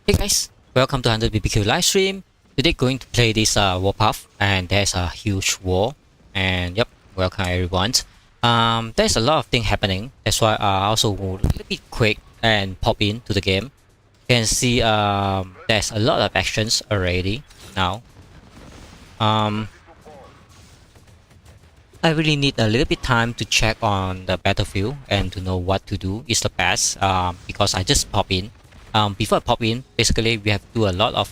Hey guys, welcome to HunterBBQ livestream. Today going to play this Warpath, and there's a huge war. And yep, welcome everyone. There's a lot of things happening. That's why I also will a little bit quick and pop into the game. You can see there's a lot of actions already now. I really need a little bit time to check on the battlefield and to know what to do is the best. Because I just pop in. Before I pop in, basically we have to do a lot of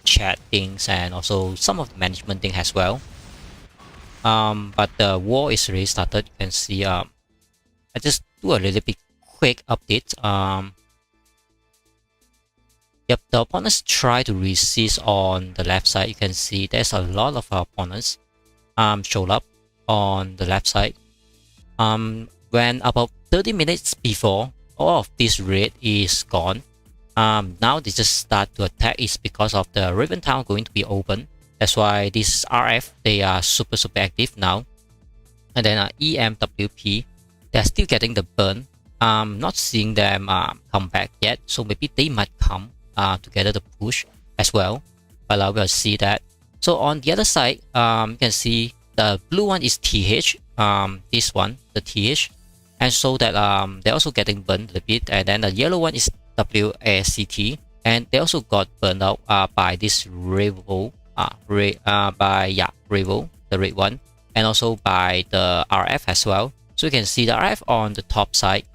chat things and also some of the management thing as well. But the war is already started. You can see I just do a little bit quick update. Yep, the opponents try to resist on the left side. You can see there's a lot of opponents showed up on the left side. When about 30 minutes before, all of this raid is gone. Now they just start to attack is because of the Raven Town going to be open. That's why this RF, they are super active now. And then EMWP, they're still getting the burn. Not seeing them come back yet, so maybe they might come together to push as well. But we'll see that. So on the other side, you can see the blue one is TH, this one, the TH. And so that they're also getting burned a bit. And then the yellow one is WACT, and they also got burned out by this Revo, Revo, the red one, and also by the RF as well. So you can see the RF on the top side.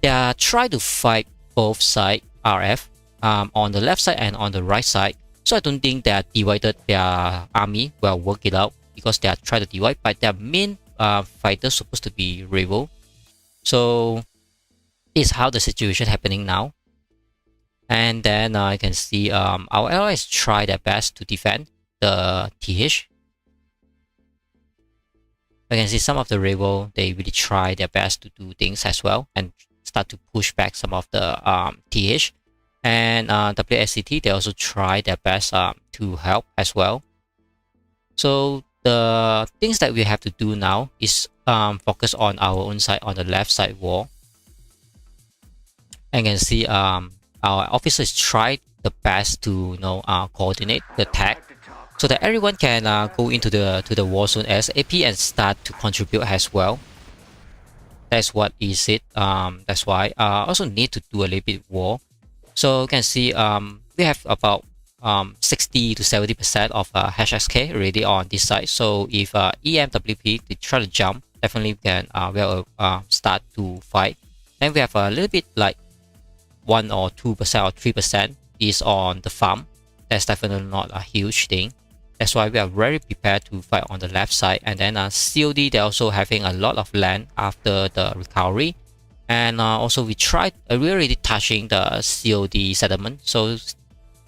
They are trying to fight both sides RF on the left side and on the right side. So I don't think they are divided their army will work it out because they are trying to divide, but their main fighter supposed to be Revo. So is how the situation happening now. And then you can see our allies try their best to defend the TH. You can see some of the Rebel, they really try their best to do things as well and start to push back some of the TH. And WSCT, they also try their best to help as well. So the things that we have to do now is focus on our own side, on the left side wall. And you can see our officers tried the best to coordinate the attack so that everyone can go into the war zone ASAP and start to contribute as well. That's what is it. That's why I also need to do a little bit war. So you can see we have about 60 to 70% of HXK already on this side. So if EMWP they try to jump, definitely we can start to fight. Then we have a little bit like 1 or 2% or 3% is on the farm. That's definitely not a huge thing. That's why we are very prepared to fight on the left side. And then COD, they're also having a lot of land after the recovery. And also we tried, we're already touching the COD settlement. So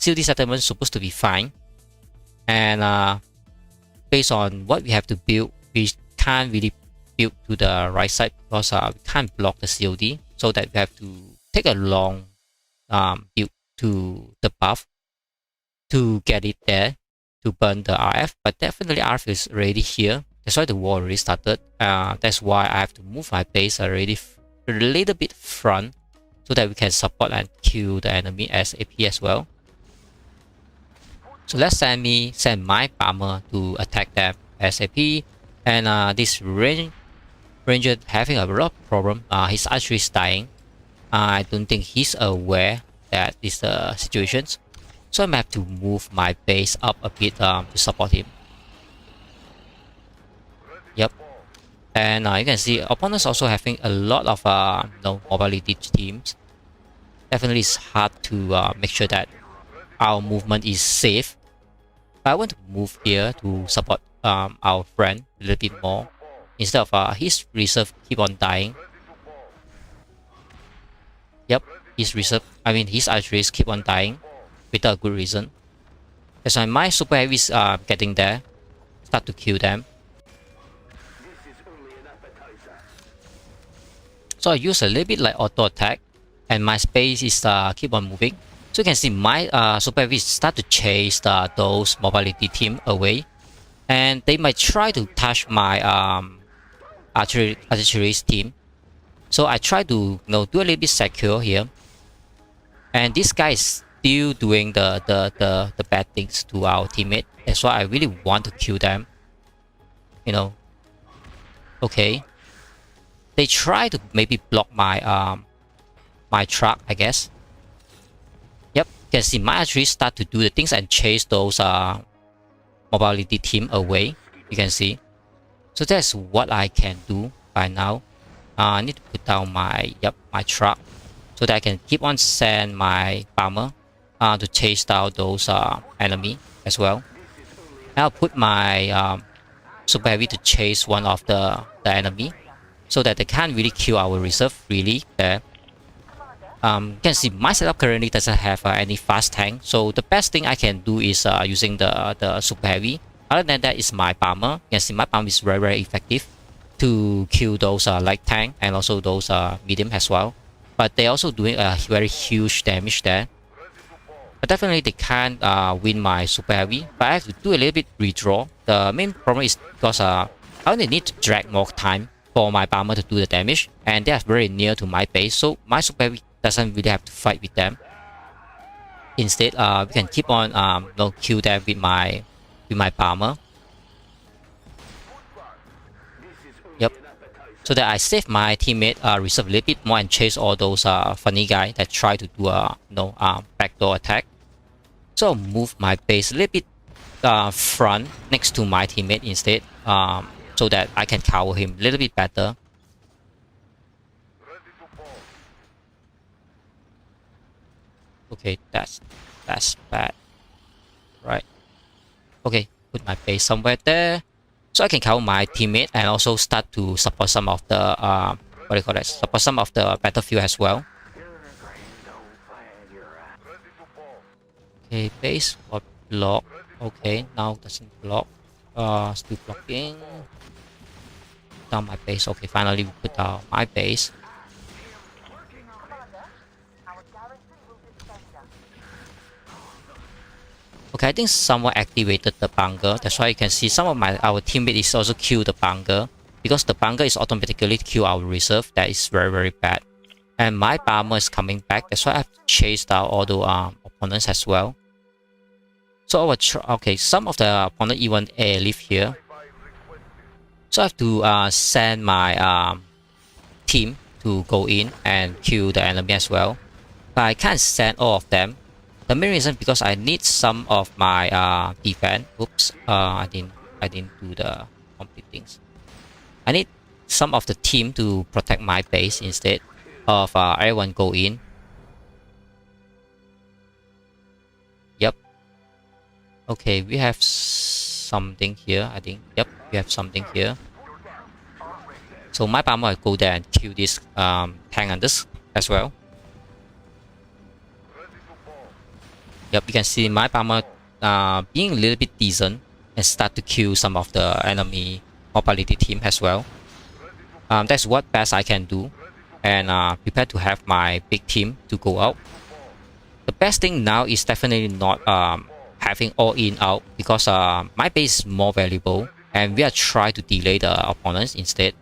COD settlement is supposed to be fine. And based on what we have to build, we can't really build to the right side because we can't block the COD. So that we have to take a long build to the buff to get it there to burn the RF, but definitely RF is already here. That's why the war already started. That's why I have to move my base already a little bit front so that we can support and kill the enemy ASAP as well. So let's send my bomber to attack them ASAP. And this ranger having a lot of problem. His archery is dying. I don't think he's aware that is the situation. So I might have to move my base up a bit to support him. Yep. And you can see opponents also having a lot of mobility teams. Definitely it's hard to make sure that our movement is safe. But I want to move here to support our friend a little bit more. Instead of his reserve keep on dying. Yep, his reserve, his archeries keep on dying without a good reason. That's why my super heavies are getting there, start to kill them. So I use a little bit like auto attack, and my space is keep on moving. So you can see my super heavies start to chase those mobility team away, and they might try to touch my archery team. So I try to do a little bit secure here. And this guy is still doing the bad things to our teammate. That's why I really want to kill them. You know. Okay. They try to maybe block my my truck, I guess. Yep, you can see my archery start to do the things and chase those mobility team away. You can see. So that's what I can do by now. I need to put down my truck so that I can keep on send my bomber to chase down those enemy as well. I'll put my super heavy to chase one of the enemy so that they can't really kill our reserve really there. You can see my setup currently doesn't have any fast tank, so the best thing I can do is using the super heavy. Other than that is my bomber. You can see my bomber is very effective to kill those light tank and also those medium as well. But they're also doing a very huge damage there. But definitely they can't win my super heavy. But I have to do a little bit redraw. The main problem is because I only need to drag more time for my bomber to do the damage, and they are very near to my base, so my super heavy doesn't really have to fight with them. Instead, we can keep on kill them with my bomber. Yep. So that I save my teammate reserve a little bit more and chase all those funny guys that try to do a backdoor attack. So I'll move my base a little bit front next to my teammate instead, so that I can cover him a little bit better. Okay, that's bad. Right. Okay, put my base somewhere there, so I can cover my teammate and also start to support some of the what do you call that? Support some of the battlefield as well. Okay, base got block. Okay, now doesn't block. Still blocking. Down my base. Okay, finally we put down my base. Okay, I think someone activated the bunker. That's why you can see some of our teammate is also kill the bunker, because the bunker is automatically kill our reserve. That is very bad. And my bomber is coming back. That's why I have to chase down all the opponents as well. So okay, some of the opponent even live here. So I have to send my team to go in and kill the enemy as well. But I can't send all of them. The main reason because I need some of my defense. Oops, I didn't do the complete things. I need some of the team to protect my base instead of everyone go in. Yep. Okay, we have something here. I think. Yep, we have something here. So my bomber will go there and kill this tank and this as well. Yep, you can see my bomber being a little bit decent and start to kill some of the enemy mobility team as well. That's what best I can do, and prepare to have my big team to go out. The best thing now is definitely not having all in out, because my base is more valuable and we are trying to delay the opponents instead.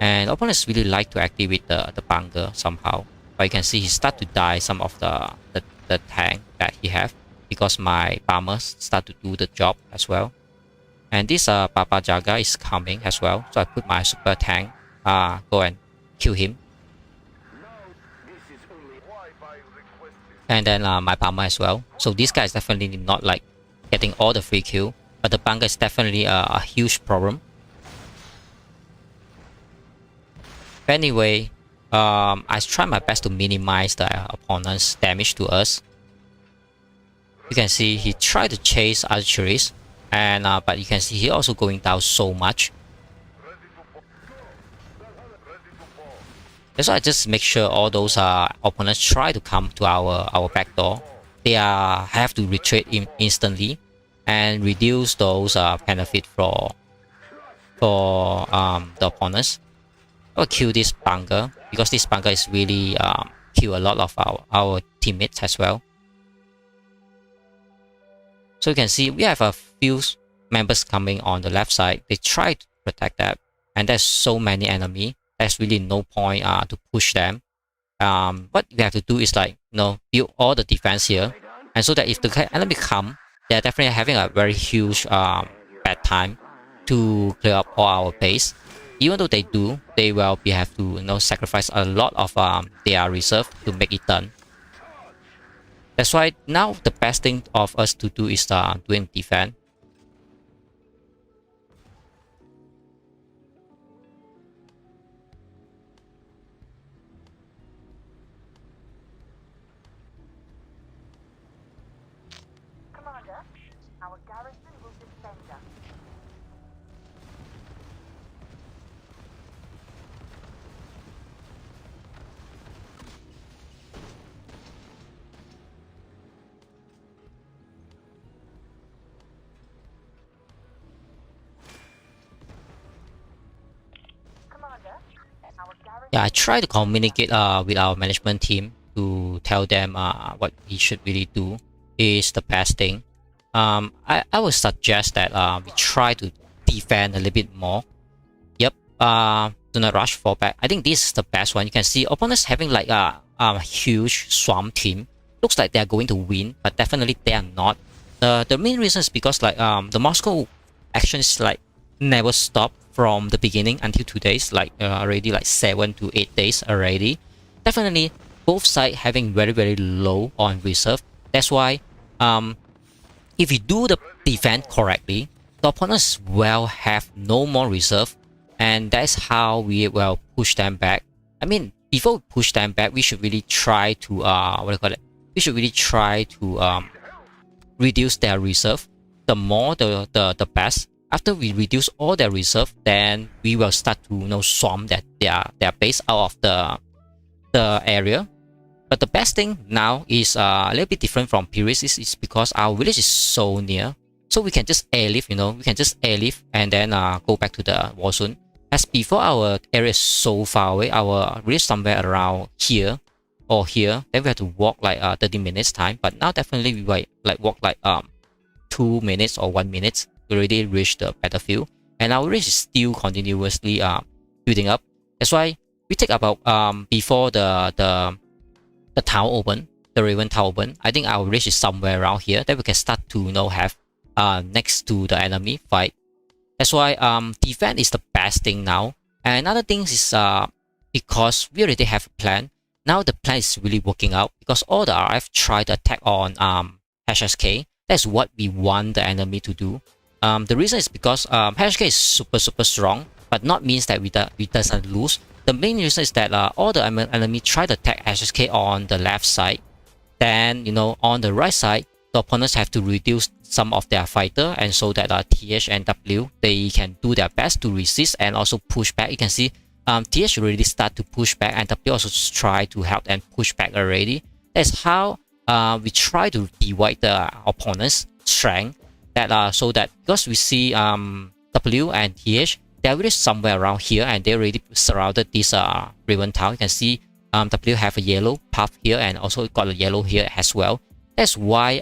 And opponents really like to activate the bunker somehow. But you can see he start to die some of the tank that he have, because my bombers start to do the job as well. And this Papa Jaga is coming as well, so I put my super tank go and kill him. And then my bomber as well. So this guy is definitely not like getting all the free kill, but the bunker is definitely a huge problem. But anyway, I try my best to minimize the opponent's damage to us. You can see he tried to chase archeries, and but you can see he also going down so much. That's why I just make sure all those opponents try to come to our back door. They have to retreat instantly and reduce those benefit for the opponents. I'll kill this bunker, because this bunker is really kill a lot of our teammates as well. So you can see we have a few members coming on the left side. They try to protect that, and there's so many enemy. There's really no point to push them. what we have to do is like, build all the defense here, and so that if the enemy come, they're definitely having a very huge bad time to clear up all our base. Even though they do, they will have to sacrifice a lot of their reserve to make it done. That's why now the best thing of us to do is doing defense. Commander, our garrison will defend us. Yeah, I try to communicate with our management team to tell them what we should really do is the best thing. I would suggest that we try to defend a little bit more. Yep. Do not rush fall back. I think this is the best one. You can see opponents having like a huge swamp team. Looks like they are going to win, but definitely they are not. The main reason is because like the Moscow action is like never stop from the beginning until 2 days, like already like 7 to 8 days already. Definitely both sides having very low on reserve. That's why if you do the defense correctly, the opponents will have no more reserve, and that's how we will push them back. I mean, before we push them back, we should really try to we should really try to reduce their reserve. The more the best. After we reduce all their reserve, then we will start to swamp their base out of the area. But the best thing now is a little bit different from previous is because our village is so near, so we can just airlift. We can just airlift and then go back to the war zone. As before, our area is so far away. Our village somewhere around here or here. Then we have to walk like 30 minutes time. But now definitely we will like walk like 2 minutes or 1 minute. Already reached the battlefield, and our village is still continuously building up. That's why we take about before the town open, the Raven town open. I think our village is somewhere around here that we can start to have next to the enemy fight. That's why defense is the best thing now. And another thing is because we already have a plan. Now the plan is really working out because all the RF try to attack on HSK. That's what we want the enemy to do. The reason is because HSK is super strong, but not means that we doesn't lose. The main reason is that all the enemy try to attack HSK on the left side. Then on the right side, the opponents have to reduce some of their fighter, and so that TH and W they can do their best to resist and also push back. You can see TH already start to push back, and W also try to help and push back already. That's how we try to divide the opponent's strength. That so that because we see W and TH, they're really somewhere around here, and they already surrounded this Raven town. You can see W have a yellow path here, and also got a yellow here as well. That's why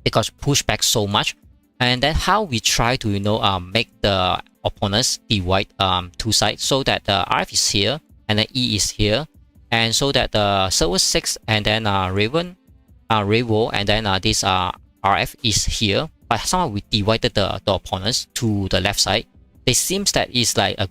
they got pushed back so much. And then how we try to make the opponents divide two sides, so that the RF is here and the E is here, and so that the server 6 and then Raven, Revo, and then this RF is here. But somehow we divided the opponents to the left side. It seems that is like a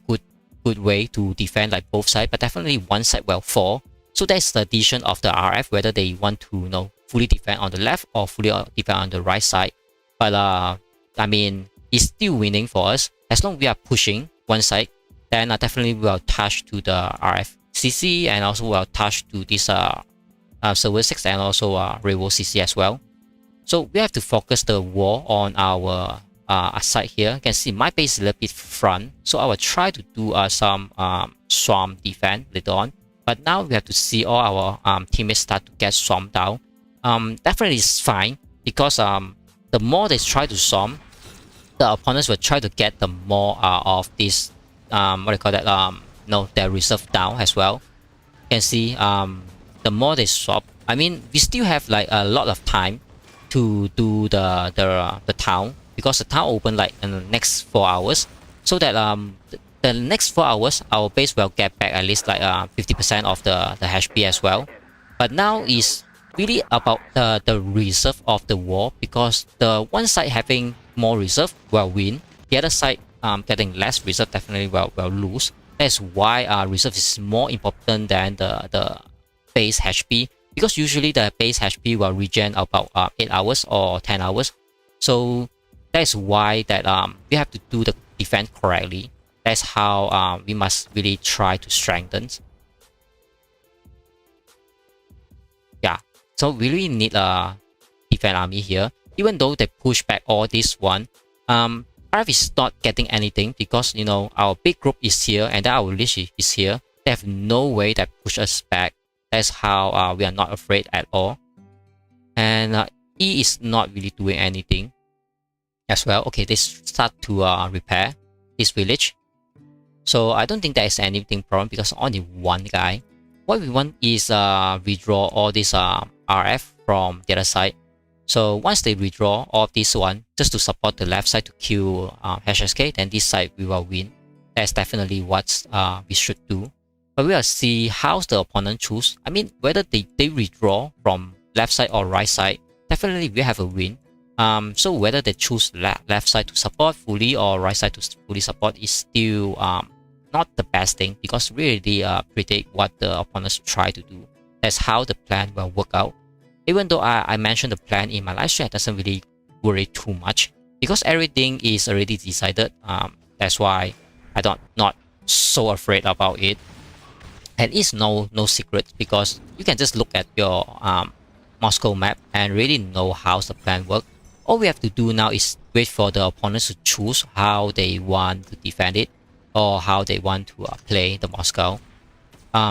good way to defend like both sides, but definitely one side will fall. So that's the decision of the RF whether they want to fully defend on the left or fully defend on the right side. But I mean, it's still winning for us as long as we are pushing one side. Then definitely we will touch to the RFCC, and also will touch to this server 6 and also Revo CC as well. So we have to focus the war on our side here. You can see my base is a little bit front, so I will try to do some swamp defense later on. But now we have to see all our teammates start to get swamped down. Definitely it's fine because the more they try to swamp, the opponents will try to get the more of this what do you call that their reserve down as well. You can see the more they swap. I mean, we still have like a lot of time to do the town, because the town open like in the next 4 hours, so that the next 4 hours, our base will get back at least like 50% of the HP as well. But now is really about the reserve of the war, because the one side having more reserve will win, the other side getting less reserve definitely will lose. That's why reserve is more important than the base HP, because usually the base HP will regen about 8 hours or 10 hours. So that's why that we have to do the defense correctly. That's how we must really try to strengthen. Yeah, so we really need a defense army here. Even though they push back all this one, RF is not getting anything, because you know our big group is here and then our leash is here. They have no way that push us back. That's how we are not afraid at all. And E is not really doing anything as well. Okay, they start to repair this village. So I don't think there is anything problem, because only one guy. What we want is withdraw all this RF from the other side. So once they withdraw all of this one, just to support the left side to kill HSK, then this side we will win. That's definitely what we should do. But we will see how the opponent choose. I mean, whether they withdraw from left side or right side, definitely we have a win. So whether they choose left side to support fully or right side to fully support is still not the best thing, because really predict what the opponents try to do. That's how the plan will work out. Even though I mentioned the plan in my live stream, it doesn't really worry too much, because everything is already decided. That's why I don't not so afraid about it. And it's no secret, because you can just look at your Moscow map and really know how the plan works. All we have to do now is wait for the opponents to choose how they want to defend it, or how they want to play the Moscow,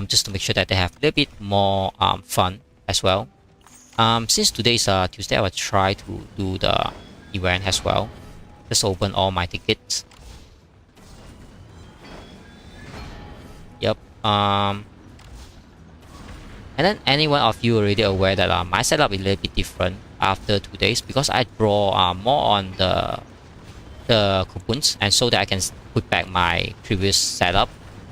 just to make sure that they have a little bit more fun as well. Since today is Tuesday, I will try to do the event as well. Just open all my tickets. Yep. And then any one of you already aware that my setup is a little bit different after 2 days, because I draw more on the coupons, and so that I can put back my previous setup.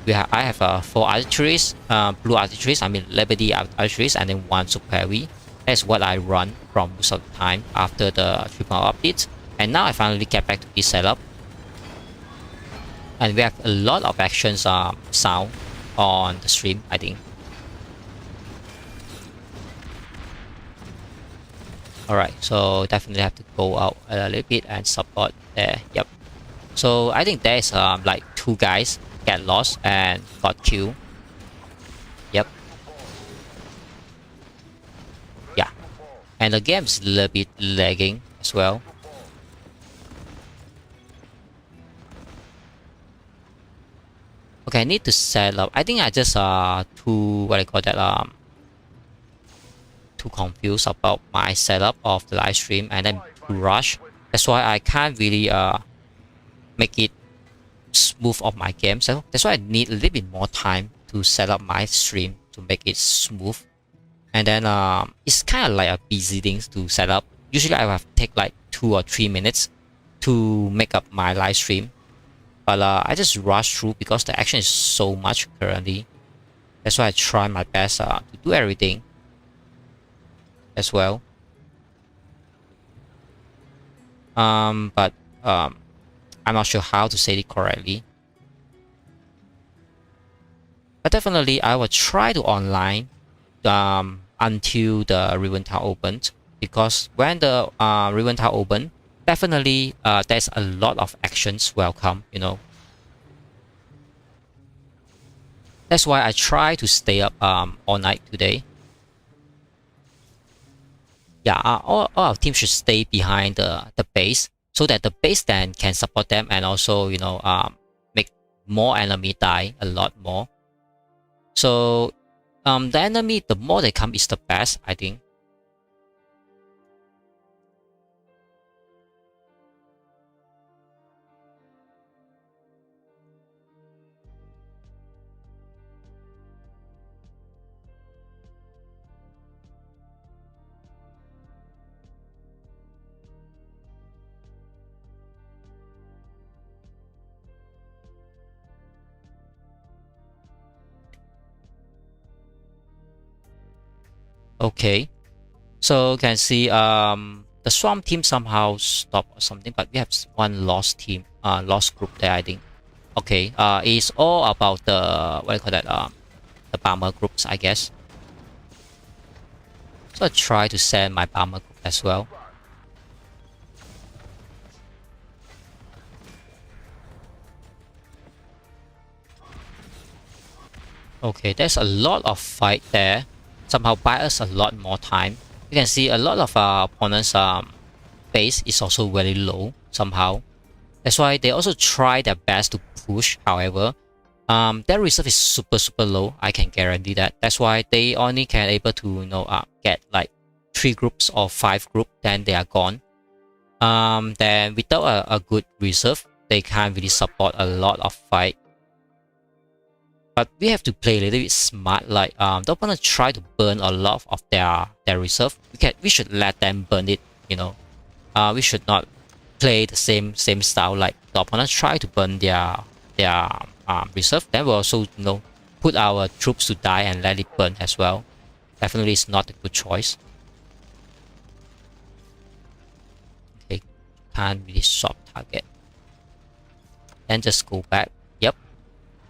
I have 4 archeries, blue archeries, I mean Liberty archeries, and then 1 super heavy. That's what I run from most of the time after the 3.0 updates. And now I finally get back to this setup. And we have a lot of actions sound on the stream, I think. Alright, so definitely have to go out a little bit and support there. Yep. So I think there's like 2 guys get lost and got killed. Yep. Yeah. And the game's a little bit lagging as well. Okay, I need to set up. I think I just too too confused about my setup of the live stream, and then too rush. That's why I can't really make it smooth of my game. So that's why I need a little bit more time to set up my stream to make it smooth. And then it's kind of like a busy thing to set up. Usually I have to take like 2 or 3 minutes to make up my live stream. But I just rush through because the action is so much currently. That's why I try my best to do everything as well. But I'm not sure how to say it correctly. But definitely I will try to online until the Riven Town opens, because when the Riven Town open, definitely there's a lot of actions welcome, you know. That's why I try to stay up all night today. Yeah, all our team should stay behind the base, so that the base then can support them, and also, you know, make more enemy die a lot more. So the enemy, the more they come is the best, I think. Okay, so you can see the Swamp team somehow stopped or something, but we have one lost team, lost group there, I think. Okay, it's all about the, what do you call that, the bomber groups, I guess. So I try to send my bomber group as well. Okay, there's a lot of fight there. Somehow buy us a lot more time. You can see a lot of our opponents' base is also very low somehow. That's why they also try their best to push. However, their reserve is super low. I can guarantee that. That's why they only can able to get like 3 groups or 5 groups. Then they are gone. Then without a good reserve, they can't really support a lot of fight. But we have to play a little bit smart. Like the opponent try to burn a lot of their reserve. We should let them burn it. We should not play the same style. Like the opponent try to burn their reserve. Then we'll also put our troops to die and let it burn as well. Definitely, it's not a good choice. Okay, can't really swap target. Then just go back. Yep.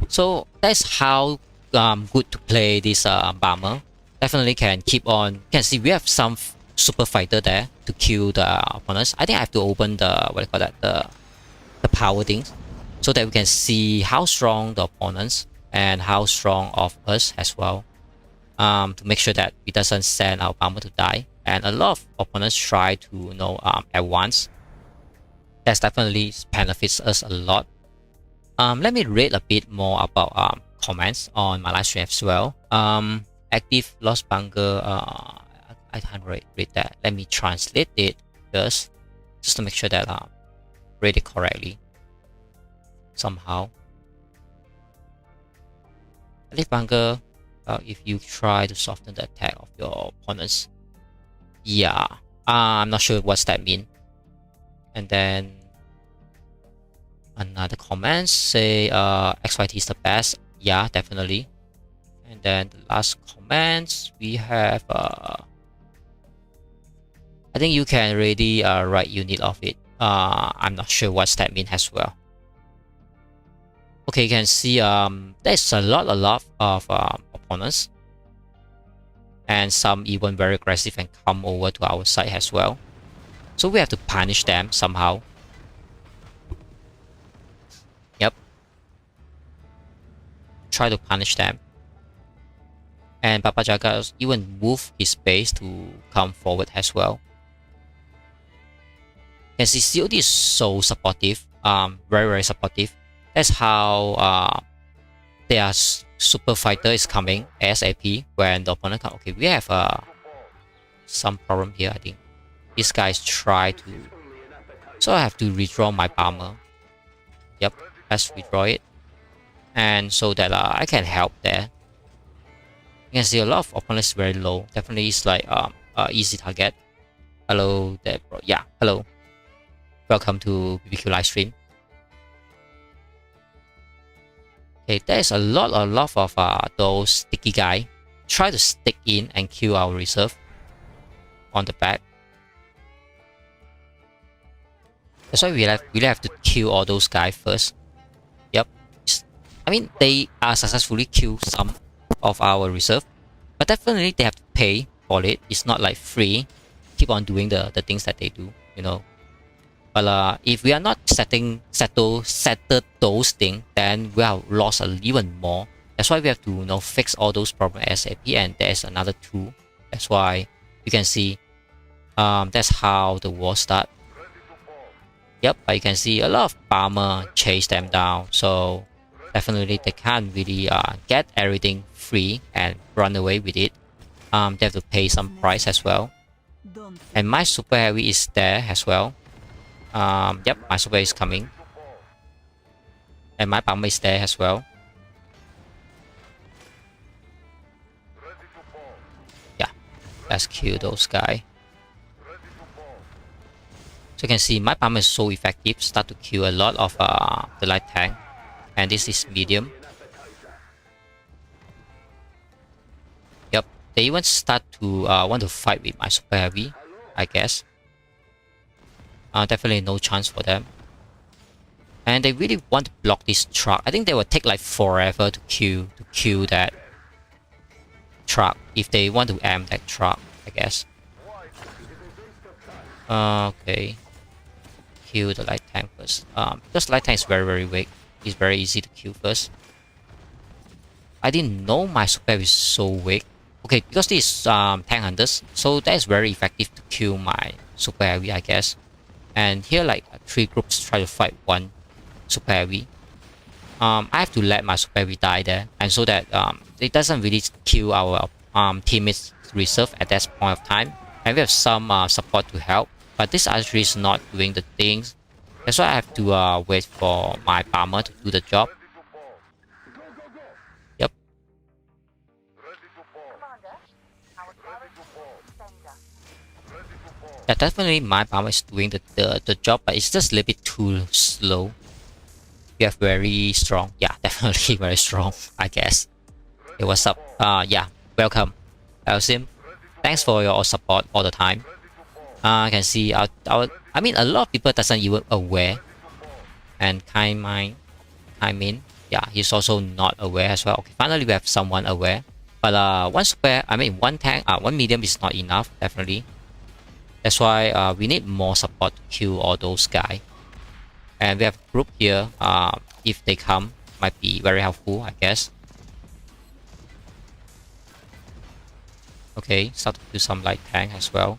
So that's how good to play this bomber. Definitely can keep on. You can see we have some super fighter there to kill the opponents. I think I have to open the, what do you call that, the power things, so that we can see how strong the opponents and how strong of us as well. To make sure that we doesn't send our bomber to die. And a lot of opponents try to at once. That definitely benefits us a lot. Let me read a bit more about comments on my live stream as well. Active lost bunker. I can't read that. Let me translate it first, just to make sure that I read it correctly. Somehow, active bunker. If you try to soften the attack of your opponents. Yeah, I'm not sure what's that mean. And then another comment say XYT is the best. Yeah, definitely. And then the last comments we have I think you can really write unit of it. I'm not sure what's that mean as well. Okay, you can see there's a lot of opponents, and some even very aggressive and come over to our side as well. So we have to punish them somehow. Yep. Try to punish them. And Papa Jaga even move his base to come forward as well. And COD is so supportive, very supportive. That's how their super fighter is coming ASAP when the opponent comes. Okay, we have some problem here. I think these guys try to, so I have to redraw my bomber. Yep, let's redraw it, and so that I can help there. You can see a lot of opponents very low. Definitely, it's like easy target. Hello there, bro. Yeah, hello. Welcome to BBQ live stream. Okay, there's a lot of those sticky guy. Try to stick in and kill our reserve on the back. That's why we really have to kill all those guys first. Yep. I mean, they are successfully killed some of our reserve, but definitely they have to pay for it. It's not like free. Keep on doing the things that they do, But if we are not settle those things, then we have lost even more. That's why we have to fix all those problems ASAP. And there's another tool. That's why you can see that's how the war start. Yep, but you can see a lot of bomber chase them down. So definitely they can't really get everything free and run away with it. They have to pay some price as well. And my super heavy is there as well. Yep, my super is coming. And my bomber is there as well. Yeah, let's kill those guys. So you can see my bomber is so effective. Start to kill a lot of the light tank. And this is medium. Yep, They even start to want to fight with my super heavy, I guess. Definitely no chance for them. And they really want to block this truck. I think they will take like forever to kill that truck if they want to aim that truck, I guess. Okay. Kill the light tank first. Because light tank is very weak. It's very easy to kill first. I didn't know my super heavy is so weak. Okay, because this is tank hunters, so that is very effective to kill my super heavy, I guess. And here, like 3 groups try to fight one super heavy. I have to let my super heavy die there, and so that it doesn't really kill our teammates reserve at that point of time. And we have some support to help, but this archery is not doing the things. That's why I have to wait for my bomber to do the job. Yep. Yeah, definitely my bomber is doing the job, but it's just a little bit too slow. We are very strong. Yeah, definitely very strong, I guess. Hey, what's up? Yeah, welcome. Elsim. Thanks for your support all the time. I can see I mean, a lot of people doesn't even aware. And Kaimin, yeah, he's also not aware as well. Okay, finally we have someone aware. But one tank, one medium is not enough, definitely. That's why we need more support to kill all those guys. And we have a group here. If they come, might be very helpful, I guess. Okay, start to do some light tank as well.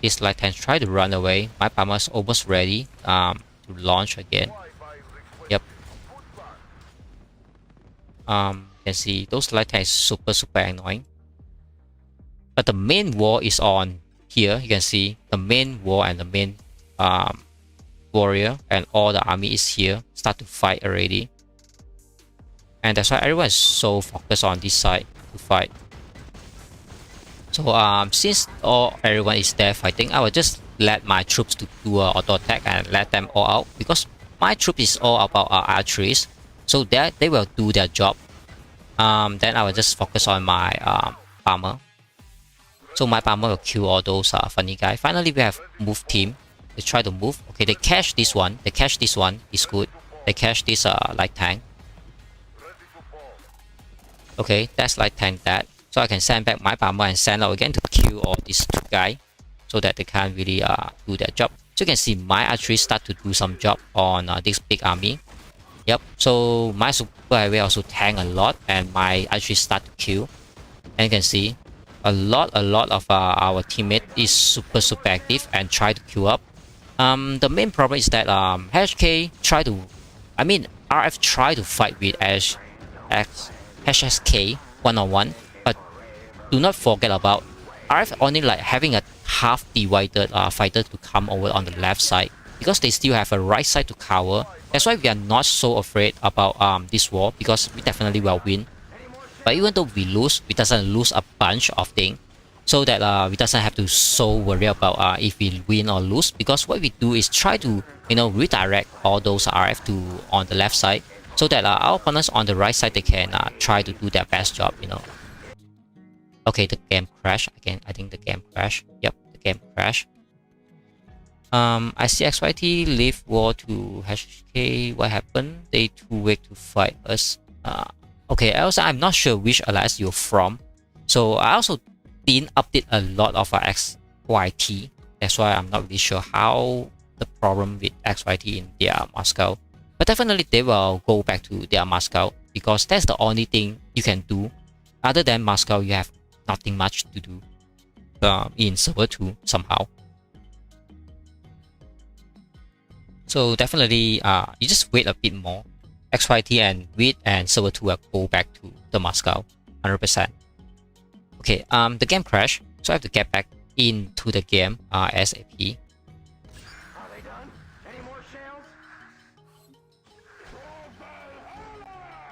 This light tank try to run away. My bomber's almost ready to launch again. Yep. You can see those light tanks super annoying. But the main war is on here. You can see the main war and the main warrior and all the army is here. Start to fight already. And that's why everyone is so focused on this side to fight. So since everyone is there fighting, I will just let my troops to do an auto attack and let them all out, because my troop is all about archeries, so that they will do their job. Then I will just focus on my bomber. So my bomber will kill all those funny guys. Finally, we have move team. They try to move. Okay, they catch this one. They catch this one. It's good. They catch this light tank. Okay, that's light tank that. So I can send back my bomber and send out again to kill all these 2 guys, so that they can't really do their job. So you can see my archery start to do some job on this big army. Yep. So my super heavy also tank a lot, and my archery start to kill. And you can see a lot of our teammate is super active and try to queue up. The main problem is that HK try to, RF try to fight with HSK one-on-one, but do not forget about RF only like having a half divided fighter to come over on the left side, because they still have a right side to cover. That's why we are not so afraid about this war, because we definitely will win. But even though we lose, we doesn't lose a bunch of things, so that we doesn't have to so worry about if we win or lose, because what we do is try to redirect all those RF to on the left side, so that our opponents on the right side, they can try to do their best job. Okay, the game crashed again. I think the game crashed. Yep, the game crashed. I see XYT leave war to HK. What happened? They too weak to fight us. Okay, also I'm not sure which alliance you're from. So I also didn't update a lot of XYT. That's why I'm not really sure how the problem with XYT in their Moscow. But definitely they will go back to their Moscow, because that's the only thing you can do. Other than Moscow, you have nothing much to do in server 2 somehow. So definitely you just wait a bit more. XYT and WIT and server 2 will go back to the Moscow 100%. Okay, the game crashed, so I have to get back into the game ASAP.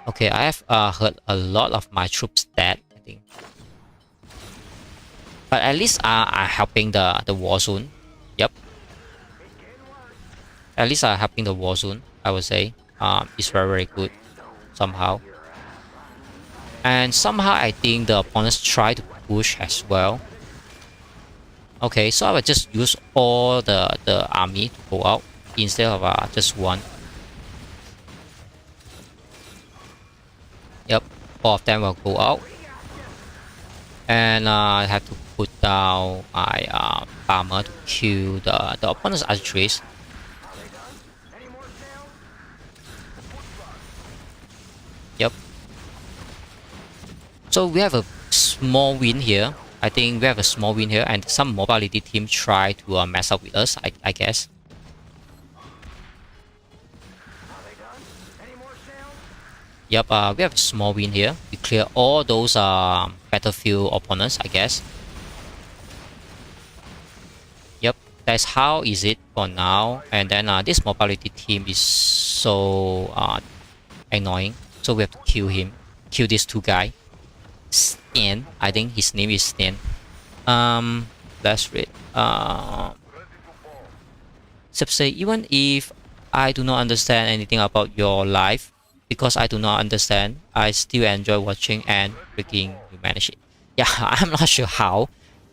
Okay, I have heard a lot of my troops dead, I think. But at least I'm helping the war zone. Yep. At least I'm helping the war zone, I would say. It's very good somehow. And somehow I think the opponents try to push as well. Okay, so I will just use all the army to go out instead of just one. Yep, all of them will go out. And I have to put down my farmer to kill the opponent's archeries. Yep. So we have a small win here. I think we have a small win here, and some mobility team try to mess up with us, I guess. Yep, we have a small win here. We clear all those battlefield opponents, I guess. Yep, that's how is it for now. And then this mobility team is so annoying. So we have to kill him. Kill these two guys. Stan, I think his name is Stan. Let's read. Say, even if I do not understand anything about your life, because I do not understand, I still enjoy watching and freaking you manage it. Yeah, I'm not sure how,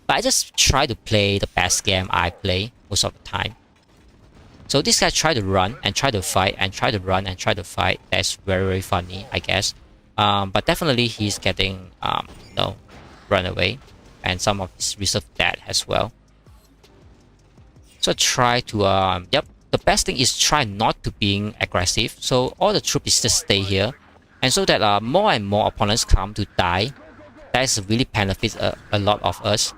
but I just try to play the best game I play most of the time. So this guy try to run and try to fight and try to run and try to fight. That's very, very funny, I guess. But definitely he's getting run away, and some of his reserve dead as well. So try to yep. The best thing is try not to being aggressive. So all the troops just stay here, and so that more and more opponents come to die. That really benefits a lot of us.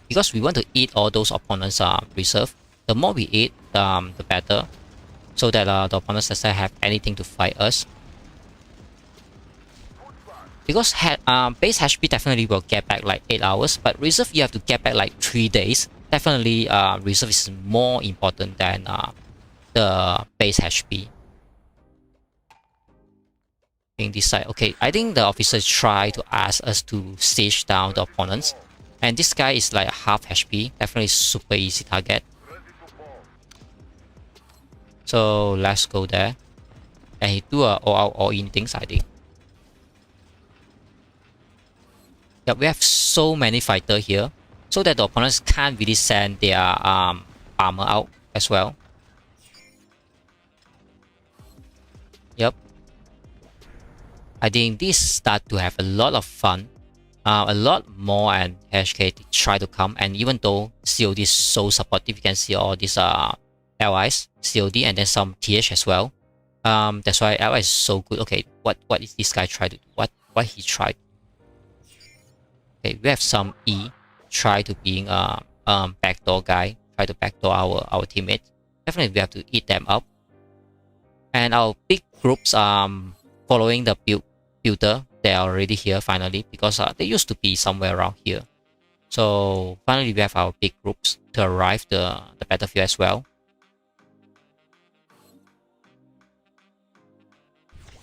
Because we want to eat all those opponents reserve. The more we eat, the better. So that the opponents doesn't have anything to fight us. Because base HP definitely will get back like 8 hours, but reserve you have to get back like 3 days. Definitely reserve is more important than the base HP. In this side, okay, I think the officers try to ask us to siege down the opponents, and this guy is like half HP, definitely super easy target. So let's go there, and he do a all out all in things, I think. Yeah, we have so many fighters here, so that the opponents can't really send their armor out as well. Yep. I think this start to have a lot of fun. A lot more and HK try to come, and even though COD is so supportive, you can see all these allies, COD, and then some TH as well. That's why ally is so good. Okay, what is this guy try to do? What he tried? Okay, we have some E try to being a backdoor guy, try to backdoor our teammate. Definitely we have to eat them up. And our big groups following the builder, they are already here finally, because they used to be somewhere around here. So finally we have our big groups to arrive the battlefield as well.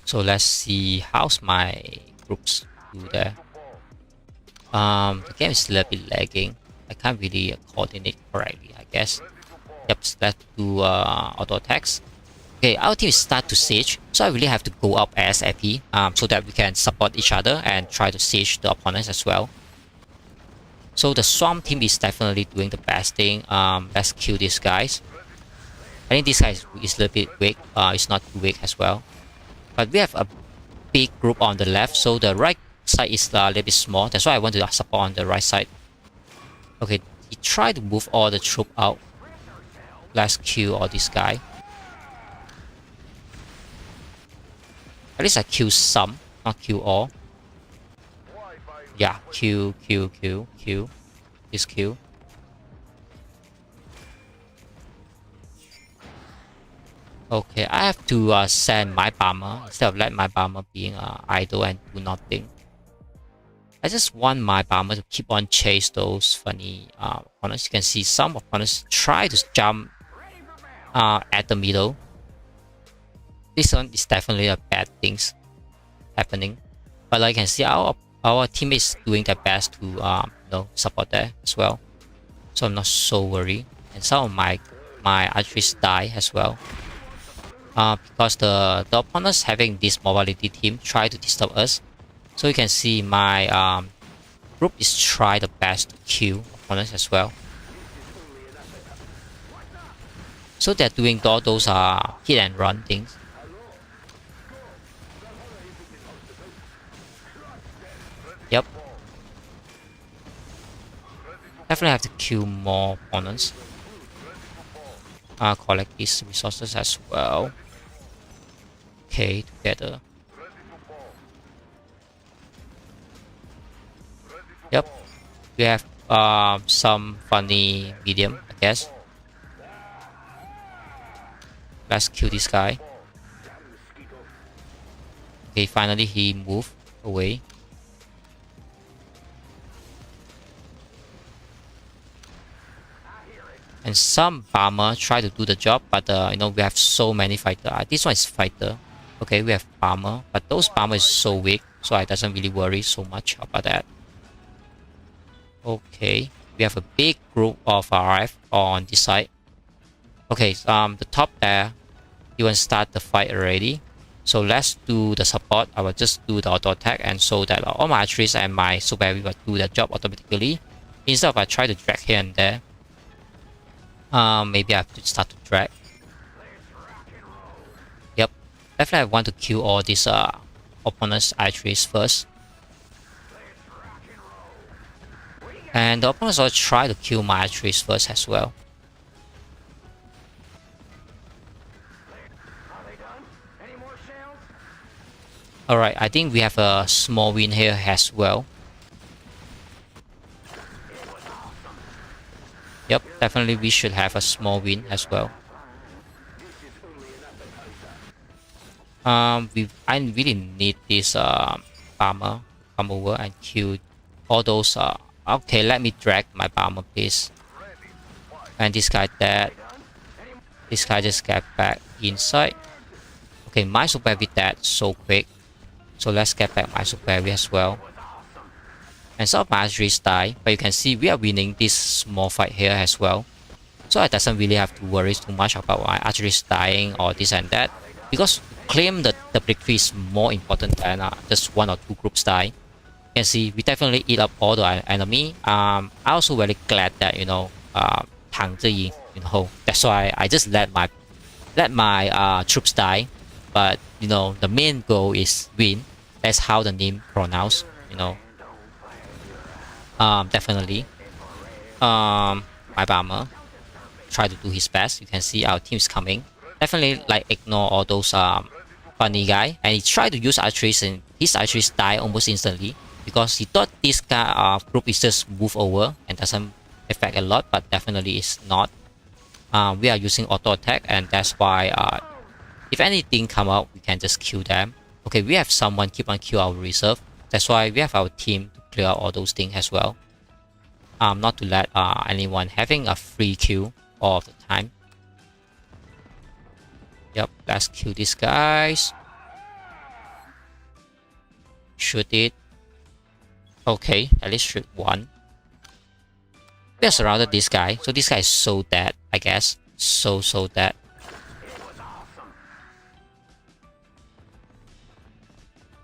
So let's see how's my groups do there. The game is a little bit lagging. I can't really coordinate correctly, I guess. Yep, let's do auto attacks. Okay, our team start to siege, so I really have to go up ASAP so that we can support each other and try to siege the opponents as well. So the Swamp team is definitely doing the best thing. Let's kill these guys. I think this guy is a little bit weak. It's not too weak as well. But we have a big group on the left, so the right side is a little bit small. That's why I want to support on the right side. Okay, he tried to move all the troops out. Let's kill all this guy. At least I kill some, not kill all. Yeah, kill. Just kill. Okay, I have to send my bomber instead of let my bomber being idle and do nothing. I just want my bomber to keep on chase those funny opponents. You can see some opponents try to jump at the middle. This one is definitely a bad things happening, but like you can see our teammates doing their best to support that as well. So I'm not so worried. And some of my archeries die as well. because the opponents having this mobility team try to disturb us. So you can see my group is try the best to kill opponents as well. So they're doing all those hit and run things. Yep. Definitely have to kill more opponents. Collect these resources as well. Okay, together. Yep. We have some funny medium, I guess. Let's kill this guy. Okay, finally he moved away. And some bomber try to do the job, but you know, we have so many fighter. This one is fighter. Okay, we have bomber, but those bomber is so weak, so I doesn't really worry so much about that. Okay, we have a big group of RF on this side. Okay, the top there, you want to start the fight already. So let's do the support. I will just do the auto attack, and so that all my archers and my super heavy will do the job automatically. Instead of I try to drag here and there. Maybe I have to start to drag. Yep, definitely I want to kill all these opponents' archers first. And the opponents will try to kill my archers first as well. Alright, I think we have a small win here as well. Yep, definitely we should have a small win as well. I really need this bomber come over and kill all those. Okay, let me drag my bomber, please. And this guy dead. This guy just get back inside. Okay, my super heavy dead so quick. So let's get back my super heavy as well. And some of my archers die, but you can see we are winning this small fight here as well. So I doesn't really have to worry too much about my archers dying or this and that, because claim that the victory is more important than just one or two groups die. You can see we definitely eat up all the enemy. I also very glad that you know that's why I just let my troops die. But you know the main goal is win. That's how the name pronounced. You know. Definitely. My bomber try to do his best. You can see our team is coming. Definitely like ignore all those funny guy, and he tried to use archers, and his archers die almost instantly because he thought this guy group is just move over and doesn't affect a lot, but definitely it's not. We are using auto attack, and that's why if anything come out, we can just kill them. Okay, we have someone keep on kill our reserve. That's why we have our team to clear out all those things as well. Not to let anyone having a free kill all of the time. Yep, let's kill these guys. Shoot it. Okay, at least shoot one. We have surrounded this guy, so this guy is so dead, I guess. So dead.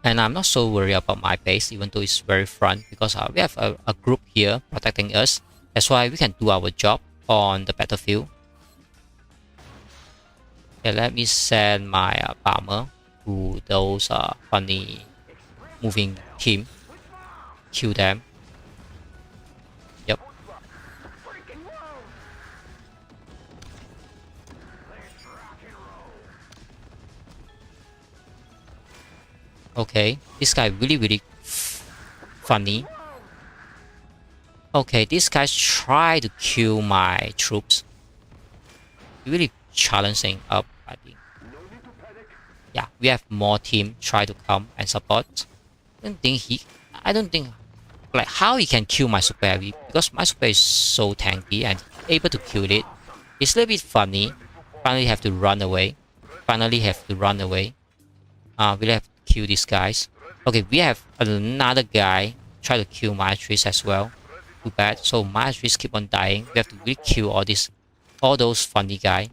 And I'm not so worried about my base, even though it's very front, because we have a group here protecting us. That's why we can do our job on the battlefield. Okay, let me send my bomber to those funny moving team. Kill them. Yep. Okay, this guy really funny. Okay, these guys try to kill my troops. Really challenging up, I think. Yeah, we have more team try to come and support. I don't think like how he can kill my super heavy, because my super is so tanky and able to kill it. It's a little bit funny. Finally have to run away. We'll have to kill these guys. Okay, we have another guy try to kill my trees as well. Too bad. So my trees keep on dying. We have to really kill all those funny guy.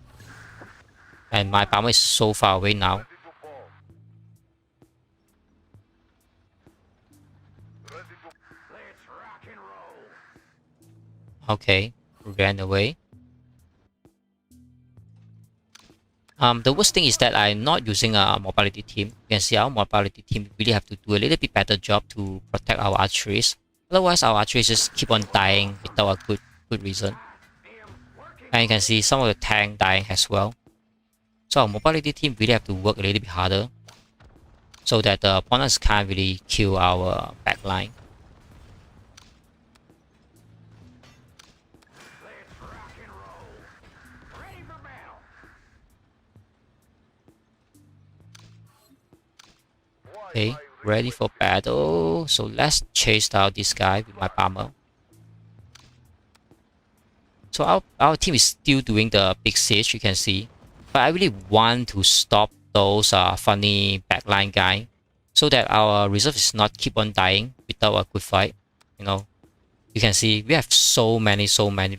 And my bomber is so far away now. Okay, ran away. The worst thing is that I'm not using a mobility team. You can see our mobility team really have to do a little bit better job to protect our archeries. Otherwise, our archeries just keep on dying without a good reason. And you can see some of the tank dying as well. So our mobility team really have to work a little bit harder so that the opponents can't really kill our backline. Okay, ready for battle. So let's chase down this guy with my bomber. So our team is still doing the big siege, you can see. But I really want to stop those funny backline guy so that our reserve is not keep on dying without a good fight. You know, you can see we have so many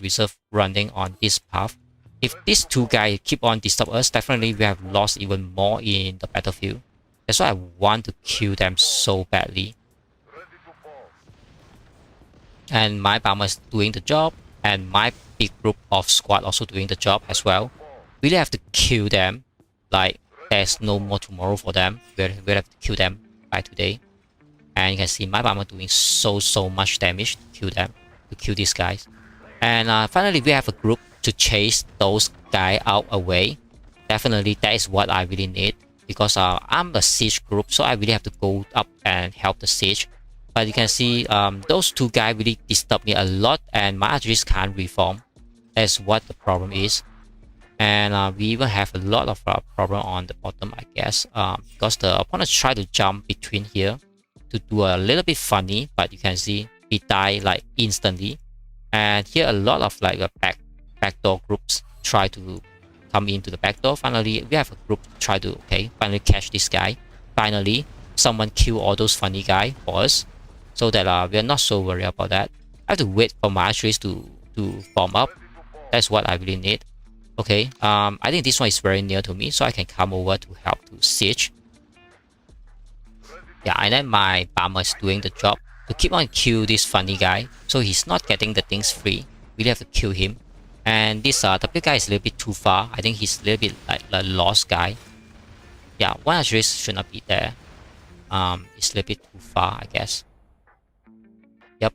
reserve running on this path. If these two guys keep on disturb us, definitely we have lost even more in the battlefield. That's why I want to kill them so badly. And my bomber is doing the job, and my big group of squad also doing the job as well. We really have to kill them. Like there's no more tomorrow for them. We have to kill them by today. And you can see my bomber doing so much damage to kill them, to kill these guys. And finally, we have a group to chase those guys out away. Definitely, that is what I really need. Because I'm a siege group, so I really have to go up and help the siege. But you can see those two guys really disturb me a lot, and my archeries can't reform. That's what the problem is. And we even have a lot of problem on the bottom, I guess, because the opponents try to jump between here to do a little bit funny, but you can see he died like instantly. And here a lot of like backdoor groups try to come into the back door. Finally, we have a group try to finally catch this guy. Finally, someone kill all those funny guy for us, so that we are not so worried about that. I have to wait for my archeries to form up. That's what I really need. Okay, I think this one is very near to me, so I can come over to help to siege. Yeah, and then my bomber is doing the job to keep on kill this funny guy, so he's not getting the things free. We have to kill him. And this W guy is a little bit too far. I think he's a little bit like a lost guy. Yeah, one archery should not be there. It's a little bit too far, I guess. Yep.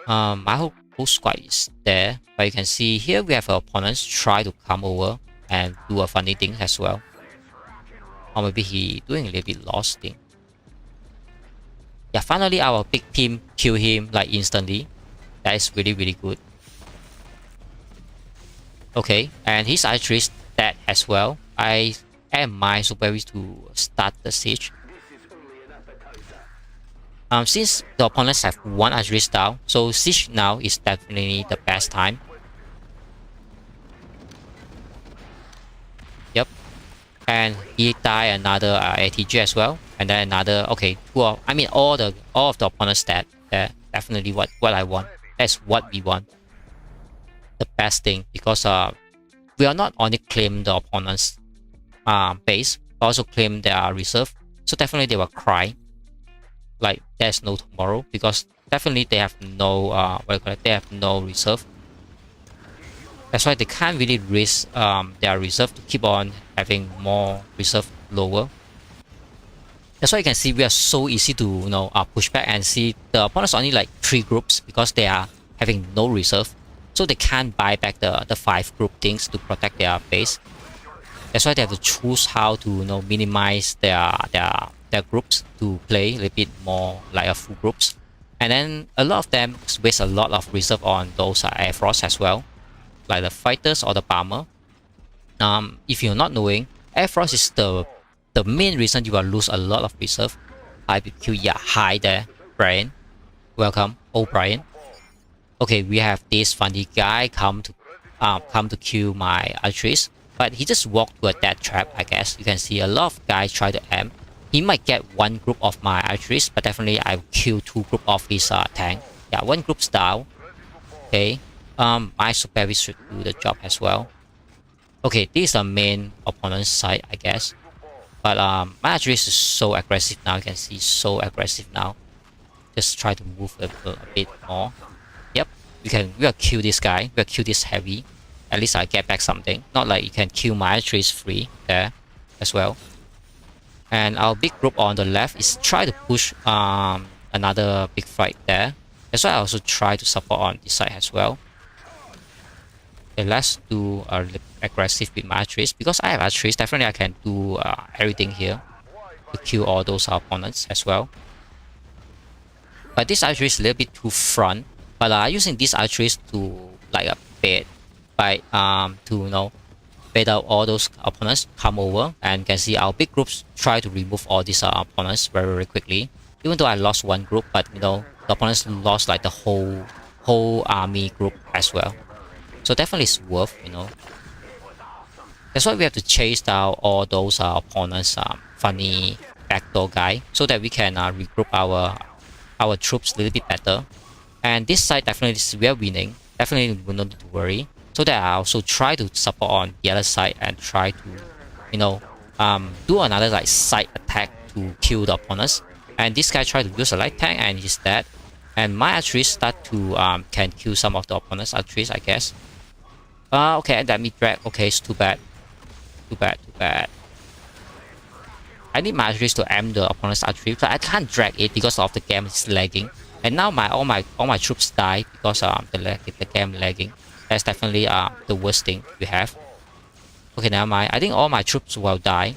My whole squad is there, but you can see here we have our opponents try to come over and do a funny thing as well. Or maybe he doing a little bit lost thing. Yeah, finally our big team kill him like instantly. That is really good. Okay, and his archery is dead as well. I am my super to start the siege. Since the opponents have one archery down, so siege now is definitely the best time. Yep, and he died another ATG as well, and then another. Okay, all of the opponents dead. Definitely what I want. That's what we want. The best thing, because we are not only claim the opponent's base, but also claim their reserve. So definitely they will cry like there's no tomorrow, because definitely they have no they have no reserve. That's why they can't really risk their reserve to keep on having more reserve lower. That's why you can see we are so easy to push back and see the opponents only like 3 groups, because they are having no reserve. So they can't buy back the 5 group things to protect their base. That's why they have to choose how to minimize their groups to play a little bit more like a full groups. And then a lot of them waste a lot of reserve on those air frost as well, like the fighters or the bomber. If you're not knowing, air frost is the main reason you will lose a lot of reserve. IBQ, yeah, hi there, Brian. Welcome, Brian. Okay, we have this funny guy come to kill my archeries, but he just walked to a death trap, I guess. You can see a lot of guys try to amp. He might get 1 group of my archeries, but definitely I will kill 2 group of his tank. Yeah, 1 group's down. Okay, my super should do the job as well. Okay, this is the main opponent's side, I guess. But my archery is so aggressive now. You can see so aggressive now. Just try to move a bit more. Yep, we will kill this guy. We'll kill this heavy. At least I get back something. Not like you can kill my archery is free there as well. And our big group on the left is try to push another big fight there. That's why I also try to support on this side as well. Okay, let's do aggressive with my archeries. Because I have archeries, definitely I can do everything here to kill all those opponents as well. But this archery is a little bit too front. But using these archeries to like a bait, by to bait out all those opponents come over, and you can see our big groups try to remove all these opponents very, very quickly. Even though I lost one group, but the opponents lost like the whole army group as well. So definitely it's worth, That's why we have to chase down all those opponents funny backdoor guy, so that we can regroup our troops a little bit better. And this side definitely we are winning. Definitely will not need to worry. So that I also try to support on the other side and try to, do another like side attack to kill the opponents. And this guy tried to use a light tank and he's dead. And my archeries start to can kill some of the opponent's archeries, I guess. Okay, let me drag. Okay, it's too bad. Too bad. I need my archeries to aim the opponent's archery, but I can't drag it because of the game is lagging. And now all my troops die because the game lagging. That's definitely the worst thing we have. Okay, never mind. I think all my troops will die.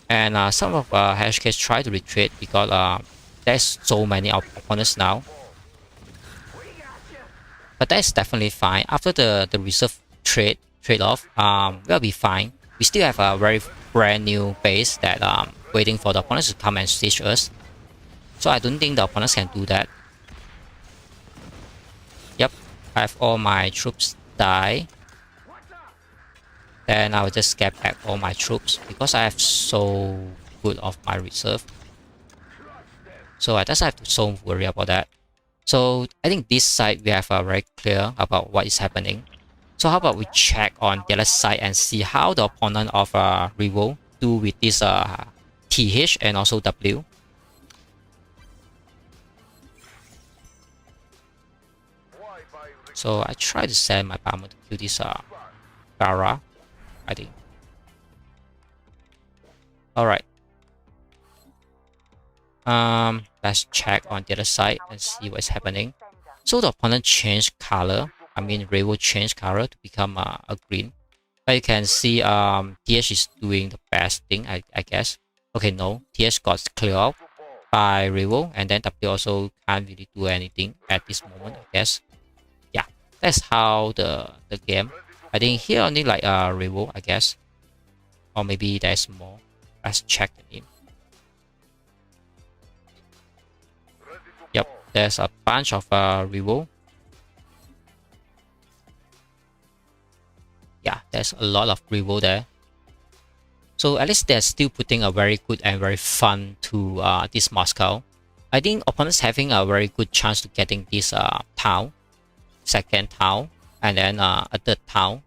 And some of HKs try to retreat because there's so many opponents now. But that's definitely fine. After the reserve trade-off, we'll be fine. We still have a very brand new base that waiting for the opponents to come and siege us. So I don't think the opponents can do that. Yep, I have all my troops die. Then I will just get back all my troops because I have so good of my reserve. So I just have to so worry about that. So I think this side we have very clear about what is happening. So how about we check on the other side and see how the opponent of Revo do with this TH and also W. So I try to send my bomber to kill this Bara, I think. Alright. Let's check on the other side and see what's happening. So the opponent changed color. I mean, Revo changed color to become a green. But you can see TH is doing the best thing, I guess. Okay, no, TH got cleared off by Revo, and then W also can't really do anything at this moment, I guess. Yeah, that's how the game. I think here only like Revo, I guess. Or maybe there's more. Let's check the name. Yep, there's a bunch of Revo. Yeah, there's a lot of Revo there. So at least they're still putting a very good and very fun to this Moscow. I think opponents having a very good chance to getting this town, second town, and then a third town.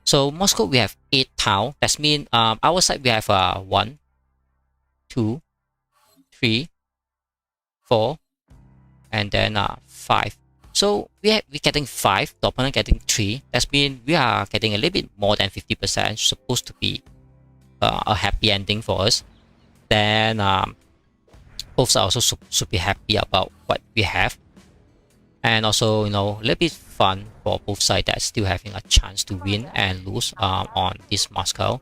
So Moscow we have 8 town. That means our side we have 1, 2, 3, 4, and then 5. So we're getting 5, the opponent getting 3. That means we are getting a little bit more than 50%. Supposed to be a happy ending for us. Then both sides also should be happy about what we have. And also, a little bit fun for both sides that's still having a chance to win and lose on this Moscow.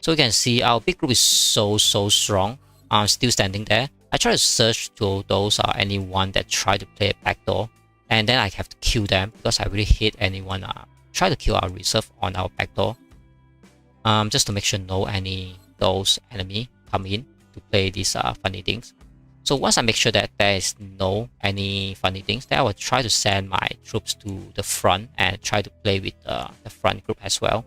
So you can see our big group is so strong. Still standing there. I try to search to those anyone that try to play a backdoor, and then I have to kill them because I really hate anyone try to kill our reserve on our backdoor. Just to make sure no those enemy come in to play these funny things. So once I make sure that there is no any funny things, then I will try to send my troops to the front and try to play with the front group as well.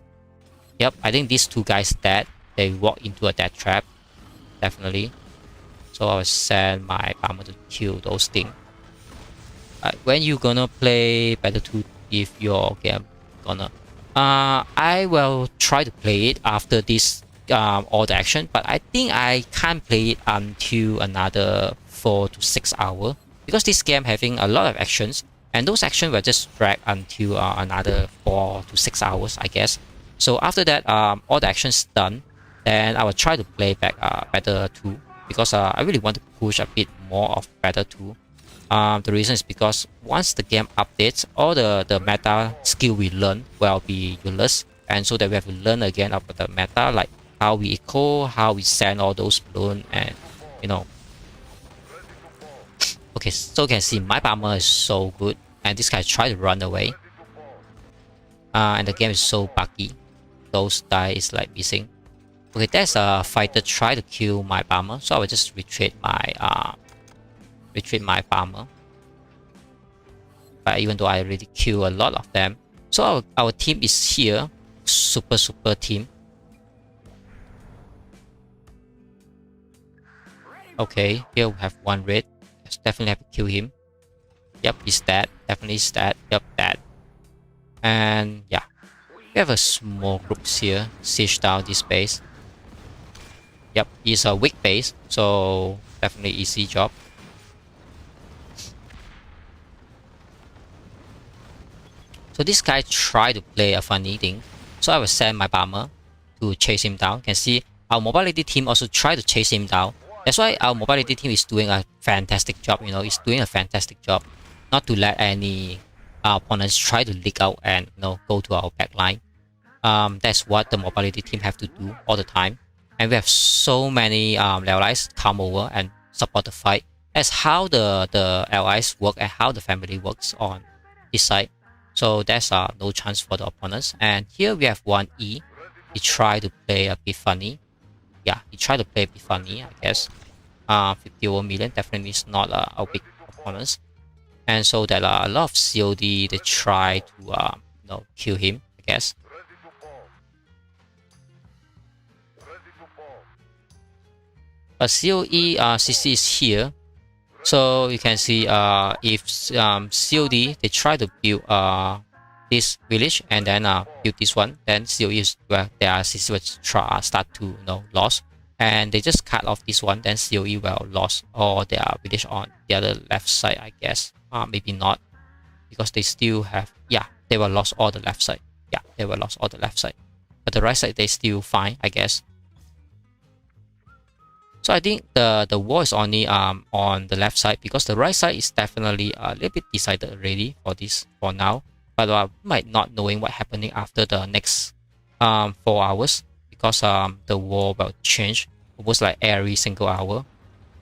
Yep, I think these 2 guys dead. They walk into a death trap, definitely. So I will send my bomber to kill those things. When you gonna play Battle 2 if your game gonna I will try to play it after this all the action, but I think I can't play it until another 4 to 6 hours because this game having a lot of actions, and those actions will just drag until another 4 to 6 hours, I guess. So after that, all the actions done, then I will try to play back Battle 2 because I really want to push a bit more of Battle 2. The reason is because once the game updates, all the meta skill we learn will be useless, and so that we have to learn again about the meta, like how we echo, how we send all those balloons, and you know. Okay, so you can see my armor is so good, and this guy tried to run away, and the game is so buggy. Those die is like missing. Okay, there's a fighter try to kill my armor, so I will just retreat my farmer. But even though I already kill a lot of them, so our team is here, super team. Okay, here we have one red. Yes, definitely have to kill him. Yep, he's dead. Definitely is dead. Yep, dead. And yeah, we have a small groups here siege down this base. Yep, it's a weak base, so definitely easy job. So this guy tried to play a funny thing, so I will send my bomber to chase him down. You can see our mobility team also try to chase him down. That's why our mobility team is doing a fantastic job. You know, it's doing a fantastic job not to let any opponents try to leak out and go to our backline. That's what the mobility team have to do all the time. And we have so many allies come over and support the fight. That's how the allies work and how the family works on this side. So there's no chance for the opponents. And here we have one E. He tried to play a bit funny. Yeah, he tried to play a bit funny, I guess. 51 million definitely is not a big opponent. And so there are a lot of COD. They try to kill him, I guess. But COE CC is here, so you can see if COD they try to build this village and then build this one, then COE is where their CC will start to lost, and they just cut off this one, then COE will lost all their village on the other left side, I guess. Maybe not, because they still have, yeah, they will lost all the left side. Yeah, they will lost all the left side, but the right side they still fine, I guess. So I think the war is only on the left side, because the right side is definitely a little bit decided already for now. But might not knowing what happening after the next 4 hours, because the war will change almost like every single hour.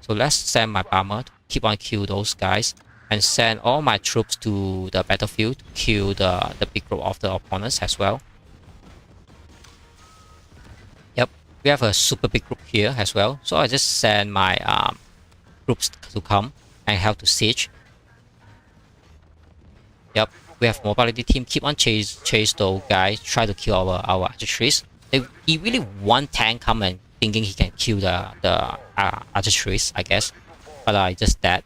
So let's send my bomber to keep on kill those guys and send all my troops to the battlefield to kill the big group of the opponents as well. We have a super big group here as well, so I just send my groups to come and help to siege. Yep, we have mobility team keep on chase those guys, try to kill our archeries. He really one tank come and thinking he can kill the archeries, I guess, but I just dead.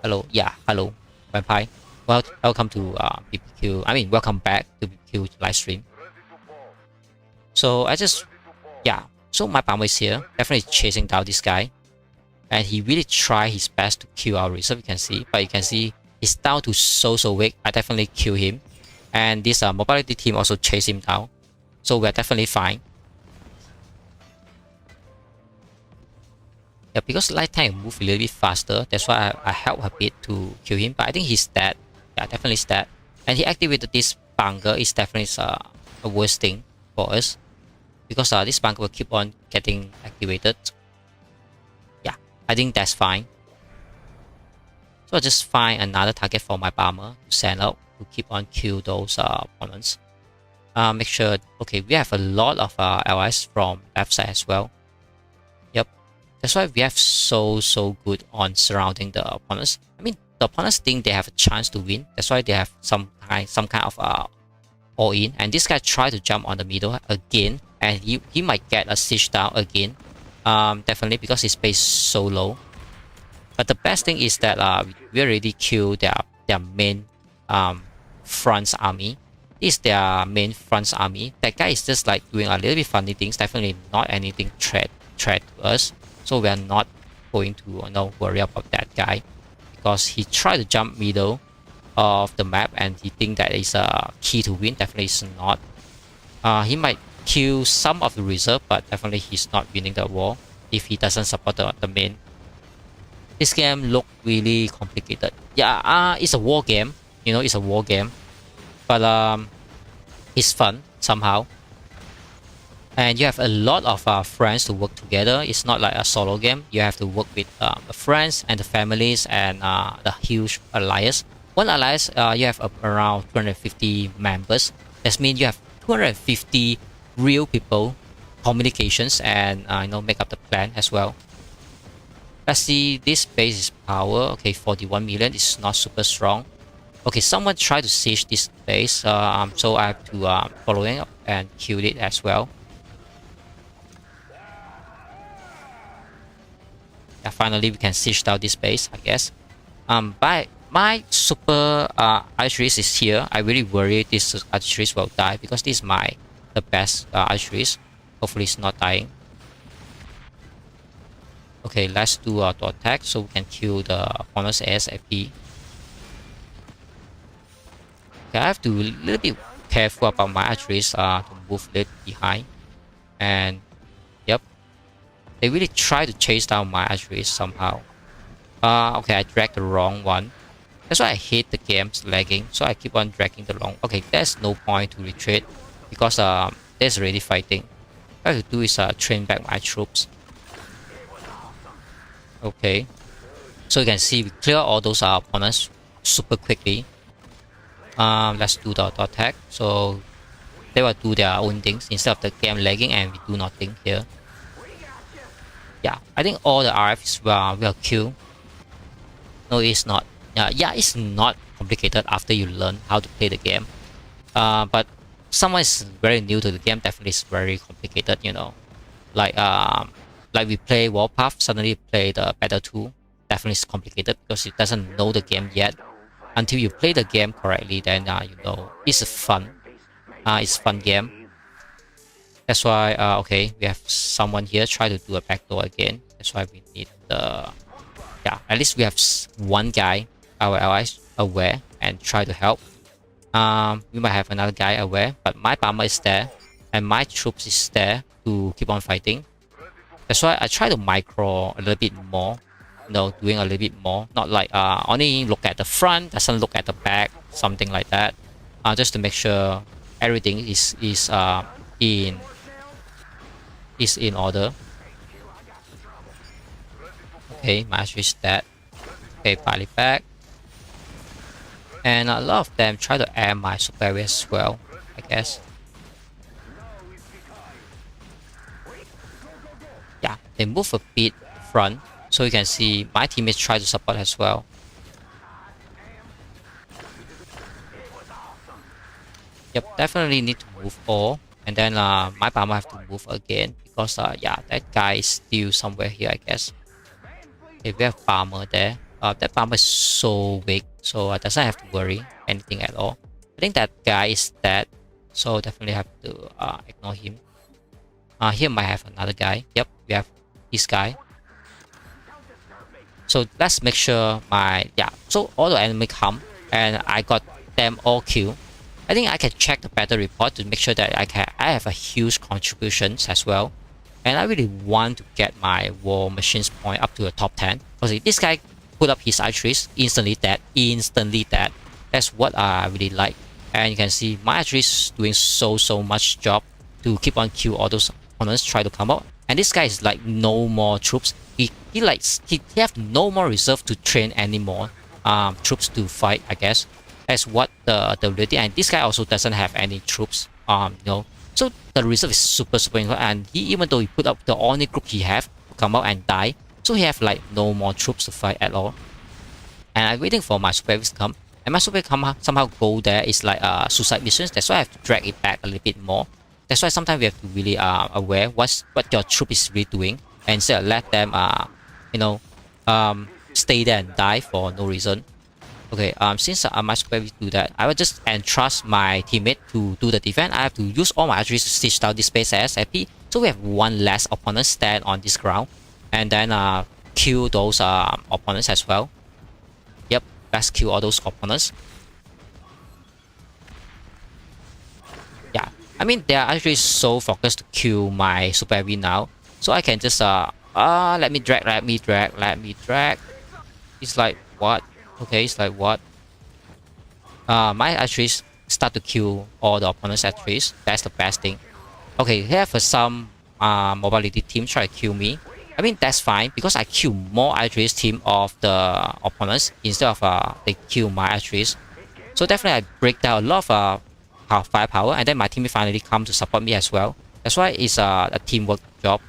Hello, yeah, hello, vampire. Well, welcome to BBQ. I mean, welcome back to BBQ live stream. So I just. Yeah, so my bomber is here, definitely chasing down this guy. And he really tried his best to kill our reserve, you can see. But you can see he's down to so weak. I definitely kill him. And this mobility team also chase him down. So we're definitely fine. Yeah, because light tank move a little bit faster. That's why I help a bit to kill him. But I think he's dead. Yeah, definitely is dead. And he activated this bunker. Is definitely a worst thing for us, because this bunker will keep on getting activated. Yeah, I think that's fine. So I'll just find another target for my bomber to send out to keep on kill those opponents. Make sure, okay, we have a lot of allies from left side as well. Yep, that's why we have so good on surrounding the opponents. I mean, the opponents think they have a chance to win. That's why they have some kind of all in. And this guy tried to jump on the middle again. And he might get a siege down again, definitely, because his base is so low. But the best thing is that we already killed their main front army. is their main front army. That guy is just like doing a little bit funny things, definitely not anything threat to us. So we are not going to worry about that guy, because he tried to jump middle of the map and he think that is a key to win. Definitely is not. He might kill some of the reserve, but definitely he's not winning the war if he doesn't support the main. This game look really complicated. Yeah, it's a war game. It's a war game, but it's fun somehow. And you have a lot of friends to work together. It's not like a solo game. You have to work with the friends and the families and the huge alliance. One alliance, you have around 250 members. That means you have 250 real people, communications, and make up the plan as well. Let's see, this base is power. Okay, 41 million is not super strong. Okay, someone tried to siege this base, so I have to follow it up and kill it as well. Yeah, finally we can siege down this base, I guess. But my super archeries is here. I really worry this archeries will die, because this is the best archeries. Hopefully it's not dying. Okay, let's do auto attack so we can kill the opponents ASAP. Okay, I have to be a little bit careful about my archeries to move a little behind. And yep, they really try to chase down my archeries somehow. Okay, I dragged the wrong one. That's why I hate the game's lagging. So I keep on dragging the wrong. Okay, there's no point to retreat, because there's already fighting. What I have to do is train back my troops. Okay, so you can see we clear all those opponents super quickly. Let's do the auto attack. So they will do their own things instead of the game lagging, and we do nothing here. Yeah, I think all the RFs will kill. No, it's not. Yeah, it's not complicated after you learn how to play the game. But someone is very new to the game, definitely is very complicated. Like we play Warpath, suddenly play the Battle 2. Definitely is complicated because it doesn't know the game yet. Until you play the game correctly, then it's a fun. It's a fun game. That's why okay, we have someone here try to do a backdoor again. That's why we need at least we have one guy, our allies, aware and try to help. We might have another guy aware, but my bomber is there and my troops is there to keep on fighting. That's why I try to micro a little bit more, doing a little bit more, not like only look at the front, doesn't look at the back, something like that. Just to make sure everything is in order. Okay, my archery is dead. Okay, pile it back. And a lot of them try to air my superior as well, I guess. Yeah, they move a bit front, so you can see my teammates try to support as well. Yep, definitely need to move all, and then my bomber have to move again because yeah, that guy is still somewhere here, I guess. Okay, we have bomber there. That bomber is so weak, so doesn't have to worry anything at all. I think that guy is dead, so definitely have to ignore him. Here might have another guy. Yep, we have this guy. So let's make sure so all the enemy come and I got them all killed. I think I can check the battle report to make sure that I have a huge contributions as well. And I really want to get my war machines point up to the top 10. Because this guy put up his archeries, instantly dead. That's what I really like. And you can see my archeries doing so much job to keep on kill all those opponents try to come out. And this guy is like no more troops. He have no more reserve to train any more troops to fight, I guess. That's what the reality. And this guy also doesn't have any troops. So the reserve is super important. And even though he put up the only group he have to come out and die, so he have like no more troops to fight at all. And I'm waiting for my superheroes to come. And my superheroes somehow go there. It's like suicide missions. That's why I have to drag it back a little bit more. That's why sometimes we have to really aware what your troop is really doing, and instead of let them stay there and die for no reason. Okay, since I must probably do that, I will just entrust my teammate to do the defense. I have to use all my archery to stitch down this base ASAP. So we have one less opponent stand on this ground, and then kill those opponents as well. Yep, let's kill all those opponents. Yeah, I mean they are actually so focused to kill my super heavy now, so I can just let me drag. It's like what? Okay, it's like what? My archeries start to kill all the opponent's archeries. That's the best thing. Okay, here for some mobility team try to kill me. I mean that's fine because I kill more archeries team of the opponents instead of they kill my archeries. So definitely I break down a lot of firepower, and then my teammate finally come to support me as well. That's why it's a teamwork job.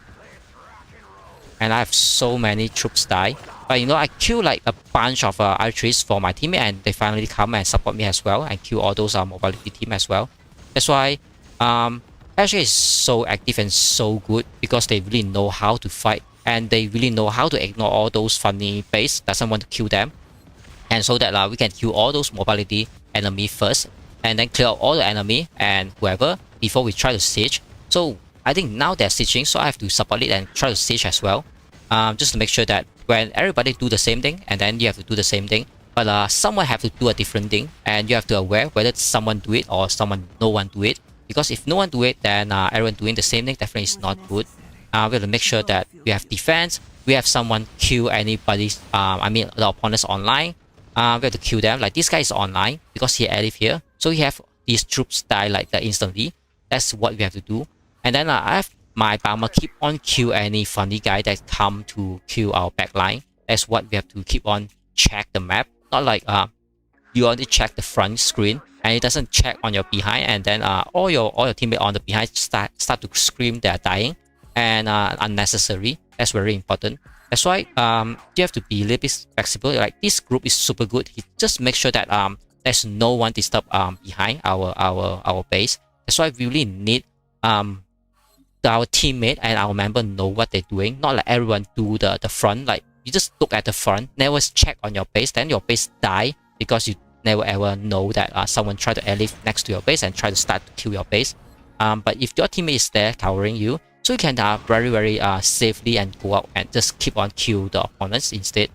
And I have so many troops die. But you know, I kill like a bunch of archeries for my teammate, and they finally come and support me as well, and kill all those mobility team as well. That's why actually is so active and so good because they really know how to fight, and they really know how to ignore all those funny base doesn't want to kill them, and so that we can kill all those mobility enemy first, and then clear out all the enemy and whoever before we try to siege. So I think now they're sieging, so I have to support it and try to siege as well, just to make sure that when everybody do the same thing, and then you have to do the same thing, but someone have to do a different thing, and you have to aware whether someone do it or no one do it. Because if no one do it, then everyone doing the same thing definitely is not good. We have to make sure that we have defense, we have someone kill anybody, I mean the opponents online. We have to kill them. Like this guy is online because he live here, so we have these troops die like that instantly. That's what we have to do. And then I have my bomber keep on kill any funny guy that come to kill our backline. That's what we have to keep on check the map. Not like you only check the front screen and it doesn't check on your behind, and then all your teammates on the behind start to scream they're dying and unnecessary. That's very important. That's why you have to be a little bit flexible. Like this group is super good. Just make sure that there's no one disturb behind our base. That's why we really need our teammate and our member know what they're doing. Not like everyone do the front. Like you just look at the front, never check on your base, then your base die because you never ever know that someone try to live next to your base and try to start to kill your base. But if your teammate is there covering you, so you can very safely and go out and just keep on kill the opponents instead.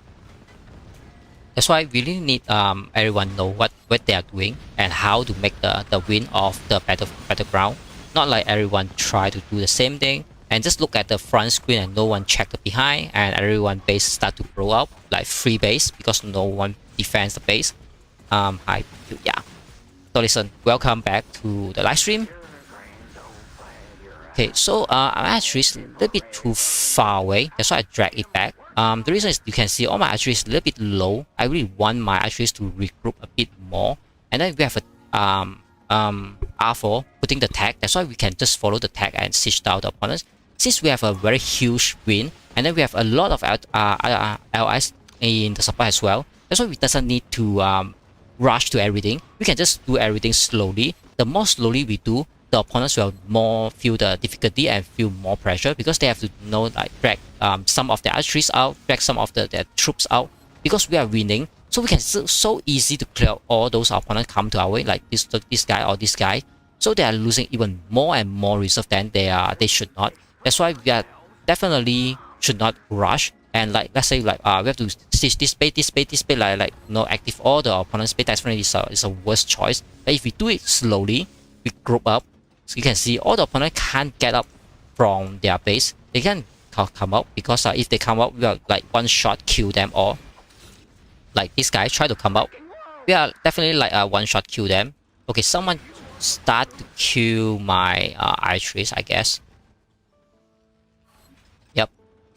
That's why we really need everyone know what they are doing and how to make the win of the battleground. Not like everyone try to do the same thing and just look at the front screen and no one check the behind, and everyone base start to blow up like free base because no one defends the base. Yeah. So listen, welcome back to the live stream. Okay, so I'm actually a little bit too far away. That's why I drag it back. The reason is you can see all my archery is a little bit low. I really want my archeries to regroup a bit more. And then we have a R4 putting the tag. That's why we can just follow the tag and siege down the opponents. Since we have a very huge win, and then we have a lot of allies in the support as well. That's why we doesn't need to rush to everything. We can just do everything slowly. The more slowly we do, the opponents will more feel the difficulty and feel more pressure because they have to know like drag some of their archeries out, drag some of their troops out, because we are winning. So we can so easy to clear all those opponents come to our way, like this guy or this guy. So they are losing even more and more reserve than they should not. That's why we are definitely should not rush. And like let's say like we have to stitch this space like active all the opponent's space. Definitely is a worst choice. But if we do it slowly, we group up. So you can see all the opponents can't get up from their base. They can come out because if they come out, we are like one shot kill them all. Like this guy try to come out, we are definitely like one shot kill them. Okay, someone start to kill my archeries, I guess. Yep,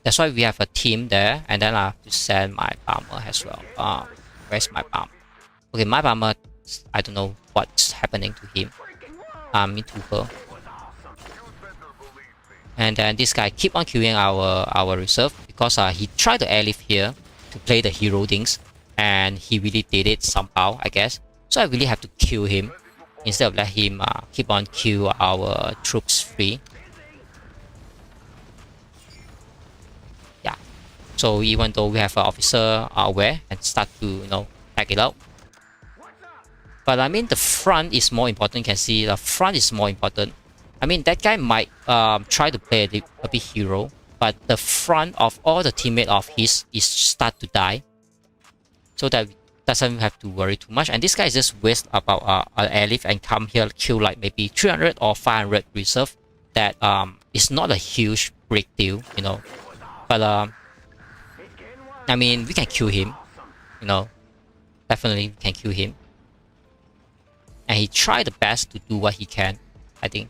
that's why we have a team there, and then I have to send my bomber as well. Where's my bomber? Okay, my bomber, I don't know what's happening to him. To her. And then this guy keep on killing our reserve because he tried to airlift here to play the hero things, and he really did it somehow, I guess. So I really have to kill him instead of let him keep on kill our troops free. Yeah. So even though we have an officer aware and start to pack it out, But I mean, the front is more important. You can see the front is more important. I mean, that guy might try to play a bit hero, but the front of all the teammate of his is start to die, so that we doesn't have to worry too much. And this guy is just waste about an airlift and come here kill like maybe 300 or 500 reserve. That is not a huge big deal, you know. But I mean, we can kill him, you know. Definitely we can kill him. And he tried the best to do what he can, I think.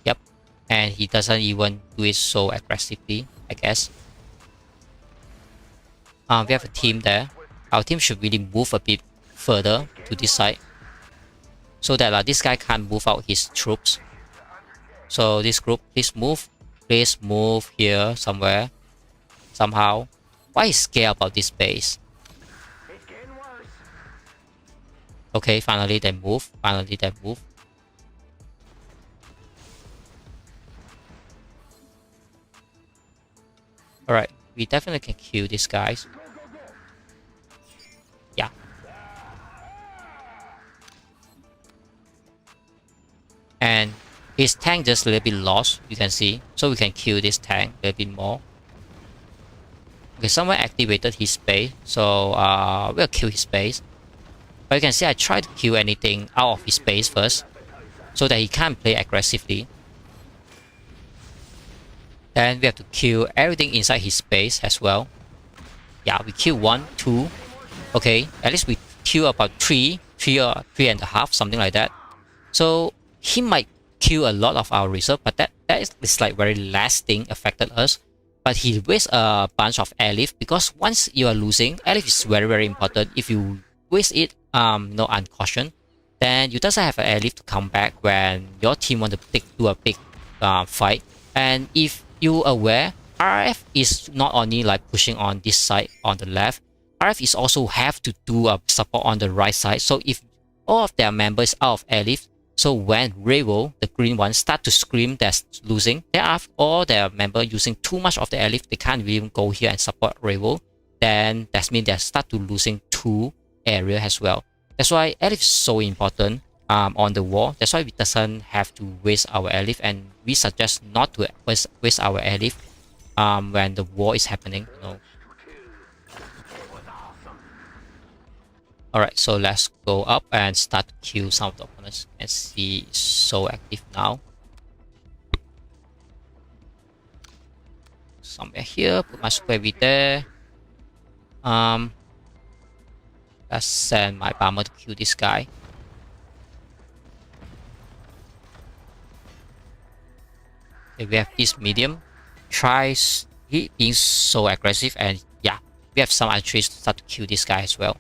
Yep. And he doesn't even do it so aggressively, I guess. We have a team there. Our team should really move a bit further to this side, so that this guy can't move out his troops. So this group, please move here somewhere, somehow. Why is scared about this base? Okay, finally they move. Alright, we definitely can kill these guys. Yeah. And his tank just a little bit lost, you can see. So we can kill this tank a little bit more. Okay, someone activated his base, so we'll kill his base. But you can see I try to kill anything out of his base first, so that he can't play aggressively. Then we have to kill everything inside his base as well. Yeah, we kill 1, 2. Okay, at least we kill about 3 or 3.5, something like that. So he might kill a lot of our reserve, but that is like very last thing affected us. But he wastes a bunch of airlift, because once you are losing, airlift is very, very important. If you waste it no uncaution, then you doesn't have an airlift to come back when your team want to do a big fight. And if you aware, RF is not only like pushing on this side on the left, RF is also have to do a support on the right side. So if all of their members out of airlift, so when Revo, the green one, start to scream that's losing, they have all their members using too much of the airlift, they can't even go here and support Revo, then that means they start to losing 2 area as well. That's why airlift is so important on the war. That's why we doesn't have to waste our airlift, and we suggest not to waste our airlift when the war is happening, you know. Alright, so let's go up and start to kill some of the opponents. And see, it's so active now. Somewhere here, put my square with there. Let's send my bomber to kill this guy. Okay, we have this medium. Tries he being so aggressive, and yeah, we have some archeries to start to kill this guy as well.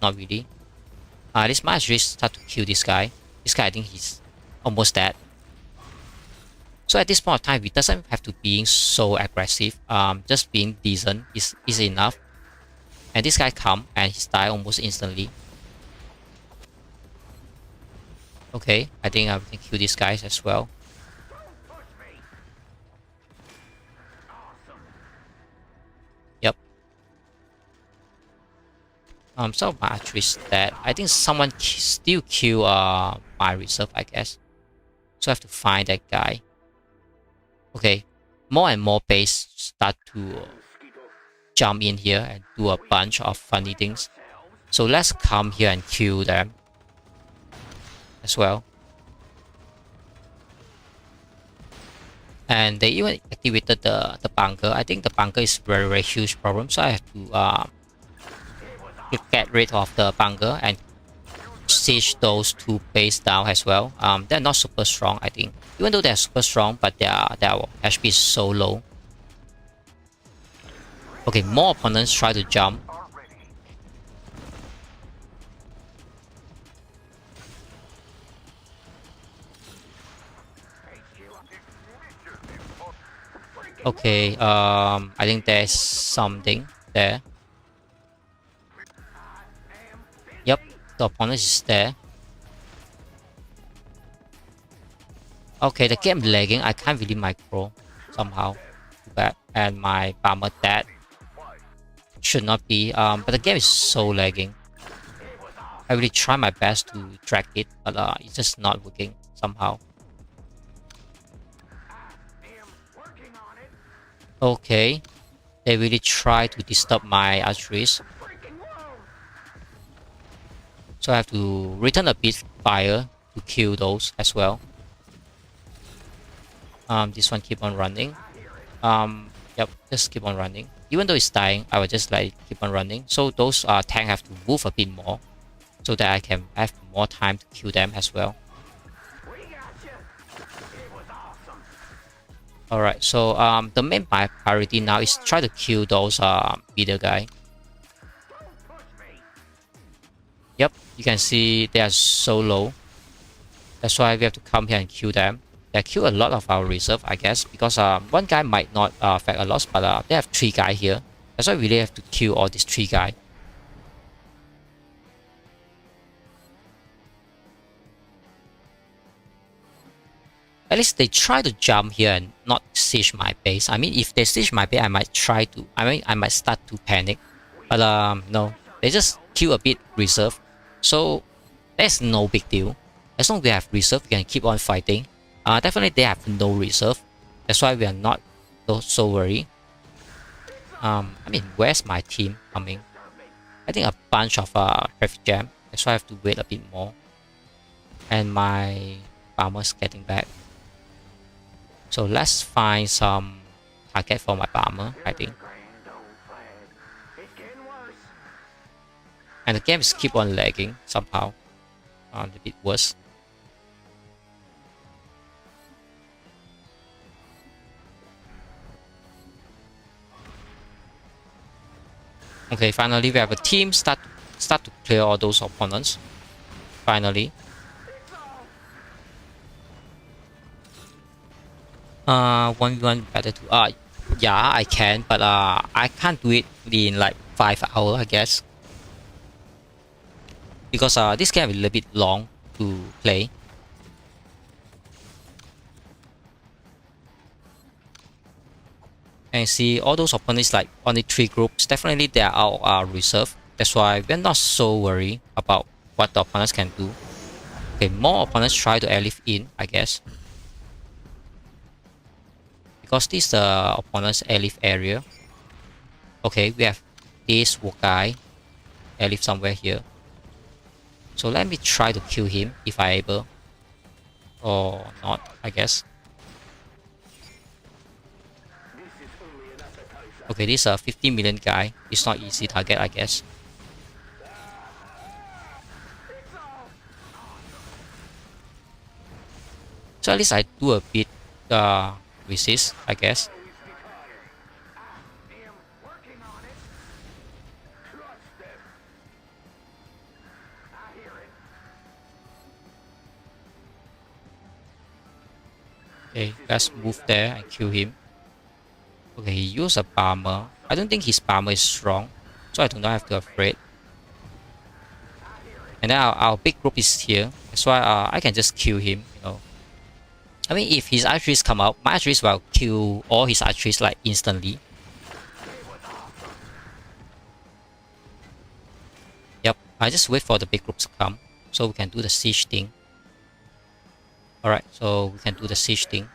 Not really. This might actually start to kill this guy. This guy, I think he's almost dead. So at this point of time, we doesn't have to being so aggressive. Just being decent is enough. And this guy come and he's die almost instantly. Okay, I think we can kill these guys as well. Yep. Some of my archery is dead. I think someone still kill my reserve, I guess. So I have to find that guy. Okay, more and more base start to jump in here and do a bunch of funny things. So let's come here and kill them as well. And they even activated the bunker. I think the bunker is very, very huge problem. So I have to get rid of the bunker and siege those 2 base down as well. They're not super strong, I think. Even though they're super strong, but their HP is so low. Okay, more opponents try to jump. Okay, I think there's something there. Yep, the opponent is there. Okay, the game lagging. I can't really micro somehow. Too bad. And my bomber dead. should not be. But the game is so lagging. I really try my best to track it, but it's just not working somehow. Okay, they really try to disturb my archeries. So I have to return a bit fire to kill those as well. This one keep on running. Yep, just keep on running. Even though it's dying, I will just like keep on running. So those tank have to move a bit more, so that I can have more time to kill them as well. Alright, so the main priority now is try to kill those leader guy. Yep, you can see they are so low. That's why we have to come here and kill them. They kill a lot of our reserve, I guess, because one guy might not affect a loss, but they have 3 guys here. That's why we really have to kill all these 3 guys. At least they try to jump here and not siege my base. I mean, if they siege my base, I might start to panic. But no, they just kill a bit reserve. So that's no big deal. As long as we have reserve, we can keep on fighting. Definitely they have no reserve. That's why we are not so worried. I mean, where's my team coming? I think a bunch of traffic jam. That's why I have to wait a bit more. And my bomber's getting back. So let's find some target for my bomber, I think. And the game is keep on lagging somehow. A bit worse. Okay, finally we have a team start to clear all those opponents. Finally. 1v1 better to yeah, I can, but I can't do it in like 5 hours, I guess. Because this game is a little bit long to play. And see all those opponents like only 3 groups. Definitely they are our reserve. That's why we're not so worried about what the opponents can do. Okay, more opponents try to airlift in, I guess. Because this is the opponent's airlift area. Okay, we have this guy airlift somewhere here. So let me try to kill him if I able. Or not, I guess. Okay, this is a 50 million guy. It's not easy target, I guess. So at least I do a bit resist, I guess. Okay, let's move there and kill him. Okay, he used a bomber. I don't think his bomber is strong, so I do not have to afraid. And then our big group is here. That's why I can just kill him, you know. I mean, if his archeries come out, my archeries will kill all his archeries like instantly. Yep, I just wait for the big groups to come, so we can do the siege thing. Alright, so we can do the siege thing.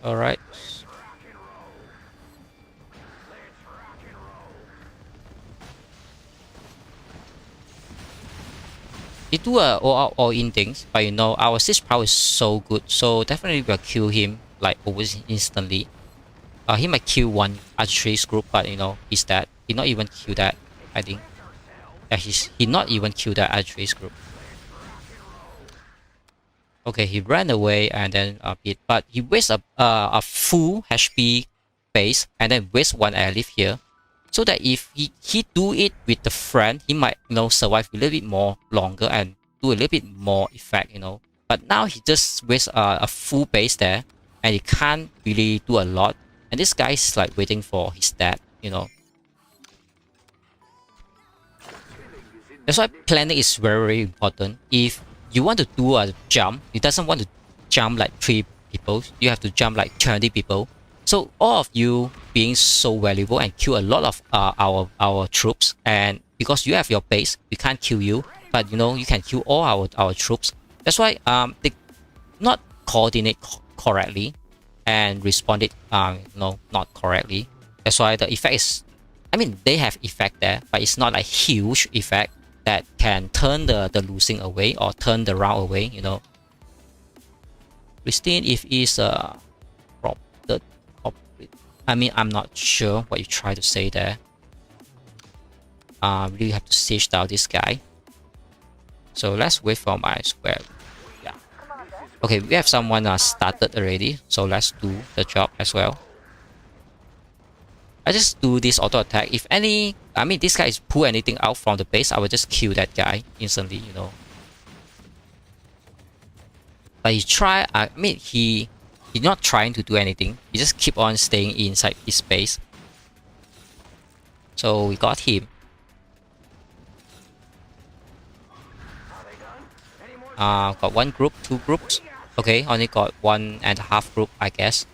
Alright. They do all-in things, but you know, our siege power is so good, so definitely we'll kill him like almost instantly. He might kill one archery's group, but you know, he's dead. He not even kill that, I think. Yeah, he not even kill that archery's group. Okay, he ran away and then a bit, but he wastes a full HP base and then waste 1 airlift here. So that if he do it with the friend, he might, you know, survive a little bit more longer and do a little bit more effect, you know. But now he just wastes a full base there and he can't really do a lot. And this guy is like waiting for his dad, you know. That's why planning is very, very important. If you want to do a jump, he doesn't want to jump like 3 people. You have to jump like 20 people. So all of you being so valuable and kill a lot of our troops, and because you have your base, we can't kill you, but you know you can kill all our troops. That's why they not coordinate correctly and responded no, not correctly. That's why the effect is, I mean, they have effect there, but it's not a huge effect that can turn the losing away or turn the round away, you know. Pristine if is from the corporate. I mean, I'm not sure what you try to say there. Really have to siege down this guy. So let's wait for my square. Yeah. Okay, we have someone started already, so let's do the job as well. I just do this auto attack. If any, I mean, this guy is pull anything out from the base, I will just kill that guy instantly, you know. But he try, I mean, he's not trying to do anything. He just keep on staying inside his base. So we got him. Got one group, two groups. Okay, only got 1.5 group, I guess.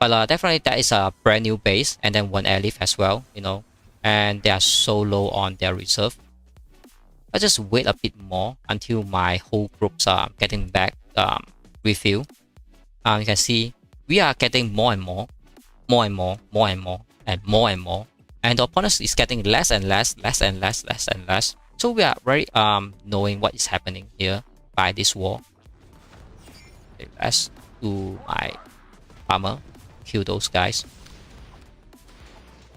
But definitely that is a brand new base, and then one airlift as well, you know. And they are so low on their reserve. I just wait a bit more until my whole groups are getting back refill. You can see we are getting more and more, more and more, more and more, and more and more. And the opponent is getting less and less, less and less, less and less. So we are very knowing what is happening here by this war. Okay, let's do my armor, kill those guys.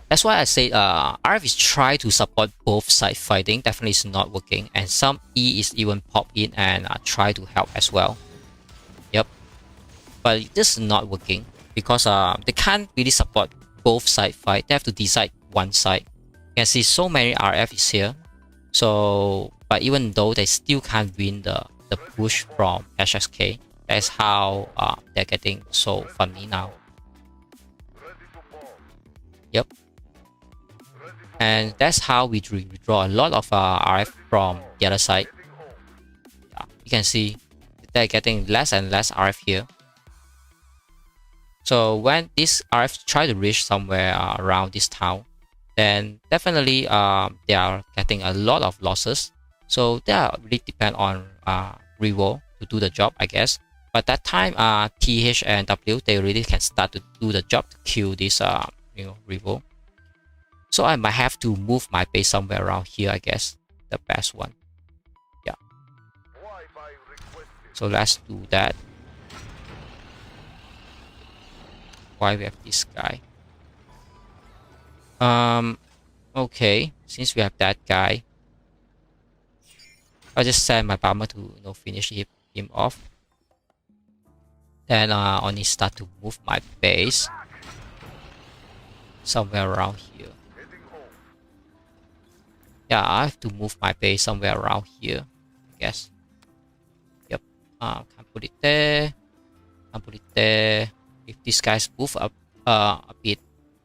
That's why I say RF is try to support both side fighting, definitely is not working, and some E is even pop in and try to help as well. Yep, but this is not working because they can't really support both side fight. They have to decide one side. You can see so many RF is here. So, but even though they still can't win the push from HSK, that's how they're getting so funny now. Yep. And that's how we withdraw a lot of RF from the other side. Yeah, you can see they're getting less and less RF here. So when this RF try to reach somewhere around this town, then definitely they are getting a lot of losses. So they are really depend on reroll to do the job, I guess. But that time TH and W, they really can start to do the job to kill this reroll. So I might have to move my base somewhere around here, I guess. The best one. Yeah. So let's do that. Why we have this guy? Okay. Since we have that guy, I'll just send my bomber to finish him off. Then only start to move my base somewhere around here. Yeah, I have to move my base somewhere around here, I guess. Yep. Can't put it there. Can't put it there. If these guys move up a bit,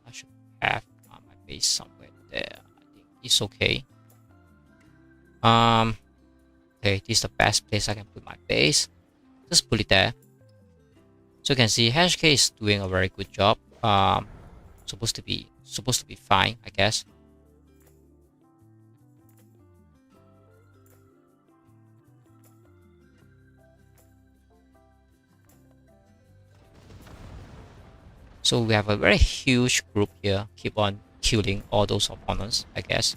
I should have my base somewhere there. I think it's okay. Okay, this is the best place I can put my base. Just put it there. So you can see HK is doing a very good job. Supposed to be fine, I guess. So we have a very huge group here, keep on killing all those opponents, I guess.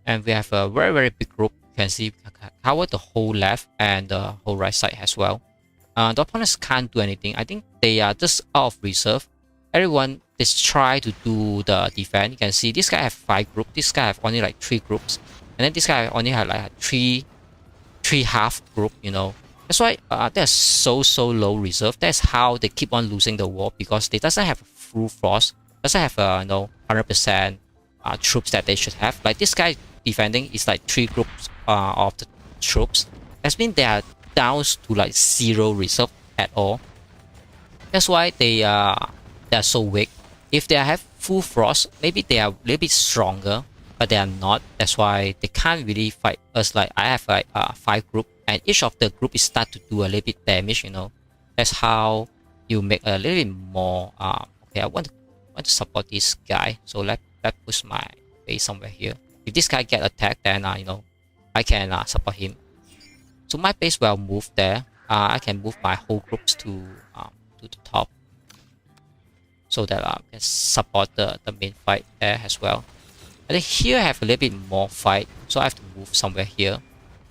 And we have a very, very big group. You can see we can cover the whole left and the whole right side as well. The opponents can't do anything. I think they are just out of reserve. Everyone is try to do the defense. You can see this guy have 5 groups. This guy have only like 3 groups. And then this guy only have like 3 half group, you know. That's why they're so low reserve. That's how they keep on losing the war, because they doesn't have full force, doesn't have 100% troops that they should have. Like this guy defending is like 3 groups of the troops. That means they are down to like 0 reserve at all. That's why they are so weak. If they have full force, maybe they are a little bit stronger. but they are not. That's why they can't really fight us. Like I have like 5 group, and each of the group is start to do a little bit damage. You know, that's how you make a little bit more. Okay, I want to support this guy, so let push my base somewhere here. If this guy get attacked, then you know, I can support him. So my base will move there. I can move my whole groups to the top, so that I can support the main fight there as well. I think here I have a little bit more fight, so I have to move somewhere here.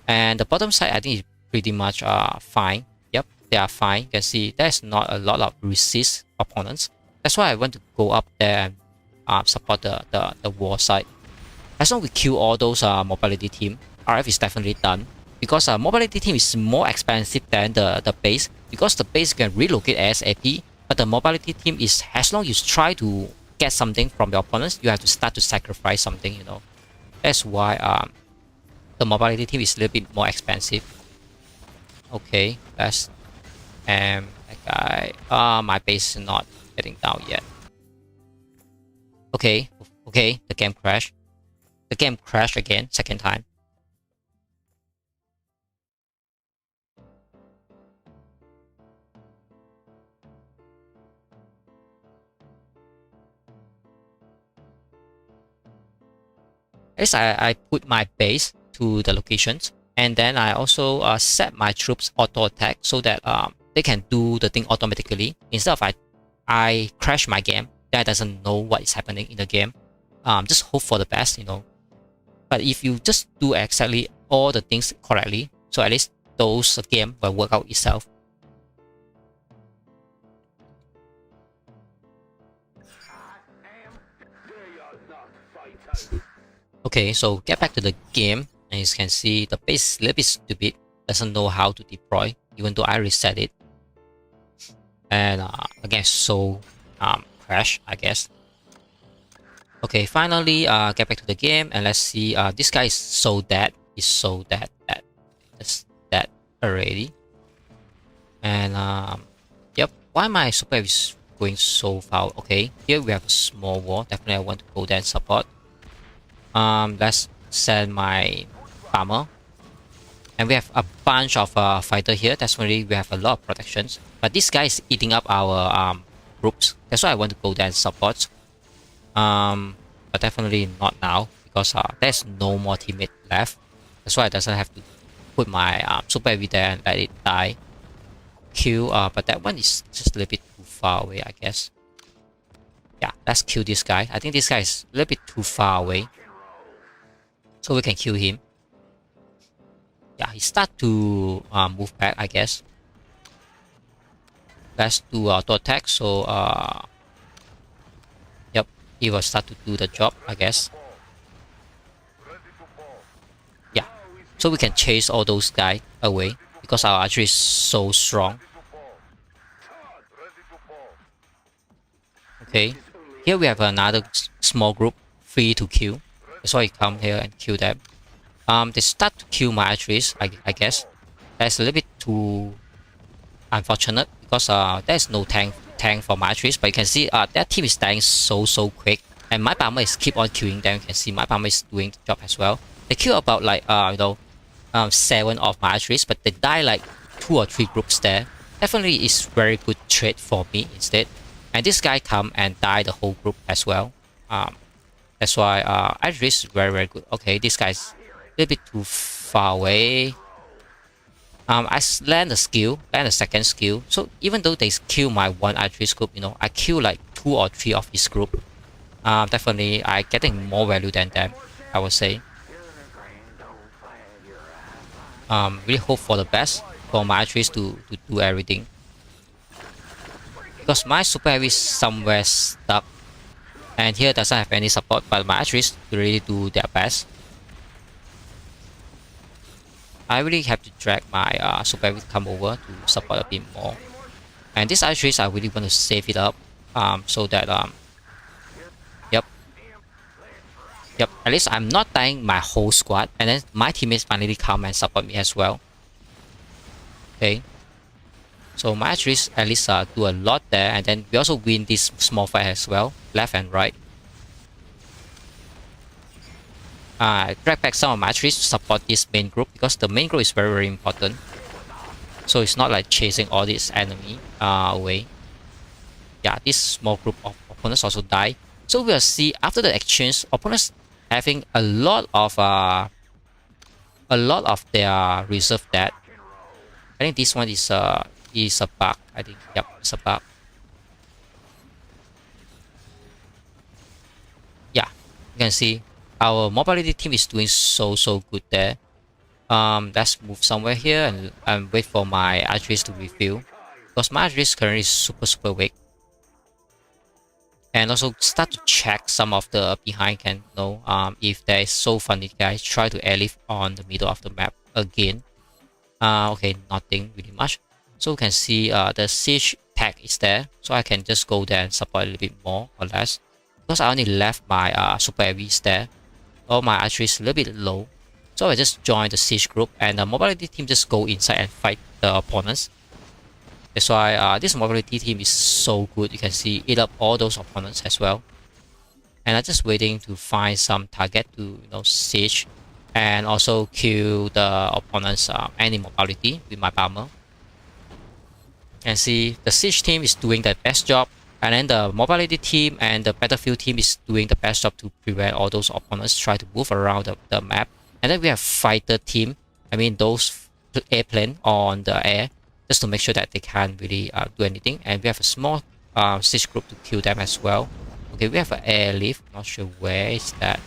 And the bottom side I think is pretty much fine. Yep, they are fine. You can see there's not a lot of resist opponents. That's why I want to go up there and support the war side. As long as we kill all those mobility team, RF is definitely done. Because mobility team is more expensive than the base. Because the base can relocate ASAP, but the mobility team is, as long as you try to get something from your opponents, you have to start to sacrifice something, you know. That's why the mobility team is a little bit more expensive. Okay, that's that guy. My base is not getting down yet. Okay, the game crashed. The game crashed again, second time. At least I put my base to the locations, and then I also set my troops auto attack so that they can do the thing automatically. Instead of I crash my game, that doesn't know what is happening in the game. Just hope for the best, you know. But if you just do exactly all the things correctly, so at least those game will work out itself. Okay, so get back to the game, and you can see the base is a little bit stupid, doesn't know how to deploy, even though I reset it. And again, so crash, I guess. Okay, finally get back to the game, and let's see. This guy is so dead. He's so dead. That's dead already. And yep. Why my super is going so far? Okay, here we have a small war. Definitely, I want to go there and support. Let's send my farmer, and we have a bunch of fighter here. That's really we have a lot of protections. But this guy is eating up our groups. That's why I want to go there and support. But definitely not now, because there's no more teammate left. That's why I doesn't have to put my super heavy there and let it die. Kill, but that one is just a little bit too far away, I guess. Yeah, let's kill this guy. I think this guy is a little bit too far away, so we can kill him. Yeah, he start to move back, I guess. Let's do auto attack. So yep, he will start to do the job, I guess. Yeah, so we can chase all those guys away because our archery is so strong. Okay, here we have another small group, free to kill. That's why you come here and kill them. They start to kill my archeries, I guess. That's a little bit too unfortunate because there's no tank for my archeries. But you can see their team is dying so quick, and my bomber is keep on killing them. You can see my bomber is doing the job as well. They kill about like 7 of my archeries, but they die like 2 or 3 groups there. Definitely is very good trade for me instead. And this guy come and die the whole group as well. That's why archeries is very good. Okay, this guy's a little bit too far away. I land a skill, land a second skill. So even though they kill my 1 archery group, you know, I kill like 2 or 3 of his group. Definitely I getting more value than them, I would say. Really hope for the best for my archeries to do everything. Because my super heavy is somewhere stuck. And here doesn't have any support, but my archeries really do their best. I really have to drag my super heavy to come over to support a bit more. And this archeries I really want to save it up. So that Yep, at least I'm not dying my whole squad, and then my teammates finally come and support me as well. Okay. So my archeries at least do a lot there, and then we also win this small fight as well, left and right. drag back some of my trees to support this main group because the main group is very, very important. So it's not like chasing all this enemy away. Yeah, this small group of opponents also die. So we'll see after the exchange, opponents having a lot of their reserve dead. I think this one is a bug. I think yep, it's a bug. Yeah, you can see our mobility team is doing so good there. Let's move somewhere here and wait for my archeries to refill because my archeries currently is super weak. And also start to check some of the behind can know if there is so funny guys try to airlift on the middle of the map again. Okay, nothing really much. So you can see the siege tag is there, so I can just go there and support a little bit more or less because I only left my super heavies there. All my archery is a little bit low, so I just join the siege group and the mobility team just go inside and fight the opponents. That's why this mobility team is so good. You can see eat up all those opponents as well. And I'm just waiting to find some target to siege and also kill the opponent's any mobility with my bomber. And see the siege team is doing the best job, and then the mobility team and the battlefield team is doing the best job to prevent all those opponents try to move around the map. And then we have fighter team, I mean those airplane on the air, just to make sure that they can't really do anything. And we have a small siege group to kill them as well. Okay, we have an airlift, not sure where is that.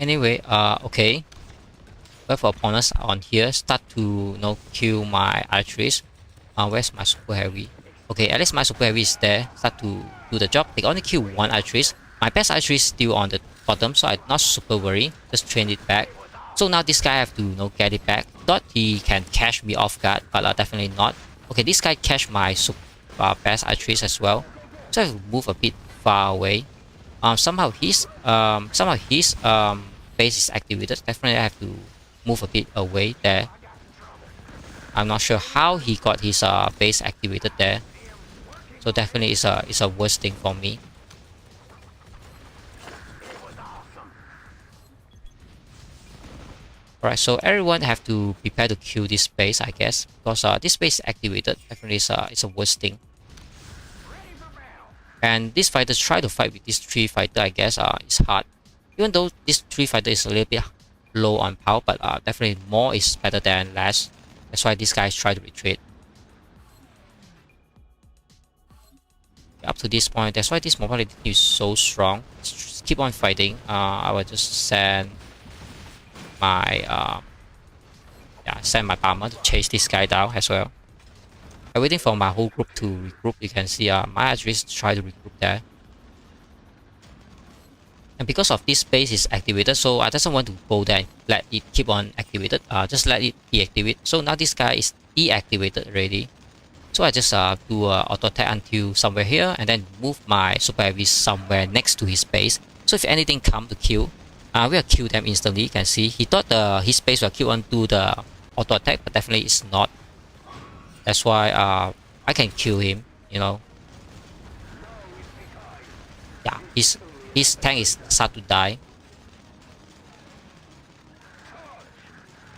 Anyway, okay. Wait for opponents on here, start to kill my archeries. Where's my super heavy? Okay, at least my super heavy is there. Start to do the job. They only kill one archeries. My best archery is still on the bottom, so I'm not super worried. Just train it back. So now this guy have to get it back. Thought he can catch me off guard, but definitely not. Okay, this guy catch my super best archeries as well. So I have to move a bit far away. Somehow his base is activated. Definitely I have to move a bit away there. I'm not sure how he got his base activated there. So definitely it's a worst thing for me. Alright, so everyone have to prepare to kill this base, I guess, because this base is activated. Definitely it's a worst thing. And these fighters try to fight with this 3 fighter, I guess it's hard. Even though this 3 fighter is a little bit low on power, but definitely more is better than less. That's why these guys try to retreat. Up to this point, that's why this mobility is so strong. Just keep on fighting. I will just send my bomber to chase this guy down as well. I'm waiting for my whole group to regroup. You can see my archeries try to regroup there. And because of this base is activated, so I doesn't want to go there and let it keep on activated. Just let it deactivate. So now this guy is deactivated already. So I just do auto attack until somewhere here, and then move my super heavies somewhere next to his base. So if anything come to kill, we'll kill them instantly. You can see he thought his base will keep on do the auto attack, but definitely it's not. That's why I can kill him. Yeah, his tank is start to die.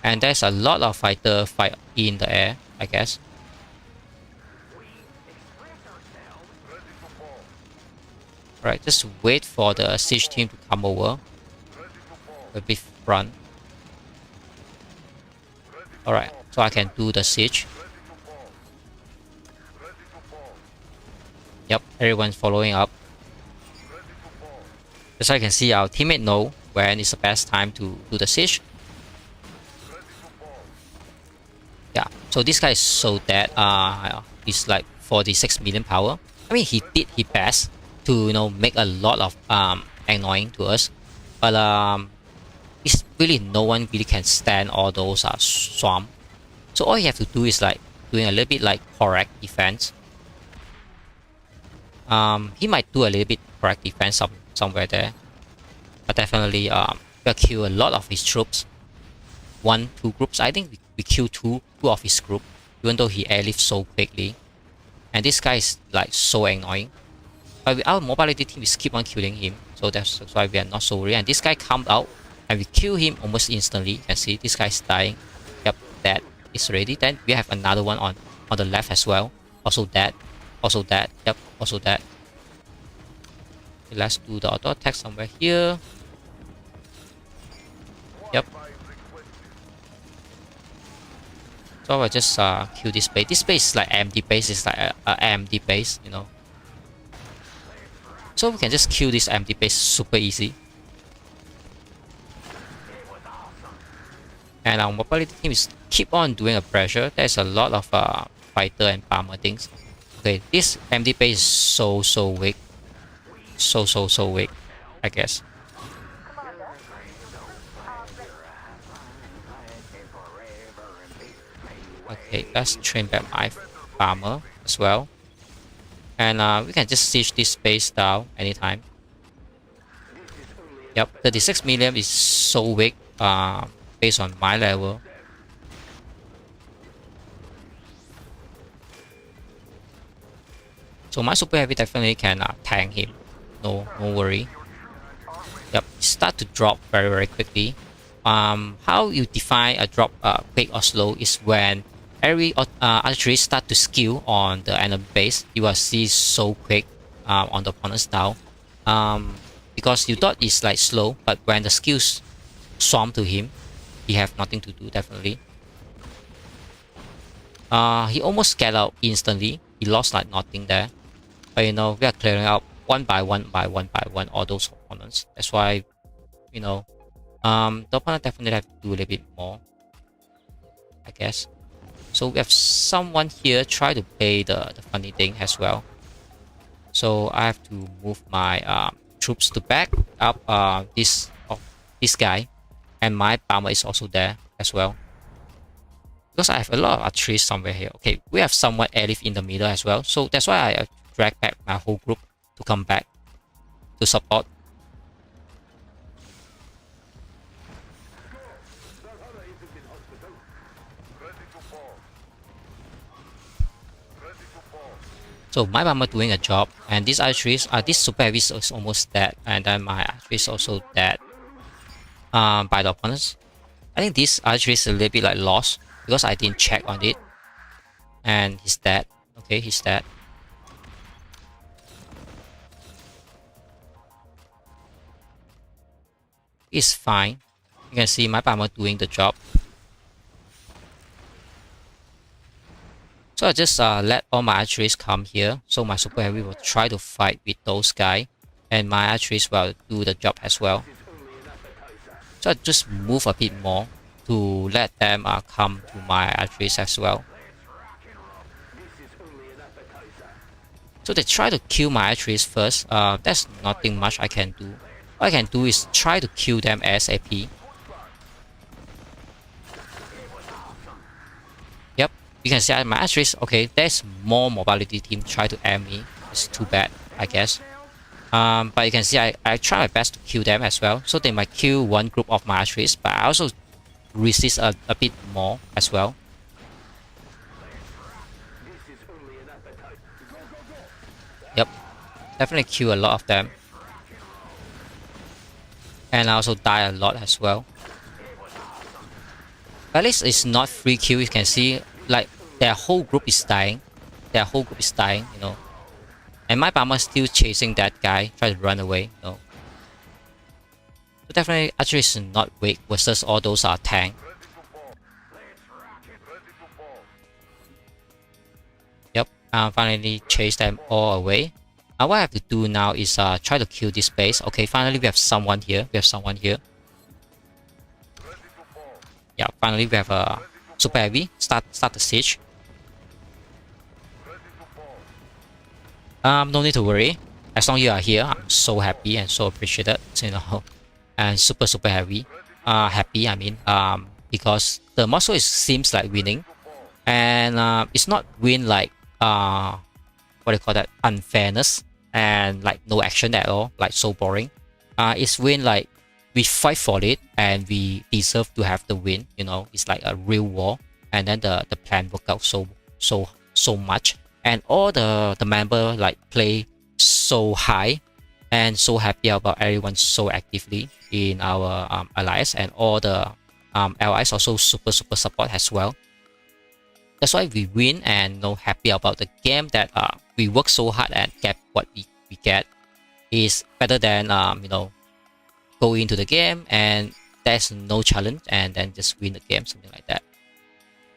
And there's a lot of fighter fight in the air, I guess. Right, just wait for the siege team to come over. A bit front. Alright, so I can do the siege. Yep, everyone's following up. So I can see our teammate know when is the best time to do the siege. Yeah, so this guy is so dead. He's like 46 million power. I mean, he did his best to make a lot of annoying to us, but it's really no one really can stand all those swarm. So all you have to do is like doing a little bit like correct defense. He might do a little bit correct defense somewhere there, but definitely we'll kill a lot of his troops. 1-2 groups. I think we kill two of his group, even though he airlifts so quickly. And this guy is like so annoying. But our mobility team is keep on killing him. So that's why we are not so worried. And this guy come out and we kill him almost instantly. You can see this guy's dying. Yep, that is ready. Then we have another one on the left as well. Also that. Also that. Yep, also that. Okay, let's do the auto attack somewhere here. Yep. So I just kill this base. This base is like empty base. It's like a empty base, you know. So we can just kill this empty base super easy. And our mobility team is keep on doing a pressure. There's a lot of fighter and farmer things. Okay, this empty base is so weak. So weak, I guess. Okay, let's train back my farmer as well. And we can just siege this base down anytime. Yep, 36 million is so weak based on my level. So my super heavy definitely can tank him. No worry. Yep, start to drop very quickly. How you define a drop quick or slow is when every archery start to skew on the enemy base. You will see so quick on the opponent's down. Because you thought it's like slow, but when the skills swarm to him, he have nothing to do definitely. He almost get out instantly. He lost like nothing there. But you know, we are clearing out one by one all those opponents. That's why, you know, the opponent definitely have to do a little bit more, I guess. So we have someone here try to play the funny thing as well. So I have to move my troops to back up this guy, and my bomber is also there as well. Because I have a lot of archery somewhere here. Okay, we have somewhat elif in the middle as well. So that's why I drag back my whole group to come back to support. So my bomber doing a job, and these archeries this super heavy is almost dead, and then my archery is also dead by the opponents. I think this archery is a little bit like lost because I didn't check on it, and he's dead. Okay, he's dead. It's fine. You can see my bomber doing the job. So I just let all my archeries come here. So my super heavy will try to fight with those guys, and my archeries will do the job as well. So I just move a bit more to let them come to my archeries as well. So they try to kill my archeries first. There's nothing much I can do. All I can do is try to kill them ASAP. Yep, you can see my archeries. Okay, there's more mobility team try to aim me. It's too bad, I guess. But you can see I try my best to kill them as well. So they might kill one group of my archeries, but I also resist a bit more as well. Yep, definitely kill a lot of them. And I also die a lot as well. At least it's not free kill. You can see like their whole group is dying. Their whole group is dying, you know. And my bomber still chasing that guy, try to run away, you know. So definitely archery is not weak versus all those are tank. Yep, finally chase them all away. What I have to do now is try to kill this base. Okay, finally we have someone here. We have someone here. Yeah, finally we have a super heavy. Start the siege. No need to worry. As long as you are here, I'm so happy and so appreciated. You know, and super heavy. Happy. I mean, because the Moscow seems like winning, and it's not win like what do you call that, unfairness and like no action at all, like so boring. It's win like we fight for it and we deserve to have the win. You know, it's like a real war, and then the plan worked out so much, and all the member like play so high, and so happy about everyone so actively in our alliance, and all the allies also super support as well. That's why we win, and happy about the game that we work so hard and get what we get is better than go into the game and there's no challenge and then just win the game, something like that.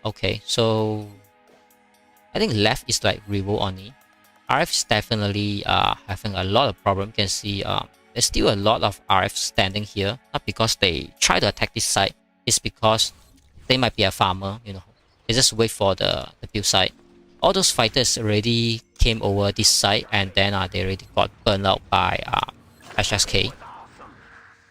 Okay, so I think left is like revolt only. RF is definitely having a lot of problem. You can see there's still a lot of RF standing here, not because they try to attack this side, it's because they might be a farmer, they just wait for the build side. All those fighters already came over this side, and then they already got burned out by HSK.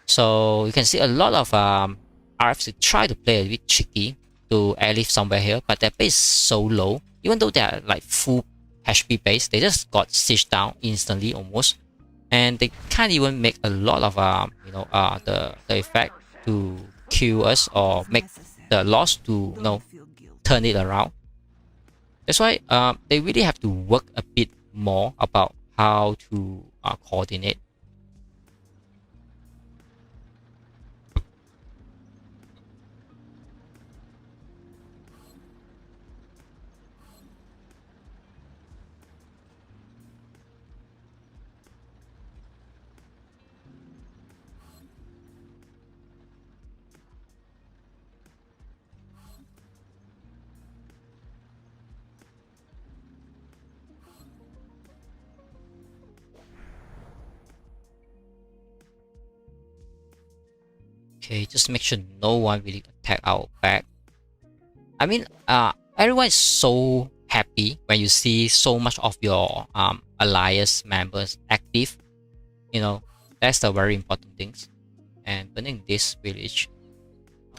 So you can see a lot of RFs try to play a bit tricky to airlift somewhere here, but their base is so low. Even though they are like full HP base, they just got sieged down instantly almost, and they can't even make a lot of the effect to kill us or make the loss to turn it around. That's why they really have to work a bit more about how to coordinate. Okay, just make sure no one really attack our back. I mean, everyone is so happy when you see so much of your alliance members active. That's the very important things. And burning this village,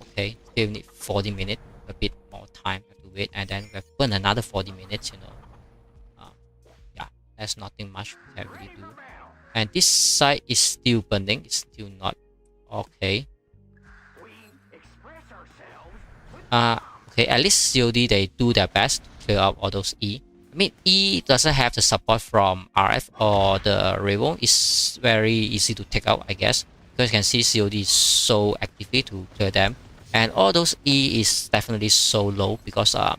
okay, still need 40 minutes, a bit more time have to wait, and then we have burn another 40 minutes. Yeah, there's nothing much we can really do. And this side is still burning, it's still not okay. Okay, at least COD they do their best to clear out all those E. I mean, E doesn't have the support from RF or the Revo. It's very easy to take out, I guess. Because you can see COD is so actively to clear them. And all those E is definitely so low because, I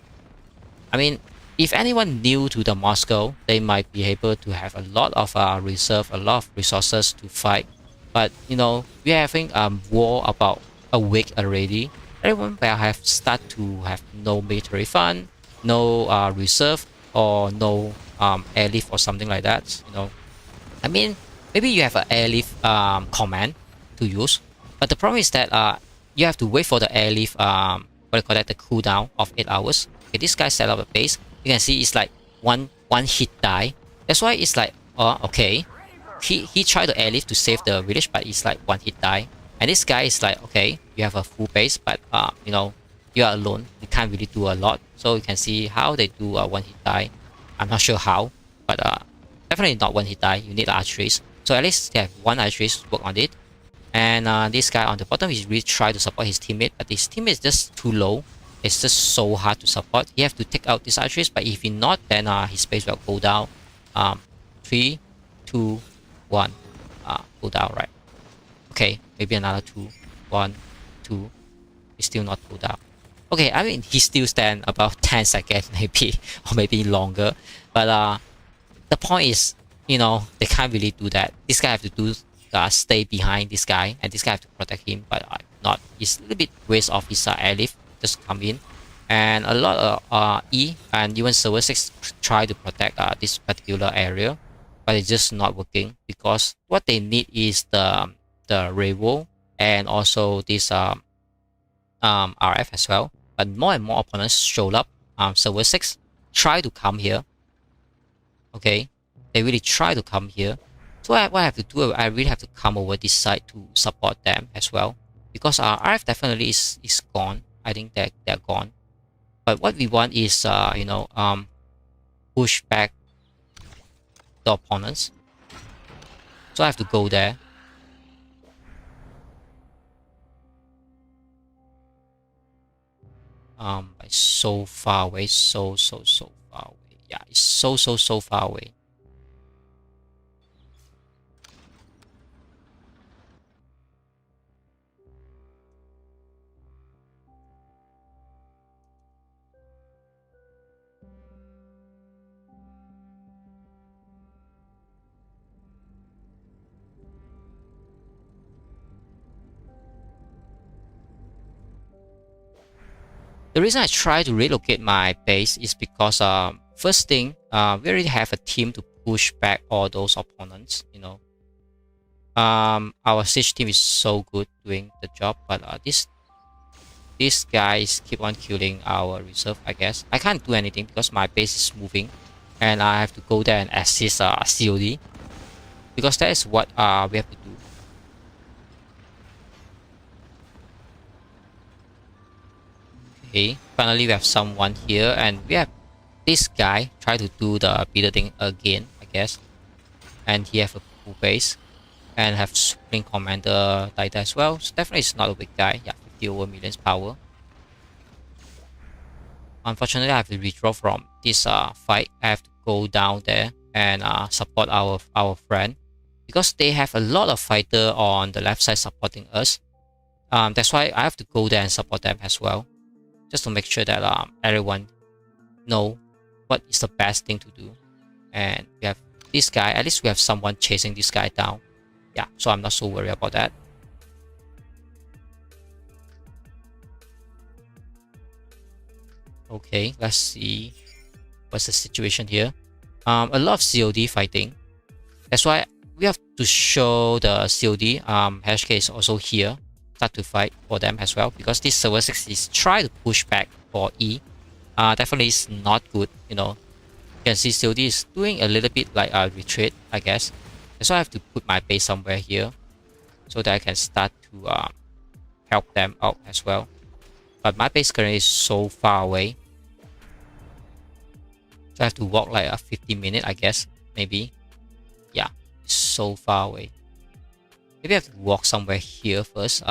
mean, if anyone new to the Moscow, they might be able to have a lot of reserve, a lot of resources to fight. But, we're having war about a week already. Everyone will have start to have no military fund, no reserve, or no airlift or something like that. I mean, maybe you have an airlift command to use, but the problem is that you have to wait for the airlift what do you call that, the cooldown of 8 hours. Okay, this guy set up a base. You can see it's like one hit die. That's why it's like okay, he tried to airlift to save the village, but it's like one hit die. And this guy is like, okay, you have a full base, but you are alone. You can't really do a lot. So you can see how they do a one hit die. I'm not sure how, but definitely not one hit die. You need archeries. So at least they have one archeries to work on it. And this guy on the bottom, he's really trying to support his teammate, but his teammate is just too low. It's just so hard to support. He have to take out this archeries, but if he not, then his base will go down. 3, 2, 1, go down, right? Okay, maybe another 2, 1, 2. It's still not pulled out. Okay, I mean, he still stand about 10 seconds maybe, or maybe longer. But the point is, they can't really do that. This guy have to do stay behind this guy, and this guy have to protect him, but not. It's a little bit waste of his airlift just come in. And a lot of E and even server 6 try to protect this particular area, but it's just not working because what they need is the Revo and also this RF as well. But more and more opponents showed up. Server 6 try to come here. Okay, they really try to come here. So what I have to do, I really have to come over this side to support them as well, because RF definitely is gone. I think they're gone. But what we want is push back the opponents. So I have to go there. It's so far away, so far away. Yeah, it's so far away. The reason I try to relocate my base is because first thing, we already have a team to push back all those opponents. You know, our siege team is so good doing the job, but these guys keep on killing our reserve. I guess I can't do anything because my base is moving, and I have to go there and assist COD because that is what we have to do. Okay, finally we have someone here, and we have this guy try to do the beater thing again, I guess. And he have a full base and have Supreme Commander Dida as well. So definitely it's not a weak guy. Yeah, 50 over millions power. Unfortunately, I have to withdraw from this fight. I have to go down there and support our friend because they have a lot of fighter on the left side supporting us. That's why I have to go there and support them as well, just to make sure that everyone know what is the best thing to do. And we have this guy. At least we have someone chasing this guy down. Yeah, so I'm not so worried about that. Okay, let's see what's the situation here. A lot of COD fighting. That's why we have to show the COD. HK is also here. Start to fight for them as well because this server 6 is try to push back for E. Definitely is not good. You know, you can see COD is doing a little bit like a retreat, I guess. That's why I have to put my base somewhere here so that I can start to help them out as well. But my base currently is so far away. So I have to walk like a 50-minute, I guess, maybe. Yeah, it's so far away. Maybe I have to walk somewhere here first,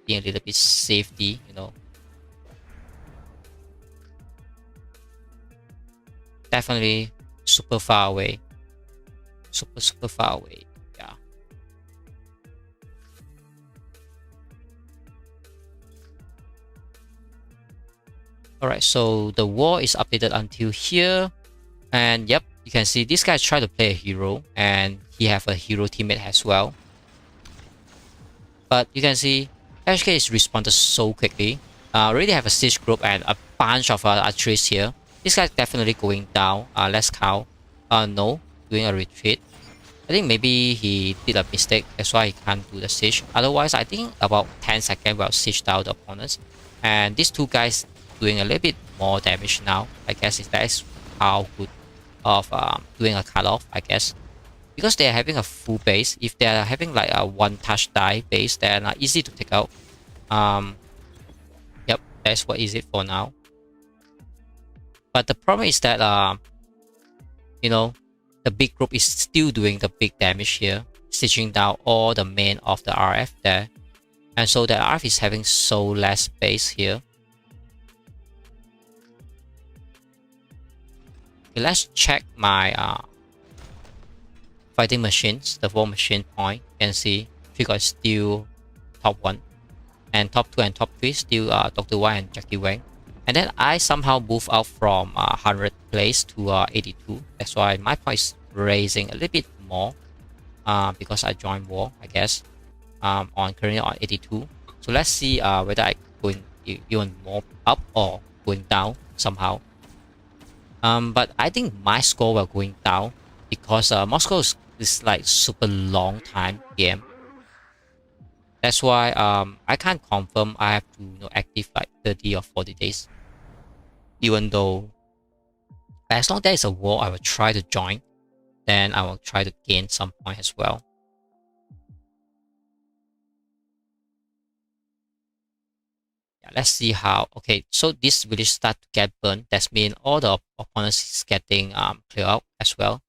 being a little bit safety, you know. Definitely super far away. Super far away. Yeah. Alright, so the war is updated until here. And yep, you can see this guy tried to play a hero and he have a hero teammate as well. But you can see HK is responded so quickly. Already have a siege group and a bunch of archers here. This guy's definitely going down. Let's count. No, doing a retreat. I think maybe he did a mistake. That's why he can't do the siege. Otherwise, I think about 10 seconds will siege down the opponents. And these two guys doing a little bit more damage now. I guess that is how good of doing a cutoff, I guess. Because they are having a full base. If they are having like a one-touch die base, they are not easy to take out. Yep, that's what is it for now. But the problem is that you know, the big group is still doing the big damage here, stitching down all the main of the RF there. And so the RF is having so less base here. Okay, let's check my fighting machines, the war machine point. You can see Trigger is still top 1. And top 2 and top 3 still Dr. Y and Jackie Wang. And then I somehow move out from 100 place to 82. That's why my point is raising a little bit more because I joined war, I guess. Currently on 82. So let's see whether I going even more up or going down somehow. But I think my score will going down because Moscow is like super long time game. That's why I can't confirm I have to active like 30 or 40 days. Even though as long as there is a war, I will try to join. Then I will try to gain some point as well. Yeah, let's see how. Okay, so this village start to get burned. That means all the opponents is getting cleared out as well.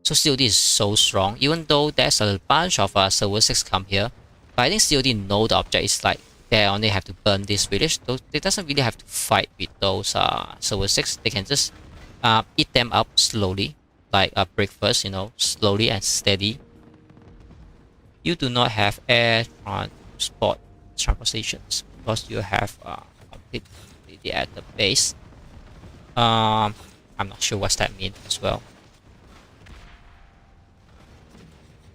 So COD is so strong. Even though there's a bunch of server 6 come here, but I think COD know the object is like they only have to burn this village. So they doesn't really have to fight with those server 6. They can just eat them up slowly, like a breakfast, you know, slowly and steady. You do not have air transport stations because you have completely at the base. I'm not sure what that means as well.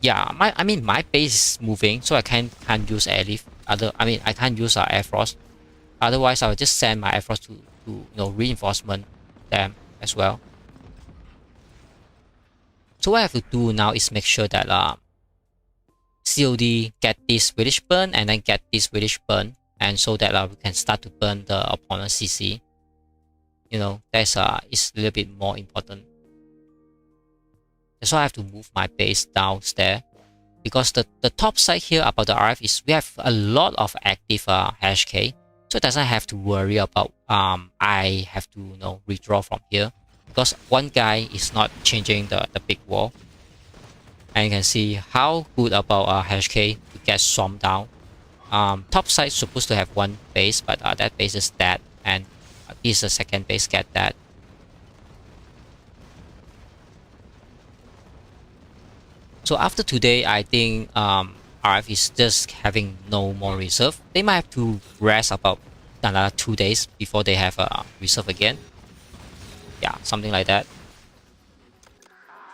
Yeah, my base is moving, so I can't use airlift. I can't use Air Force. Otherwise, I'll just send my efforts to reinforcement them as well. So what I have to do now is make sure that COD get this village burn and then get this village burn, and so that we can start to burn the opponent CC. That's is a little bit more important. That's why I have to move my base downstairs, because the top side here about the RF is we have a lot of active HK, so it doesn't have to worry about I have to withdraw from here, because one guy is not changing the big wall. And you can see how good about HK to get swarmed down. Top side supposed to have one base, but that base is dead, and this is the second base get that. So after today, I think RF is just having no more reserve. They might have to rest about another 2 days before they have a reserve again. Yeah, something like that.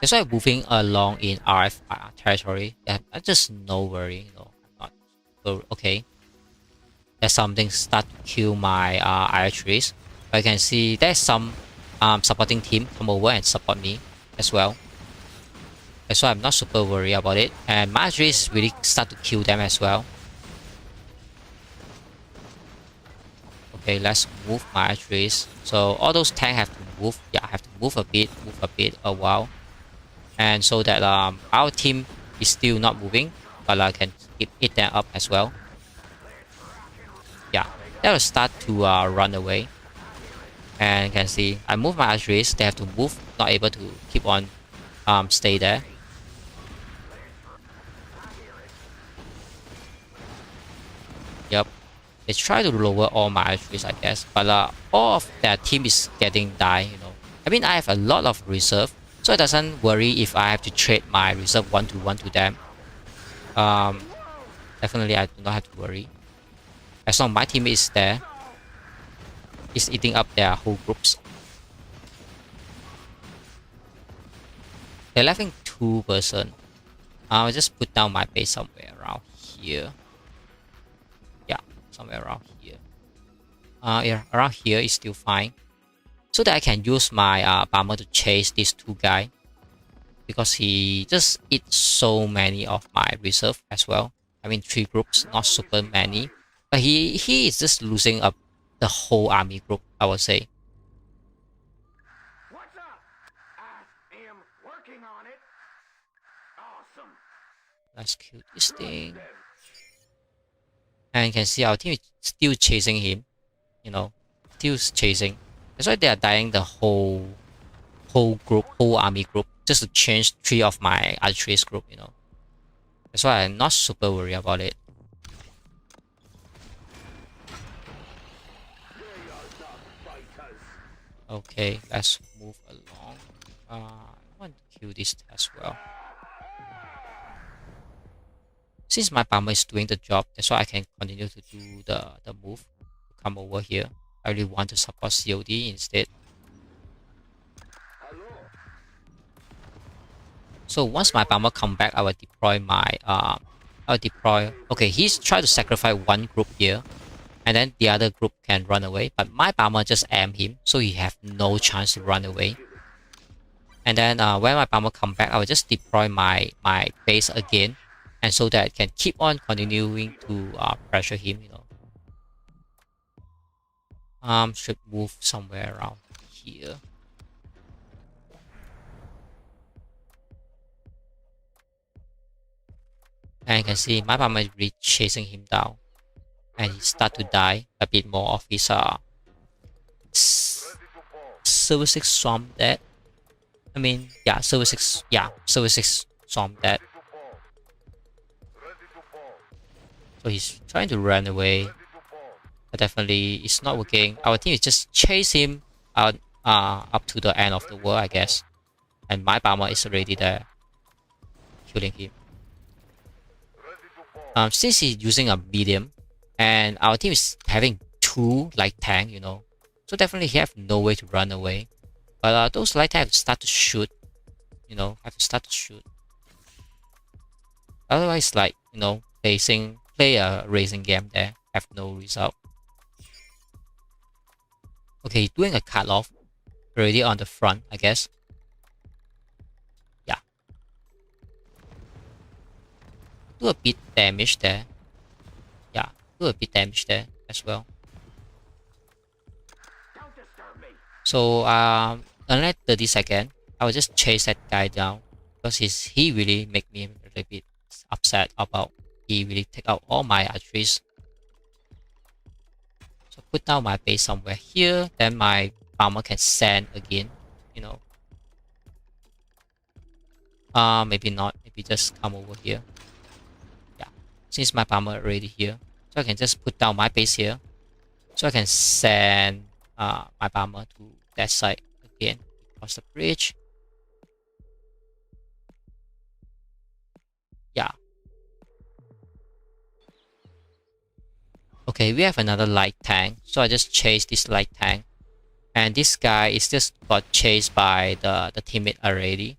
That's why moving along in RF territory, I just no worry, not so okay. There's something start to kill my archeries. But you can see there's some supporting team come over and support me as well. That's why I'm not super worried about it. And my archeries really start to kill them as well. Okay, let's move my archeries. So all those tanks have to move. Yeah, I have to move a bit a while. And so that our team is still not moving, but I can eat them up as well. Yeah, they will start to run away. And you can see I move my archeries, they have to move, not able to keep on stay there. Yep, they try to lower all my archeries, I guess, but all of their team is getting die. I mean, I have a lot of reserve, so it doesn't worry if I have to trade my reserve 1-to-1 to them. Definitely I do not have to worry. As long as my team is there, is eating up their whole groups. They're left 2 person. I'll just put down my base somewhere around here. Yeah, somewhere around here. Yeah, around here is still fine. So that I can use my bomber to chase these 2 guys, because he just eats so many of my reserve as well. I mean 3 groups, not super many, but he is just losing up the whole army group, I would say. What's up? I am working on it. Awesome. Let's kill this thing. And you can see our team is still chasing him, still chasing. That's why they are dying the whole group, whole army group, just to change 3 of my archeries group, That's why I'm not super worried about it. Okay, let's move along. I want to kill this as well. Since my bomber is doing the job, that's why I can continue to do the move. Come over here. I really want to support COD instead. So once my bomber come back, I will deploy my okay, he's trying to sacrifice one group here, and then the other group can run away, but my bomber just aim him, so he have no chance to run away. And then when my bomber come back, I will just deploy my base again, and so that I can keep on continuing to pressure him, should move somewhere around here. And you can see my bomber is really chasing him down, and he start to die a bit more of his Silver 6 Swarm dead. I mean, yeah, Silver 6 Swarm dead. So he's trying to run away, but definitely it's not working. Our team is just chase him out up to the end of the world, I guess. And my bomber is already there, killing him. Since he's using a medium, and our team is having 2 light tank, so definitely he have no way to run away. But those light tank have to start to shoot, Otherwise, like, play a racing game there, have no result. Okay, doing a cut off already on the front, I guess. Yeah. Do a bit damage there. Yeah, do a bit damage there as well. Don't disturb me. So unlike 30 seconds, I will just chase that guy down because he really make me a little bit upset about he really take out all my archeries. So put down my base somewhere here, then my farmer can send again, you know. Maybe not, maybe just come over here. Yeah, since my farmer already here, so I can just put down my base here. So I can send my farmer to that side again, across the bridge. Yeah. Okay, we have another light tank, so I just chase this light tank. And this guy is just got chased by the teammate already.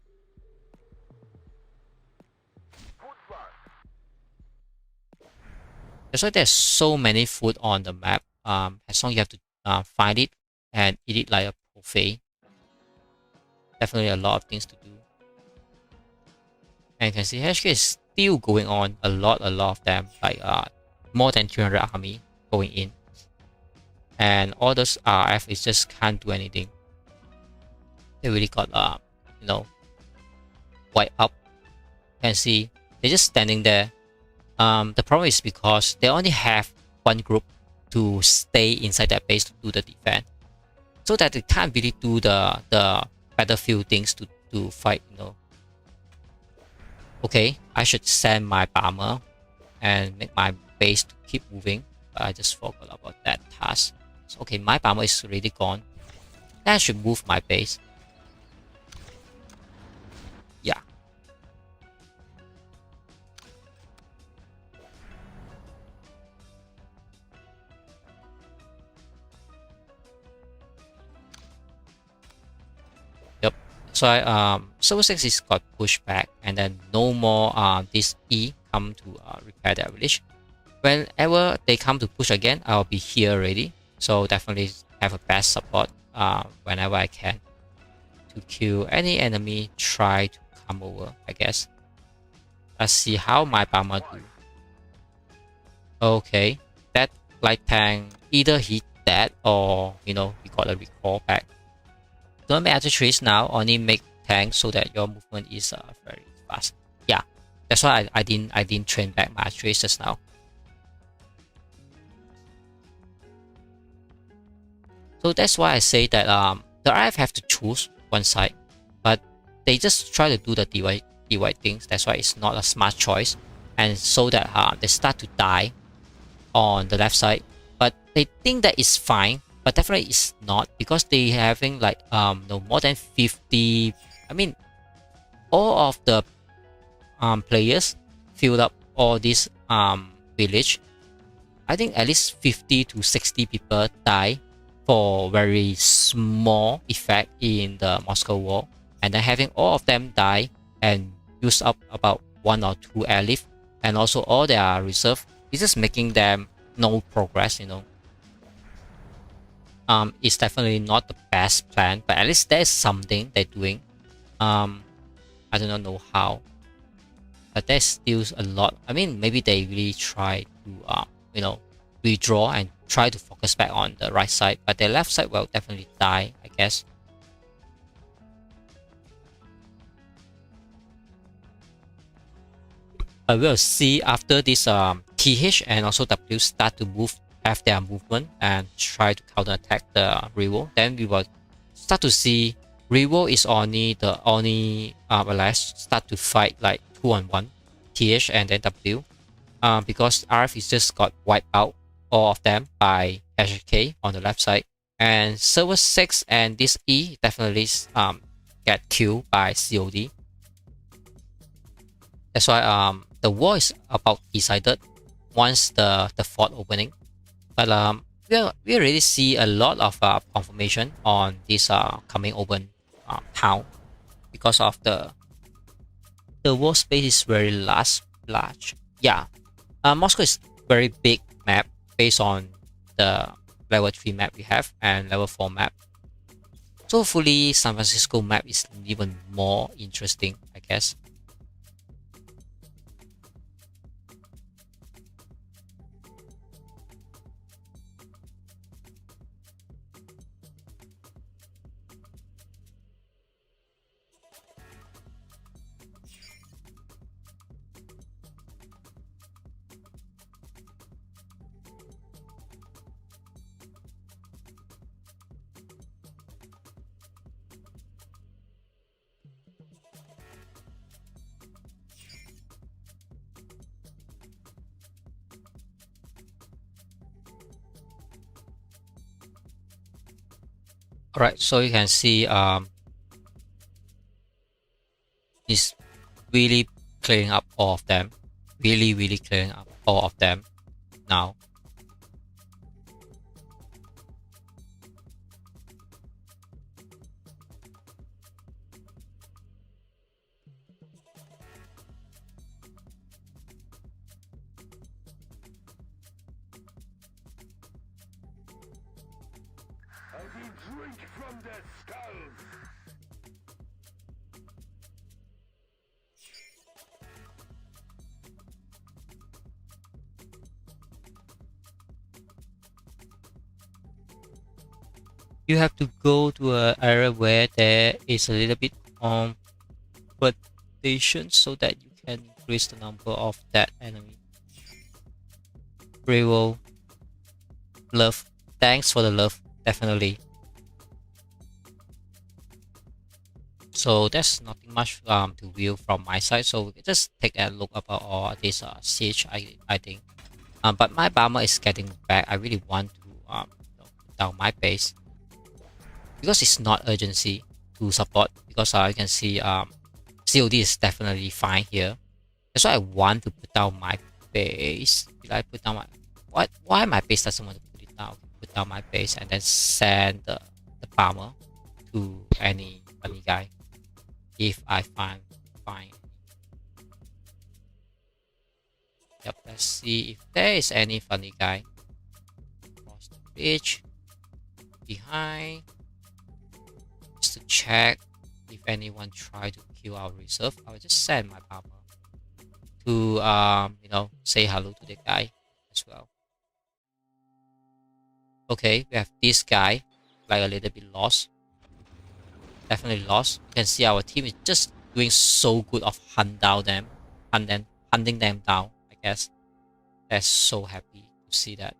That's why there's so many food on the map. As long as you have to find it and eat it like a buffet. Definitely a lot of things to do. And you can see HK is still going on a lot of them, like more than 200 army going in. And all those RF is just can't do anything. They really got you know, wiped up. You can see they're just standing there. The problem is because they only have one group to stay inside that base to do the defense, so that they can't really do the battlefield things to fight, you know. Okay, I should send my bomber and make my base to keep moving, but I just forgot about that task. So, okay, my bomber is already gone. Then I should move my base. Yeah. Yep. So Silver 6 is got pushed back, and then no more this E come to repair that village. Whenever they come to push again, I'll be here already. So definitely have a best support whenever I can to kill any enemy try to come over, I guess. Let's see how my bomber do. Okay, that light tank either he dead or, you know, we got a recall back. Don't make archer trees now, only make tanks so that your movement is very fast. Yeah, that's why I didn't train back my archeries just now. So that's why I say that the RF have to choose one side, but they just try to do the divide things. That's why it's not a smart choice, and so that they start to die on the left side. But they think that it's fine, but definitely it's not, because they having like no more than 50. I mean, all of the players filled up all this village. I think at least 50 to 60 people die for very small effect in the Moscow war, and then having all of them die and use up about 1 or 2 airlift and also all their reserve, it's just making them no progress, you know. It's definitely not the best plan, but at least there's something they're doing. I do not know how, but there's still a lot. I mean, maybe they really try to you know, withdraw and try to focus back on the right side, but the left side will definitely die, I guess. I will see after this TH and also W start to have their movement and try to counter attack the Revo. Then we will start to see Revo is only allies start to fight like 2-on-1 TH and then W, because RF is just got wiped out, all of them, by HK on the left side, and Silver 6 and this E definitely get killed by COD. That's why the war is about decided once the fort opening. But we already see a lot of confirmation on this coming open town, because of the war space is very large. Yeah, Moscow is very big map based on the level 3 map we have and level 4 map. So hopefully San Francisco map is even more interesting, I guess. Alright, so you can see it's really clearing up all of them. Really clearing up all of them now. I will drink from their skulls. You have to go to an area where there is a little bit competition so that you can increase the number of that enemy. Bravo. Love. Thanks for the love, definitely. So there's nothing much to view from my side. So we can just take a look about all this siege. I think. But my bomber is getting back. I really want to put down my base because it's not urgency to support. Because you can see COD is definitely fine here. That's why I want to put down my base. Did I put down my why my base doesn't want to put it down? Put down my base and then send the bomber to any funny guy if I find. Yep, let's see if there is any funny guy. Cross the bridge behind just to check if anyone try to kill our reserve. I'll just send my bomber to say hello to the guy as well. Okay, we have this guy like a little bit lost. Definitely lost. You can see our team is just doing so good of hunting them down, I guess. They're so happy to see that.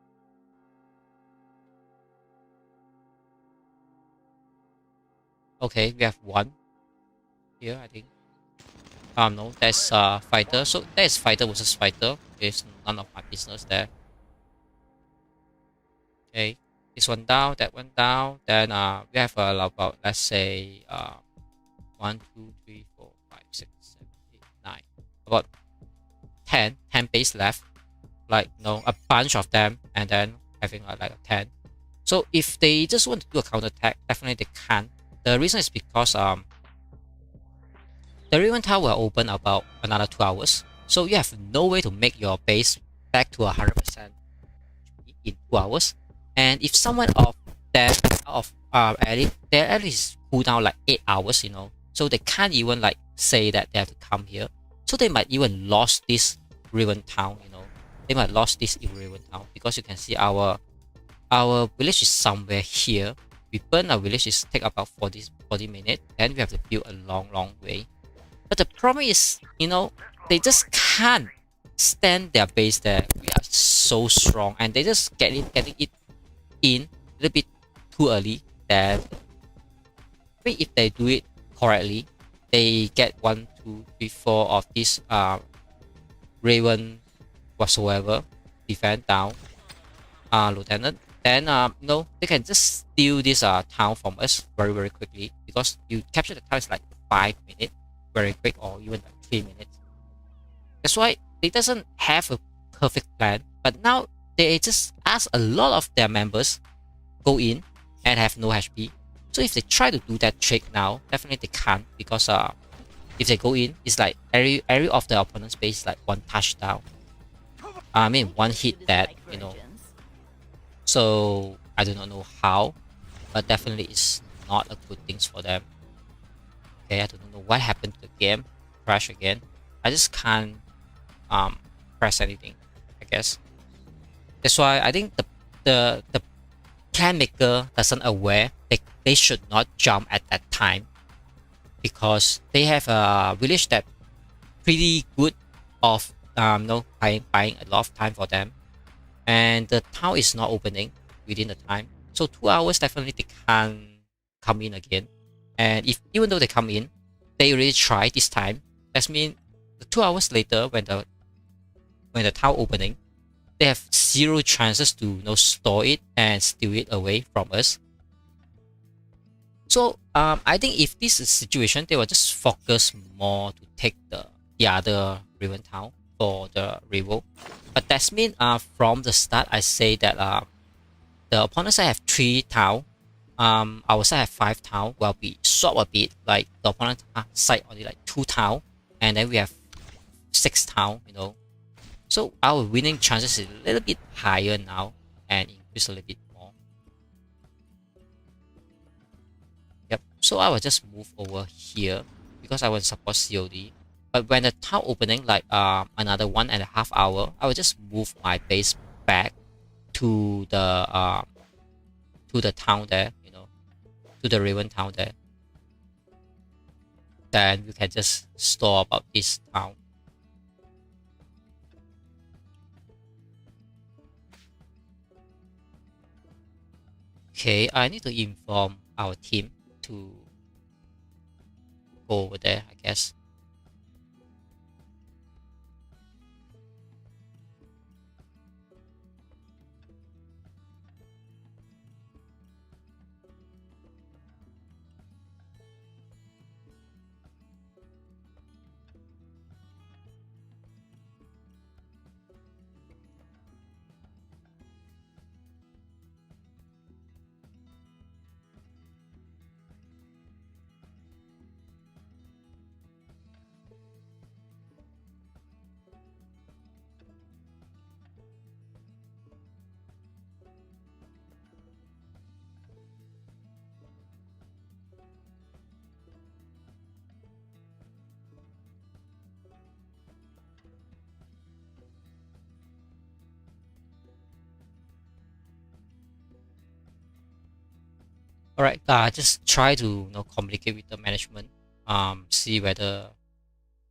Okay, we have one here, I think. No, that's fighter. So there's fighter versus fighter. There's none of my business there. Okay, this one down, that one down. Then we have about, let's say 1, 2, 3, 4, 5, 6, 7, 8, 9. About 10 base left. Like a bunch of them, and then having like a 10. So if they just want to do a counter attack, definitely they can. The reason is because the Riven Tower will open about another 2 hours. So you have no way to make your base back to 100% in 2 hours. And if someone of them they at least cool down like 8 hours, so they can't even like say that they have to come here. So they might even lost this Riven Town, They might lost this Riven Town because you can see our village is somewhere here. We burn our village, is take about 40 minutes, and we have to build a long way. But the problem is, they just can't stand their base there. We are so strong, and they just getting it in a little bit too early. That maybe if they do it correctly, they get 1, 2, 3, 4 of this Raven whatsoever defend down lieutenant. Then they can just steal this town from us very quickly, because you capture the town is like 5 minutes very quick, or even like 3 minutes. That's why they doesn't have a perfect plan, but now they just ask a lot of their members go in and have no HP. So if they try to do that trick now, definitely they can't, because if they go in, it's like every of the opponent's base is like 1 touchdown. I mean 1 hit that, So I do not know how, but definitely it's not a good thing for them. Okay, I don't know what happened to the game. Crash again. I just can't press anything, I guess. That's why I think the plan maker doesn't aware they should not jump at that time, because they have a village that pretty good of buying a lot of time for them, and the town is not opening within the time. So 2 hours definitely they can't come in again. And if even though they come in, they really try this time. That means the 2 hours later when the town opening, they have zero chances to store it and steal it away from us. So I think if this is situation, they will just focus more to take the other river town for the revolt. But that's mean from the start I say that the opponent side have 3 town, our side have 5 town. Will be swap a bit, like the opponent side only like 2 town, and then we have 6 town. So our winning chances is a little bit higher now and increase a little bit more. Yep. So I will just move over here because I want to support COD. But when the town opening like another 1.5 hour, I will just move my base back to the town there, to the Raven town there. Then we can just store about this town. Okay, I need to inform our team to go over there, I guess. Alright, just try to communicate with the management, see whether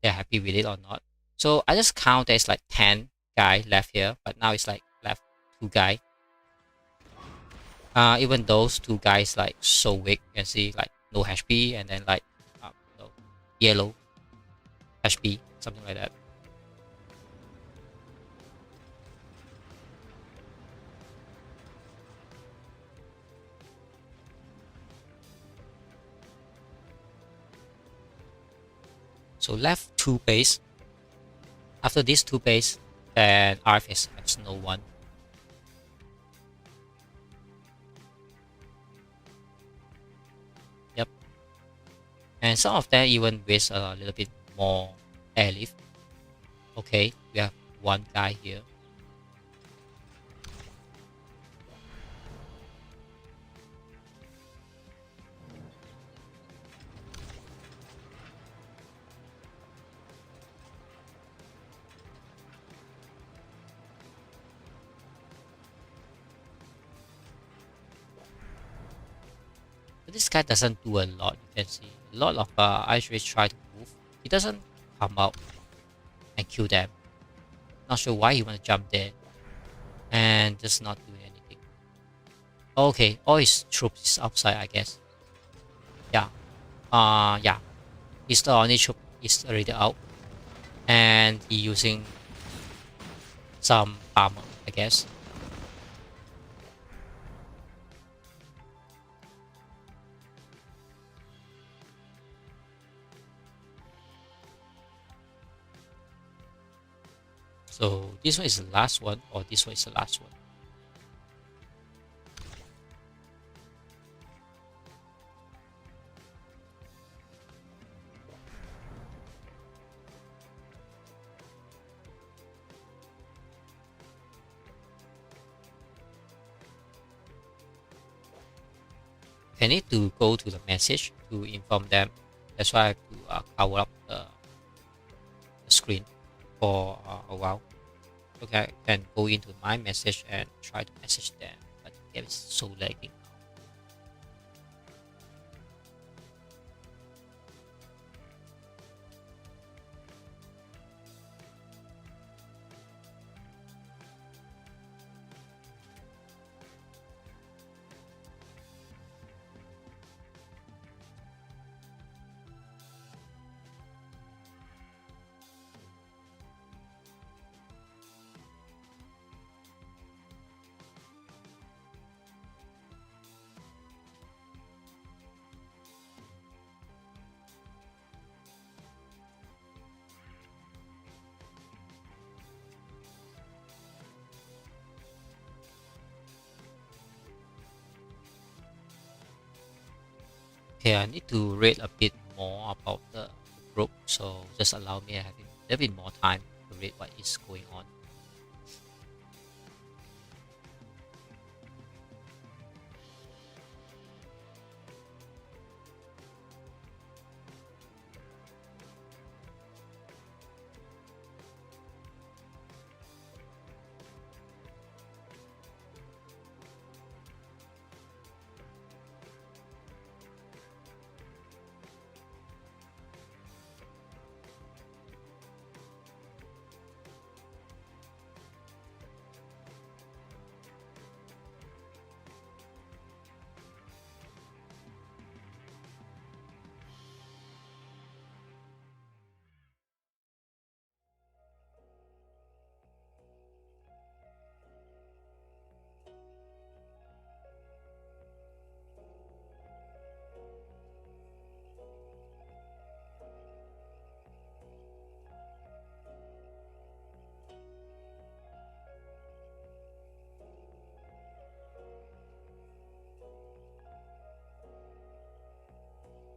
they're happy with it or not. So I just count there's like 10 guy left here, but now it's like left 2 guy. Even those 2 guys like so weak, you can see like no HP and then like yellow HP, something like that. So left 2 base. After these 2 base, then RFS has no one. Yep. And some of them even waste a little bit more airlift. Okay, we have 1 guy here. But this guy doesn't do a lot, you can see. A lot of Irish race try to move. He doesn't come out and kill them. Not sure why he want to jump there and just not doing anything. Okay, all his troops is outside, I guess. Yeah. Yeah. He's the only troop is already out. And he using some armor, I guess. So this one is the last one, or this one is the last one. I need to go to the message to inform them. That's why I have to cover up the screen for a while. Okay, I can go into my message and try to message them, but the game is so lagging. Okay, I need to read a bit more about the group, so just allow me having a little bit more time to read what is going on.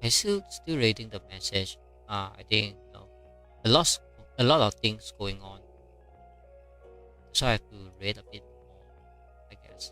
I'm still reading the message. I think a lot a lot of things going on, so I have to read a bit more, I guess.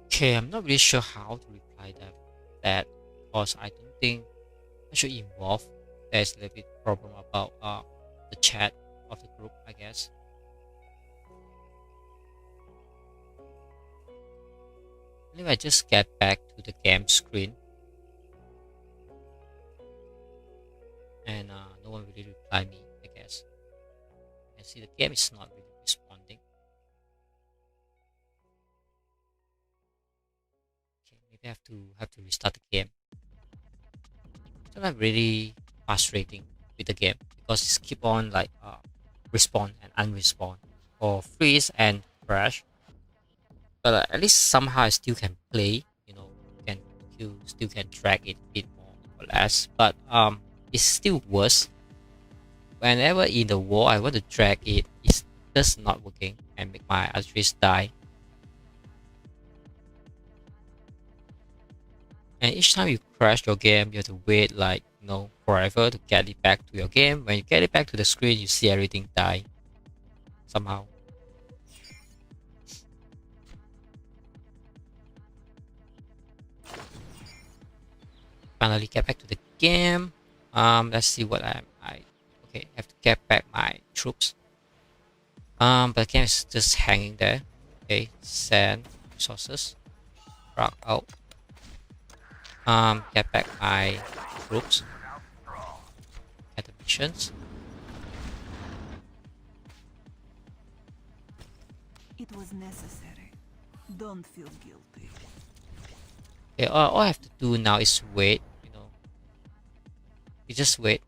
Okay, I'm not really sure how to reply that because I don't think I should involve. There's a little bit problem about the chat of the group, I guess. Anyway, I just get back to the game screen, and no one really reply me, I guess. And see the game is not really responding. Okay, maybe I have to restart the game. So I'm really frustrating with the game because it's keep on like respawn and unrespawn or freeze and crash. But at least somehow I still can play. Can you still can drag it a bit more or less. But it's still worse whenever in the wall I want to drag it, it's just not working and make my archeries die. And each time you crash your game, you have to wait like forever to get it back to your game. When you get it back to the screen, you see everything die somehow. Finally get back to the game. Let's see what I okay, have to get back my troops. But the game is just hanging there. Okay, send resources. Rock out. Get back my troops. At the missions. It was necessary. Don't feel guilty. Okay, all I have to do now is wait. You just wait.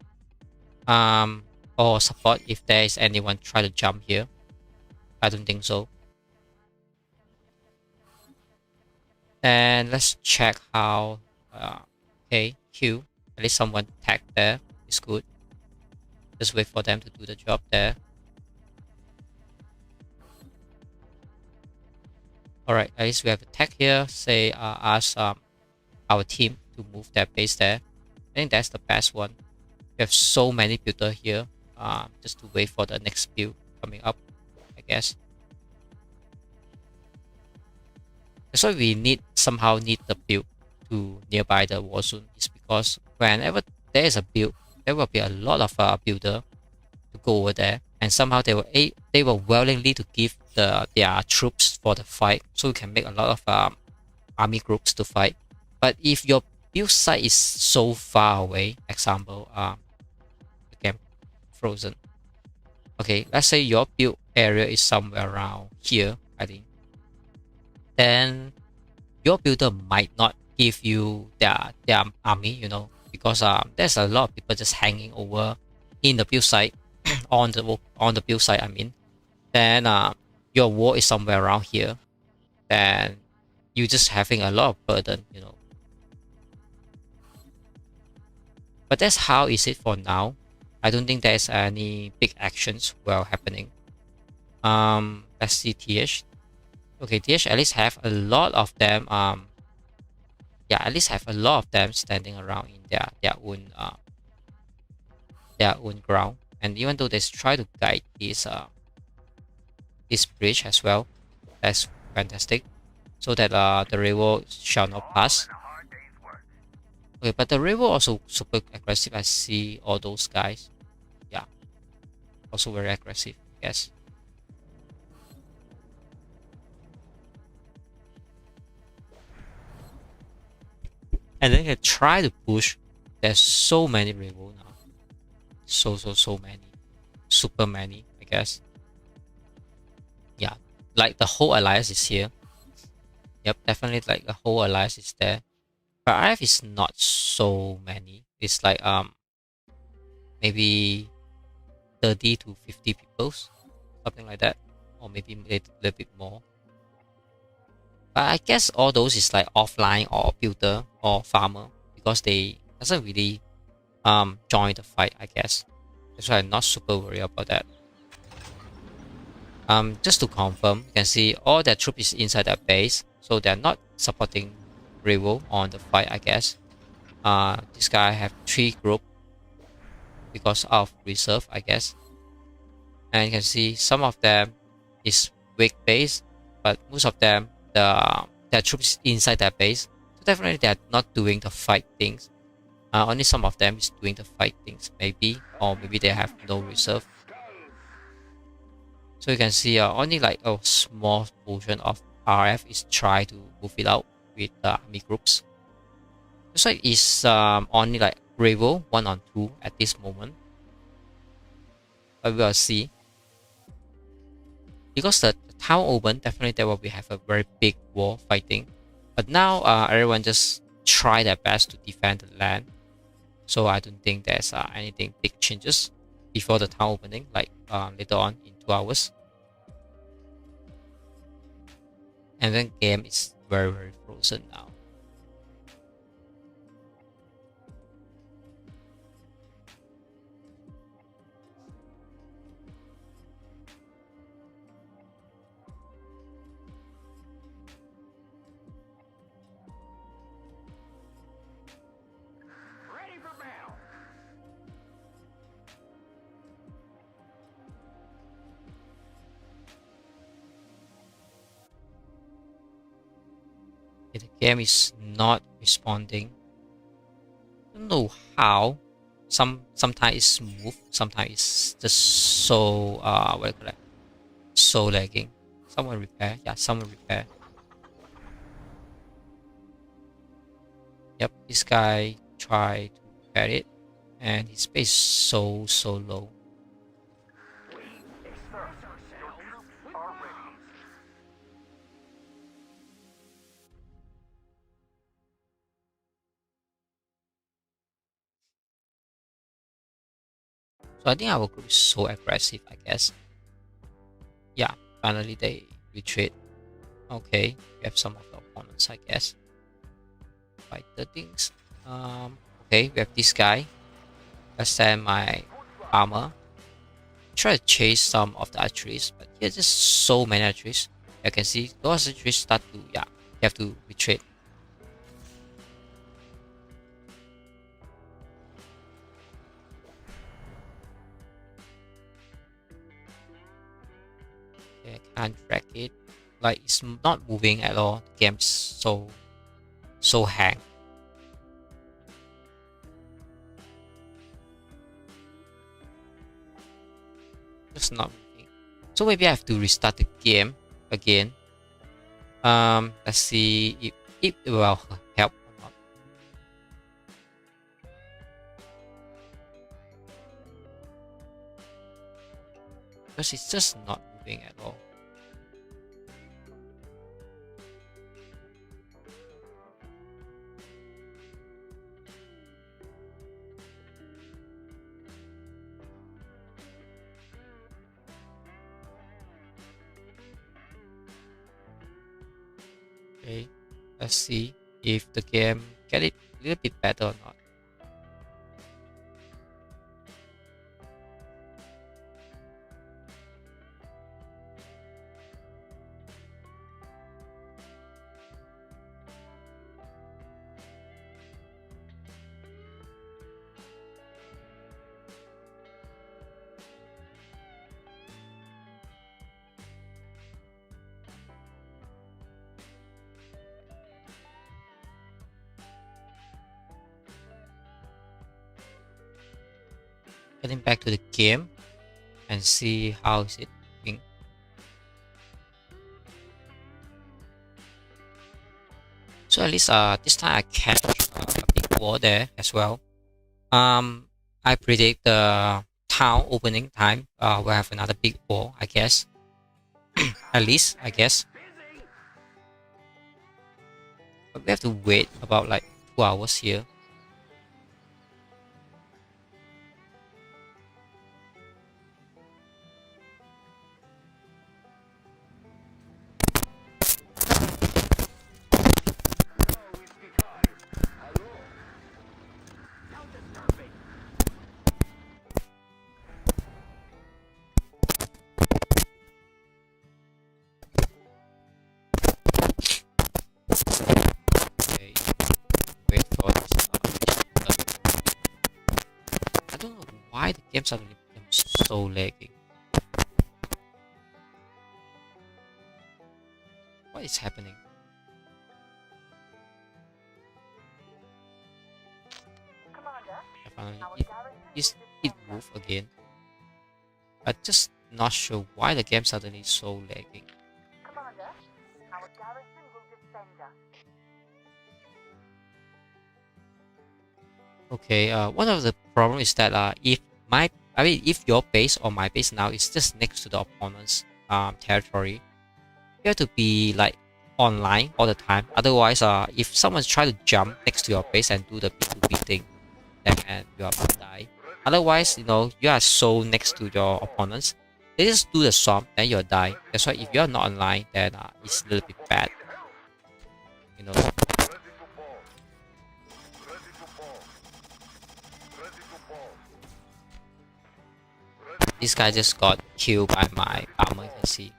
Or support if there is anyone try to jump here. I don't think so. And let's check how. Okay, Q. At least someone tagged there. It's good. Just wait for them to do the job there. Alright, at least we have a tag here. Say, ask our team to move their base there. I think that's the best one. We have so many builders here. Just to wait for the next build coming up, I guess. That's why we somehow need the build to nearby the war zone. Is because whenever there is a build, there will be a lot of builder to go over there, and somehow they were willingly to give their troops for the fight, so we can make a lot of army groups to fight. But if your build site is so far away, example, the game frozen. Okay, let's say your build area is somewhere around here, I think. Then your builder might not give you their army, because there's a lot of people just hanging over in the build site, on the build site. I mean, then your wall is somewhere around here. Then you just having a lot of burden, But that's how is it for now. I don't think there's any big actions happening. Let's see TH. Okay, TH at least have a lot of them. Yeah, at least have a lot of them standing around in their own ground. And even though they try to guide this bridge as well, that's fantastic. So that the river shall not pass. Okay, but the river also super aggressive. I see all those guys. Yeah, also very aggressive, I guess. And then you try to push. There's so many rival now. So many. Super many, I guess. Yeah, like the whole alliance is here. Yep, definitely like the whole alliance is there. But IF is not so many. It's like maybe 30 to 50 people, something like that, or maybe a little bit more. But I guess all those is like offline or builder or farmer, because they doesn't really join the fight, I guess. That's why I'm not super worried about that. Just to confirm, you can see all their troops is inside their base, so they're not supporting rival on the fight, I guess. This guy have 3 group because of reserve, I guess. And you can see some of them is weak base, but most of them their troops inside their base. So definitely they're not doing the fight things. Only some of them is doing the fight things, maybe, or maybe they have no reserve. So you can see only like a small portion of RF is try to move it out with the army groups. Looks like it's only like rival 1 on 2 at this moment. But we will see. Because the town open, definitely there will have a very big war fighting. But now everyone just try their best to defend the land. So I don't think there's anything big changes before the town opening, like later on in 2 hours. And then game is very frozen now. game is not responding. I don't know how. Sometimes it's smooth, sometimes it's just so what do you call it? So lagging. Someone repair. Yeah, someone repair. Yep, this guy tried to repair it, and his pace is so low. So I think our group is so aggressive, I guess. Yeah, finally they retreat. Okay, we have some of the opponents, I guess. Fight the things. Okay, we have this guy. Let's send my armor. Try to chase some of the archeries, but here's just so many archeries. You can see those archeries start to, yeah, you have to retreat. Okay, I can't track it. Like, it's not moving at all. The game's so hang. Just not moving. So maybe I have to restart the game again. Let's see if it will help or not. Because it's just not moving at all. Okay, let's see if the game get it a little bit better or not. Getting back to the game and see how is it moving. So at least this time I catch a big wall there as well. I predict the town opening time. We'll have another big wall, I guess. At least, I guess. But we have to wait about like 2 hours here. I don't know why the game suddenly becomes so lagging. What is happening? It moved again. I'm just not sure why the game suddenly is so lagging. Commander, our garrison will defend us. Okay, one of the problem is that if your base or my base now is just next to the opponent's territory, you have to be like online all the time. Otherwise, if someone's trying to jump next to your base and do the P2P thing, then you are about to die. Otherwise, you know, you are so next to your opponents, they just do the swamp, then you'll die. That's why if you're not online, then it's a little bit bad. You know. This guy just got killed by my armor, you can see.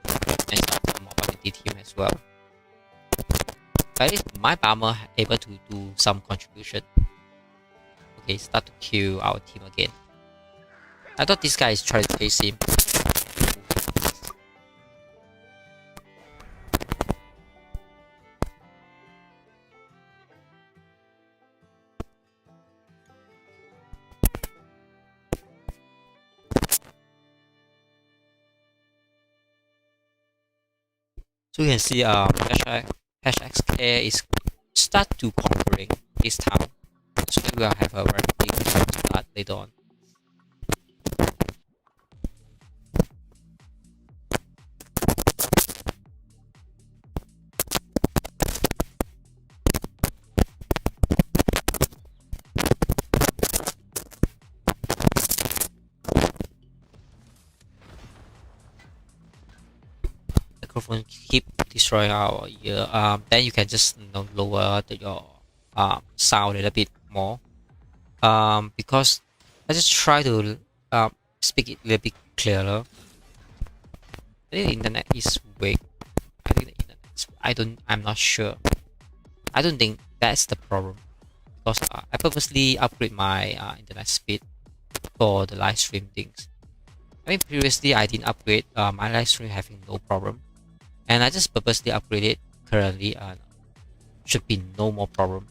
And some of it did him as well. But at least my armor able to do some contribution. Okay, start to kill our team again. I thought this guy is trying to chase him. So you can see HXK is start to conquering this town. So we will have a very big start later on. Microphone keep destroying our ear. Then you can just lower your sound a little bit more. Because I just try to speak it a little bit clearer. I think the internet is weak. I think the internet is, I'm not sure. I don't think that's the problem because I purposely upgrade my internet speed for the live stream things. I mean previously I didn't upgrade my live stream having no problem, and I just purposely upgraded currently and should be no more problem.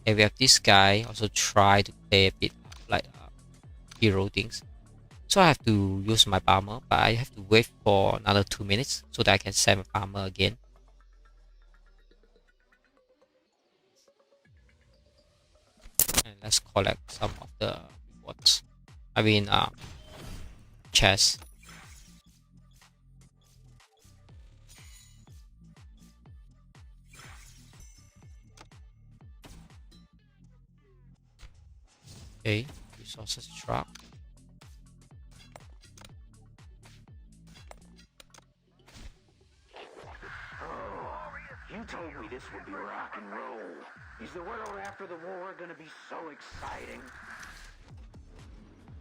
And we have this guy also try to play a bit like hero things. So I have to use my armor, but I have to wait for another 2 minutes so that I can send my armor again. And let's collect some of the rewards. I mean, chests. Okay, resources drop. You told me this would be rock and roll. Is the world after the war gonna be so exciting?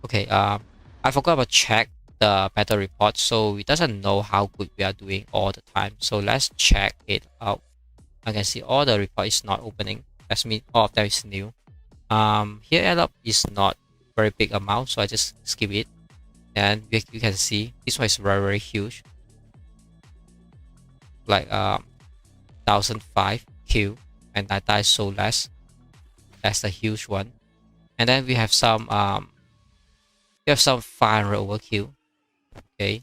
Okay, I forgot about check the battle report, so it doesn't know how good we are doing all the time. So let's check it out. I can see all the report is not opening. That means all of them is new. Here add up is not very big amount, so I just skip it. And you can see this one is very huge, like 1005 Q, and I die so less. That's the huge one. And then we have some 500 overkill. Okay.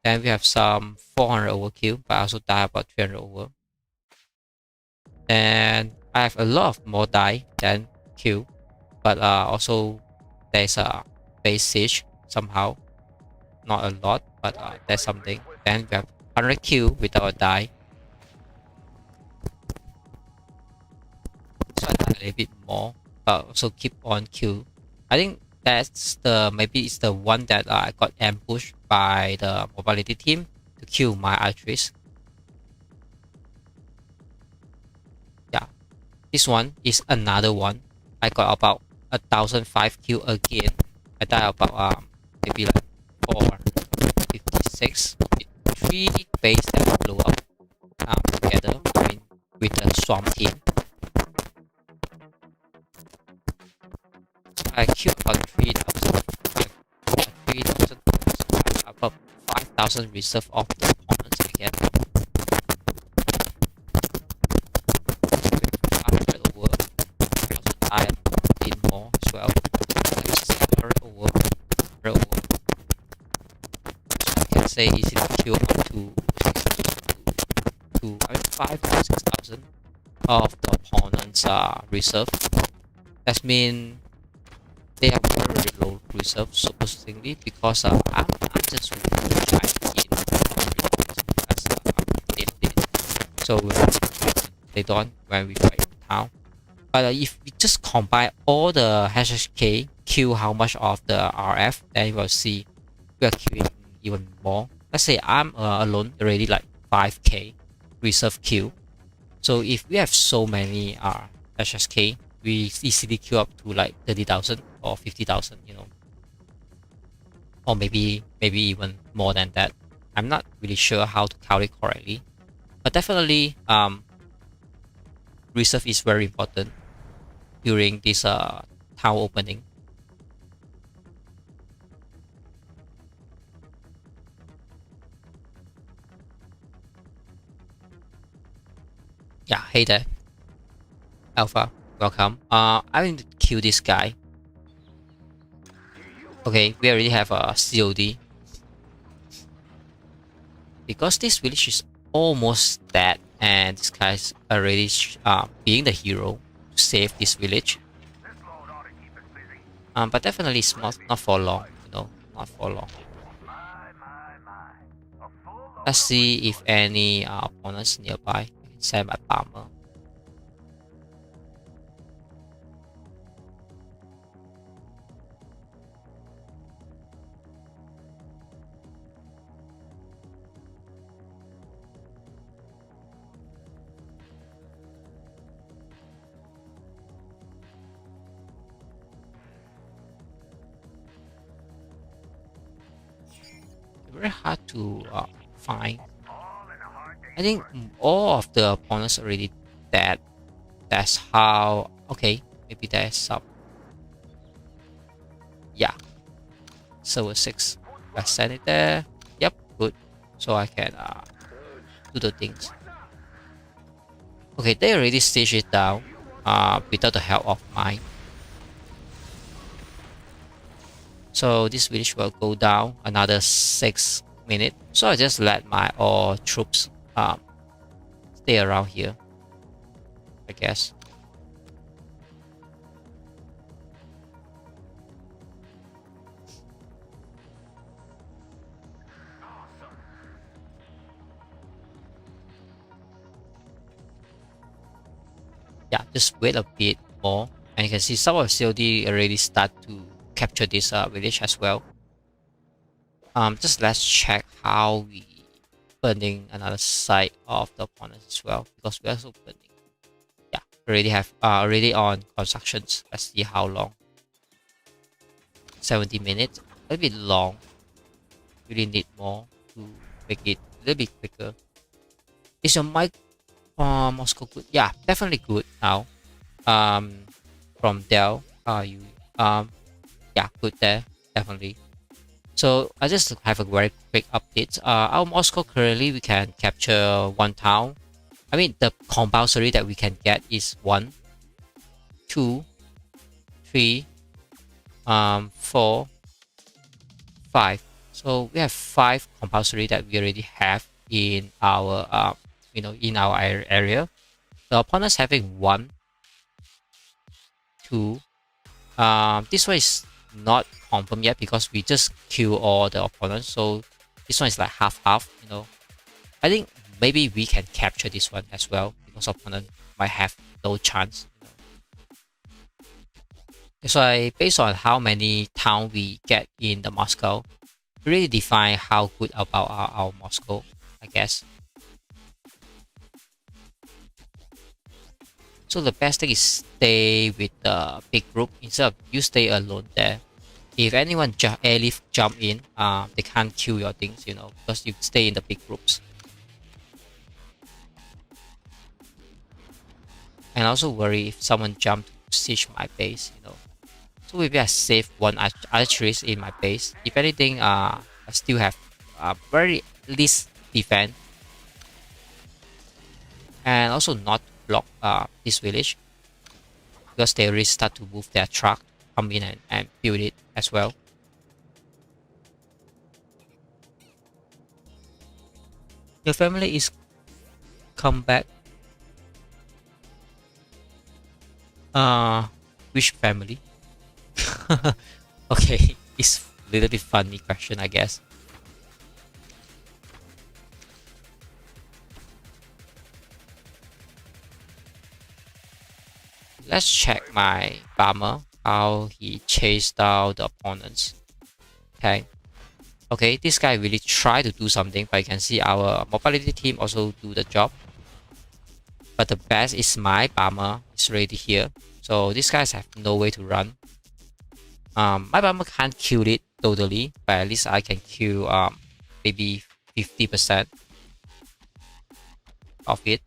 Then we have some 400 overkill, but I also die about 300 over. And I have a lot of more die than Q, but also there's a base siege somehow. Not a lot, but there's something. Then we have 100 Q without a die. So I die a little bit more, but also keep on Q. I think that's maybe it's the one that I got ambushed by the mobility team to kill my archers. Yeah, this one is another one. I got about 1005 kill again. I died about maybe like 456 with 3 base that blew up together. I mean with the swamp team. I killed about 3,000, about 5,000 reserve of the opponents again. 500 over, I also died a bit more as well. Like 600 over, 100 over. So I can say easily kill up to 5,000 to 6,000 of the opponent's reserve. That means they have very low reserve supposedly because I'm just really trying in so they don't when we fight the town. But if we just combine all the HHK, kill how much of the RF, then you will see we are killing even more. Let's say I'm alone already like 5k reserve kill. So if we have so many HSK, we easily kill up to like 30,000 or 50,000, or maybe even more than that. I'm not really sure how to count it correctly, but definitely reserve is very important during this town opening. Yeah, hey there, Alpha. Welcome. I will kill this guy. Okay, we already have a COD. because this village is almost dead, and this guy's already being the hero to save this village. But definitely it's not for long, you know, not for long. Let's see if any opponents nearby. I can send my bomber. Very hard to find. I think all of the opponents already dead. That's how. Okay, maybe there's some. Yeah. Silver 6. Let's send it there. Yep, good. So I can do the things. Okay, they already staged it down without the help of mine. So this village will go down another 6 minutes. So I just let my all troops stay around here, I guess. Yeah, just wait a bit more, and you can see some of COD already start to capture this village as well. Just let's check how we burning another side of the opponent as well, because we are also burning. Yeah, already have already on constructions. Let's see how long. 70 minutes, a little bit long. Really need more to make it a little bit quicker. Is your mic Moscow good? Yeah, definitely good now. From Dell, you yeah, good there, definitely. So I just have a very quick update. Our Moscow currently we can capture 1 town. I mean the compulsory that we can get is 1, 2, 3, 4, 5. So we have 5 compulsory that we already have in our you know, in our area. The opponents having 1, 2. This one is not confirmed yet because we just kill all the opponents. So this one is like half, you know. I think maybe we can capture this one as well because opponent might have no chance. You know. That's why based on how many town we get in the Moscow, really define how good about our Moscow, I guess. So the best thing is stay with the big group instead of you stay alone there. If anyone airlift jump in, they can't kill your things, you know, because you stay in the big groups. And also worry if someone jump to siege my base, you know. So maybe I save 1 archerist in my base. If anything, I still have very least defense. And also not block this village because they already start to move their truck, come in and build it as well. Your family is come back. Which family? Okay, it's a little bit funny question, I guess. Let's check my bomber, how he chased down the opponents. Okay. Okay, this guy really tried to do something, but you can see our mobility team also do the job. But the best is my bomber is already here. So these guys have no way to run. My bomber can't kill it totally, but at least I can kill maybe 50% of it.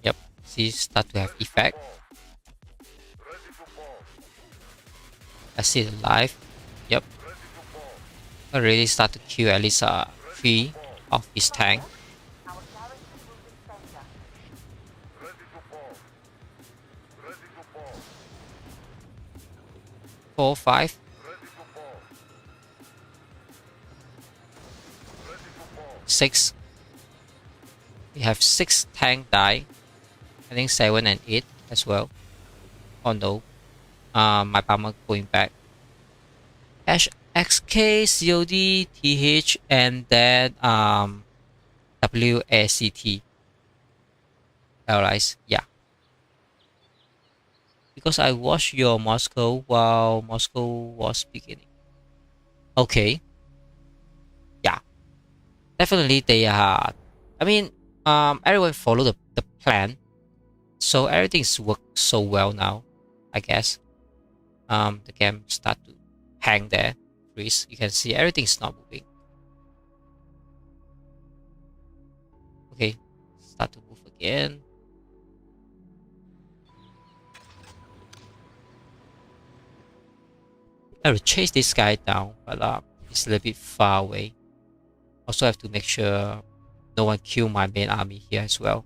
Yep, see, start to have effect. Let's see the life. Yep. Already start to kill at least 3 of his tank. Our garrison will defend us. 4, 5. Six. We have 6 tank die. I think 7 and 8 as well. Oh no. My bomber going back. XK, COD, TH, and then WACT. Alright, yeah. Because I watched your Moscow while Moscow was beginning. Okay. Yeah. Definitely they are. I mean, everyone follow the plan. So everything's worked so well now, I guess. The game start to hang there, freeze. You can see everything's not moving. Okay, start to move again. I will chase this guy down, but it's a little bit far away. Also have to make sure no one kill my main army here as well.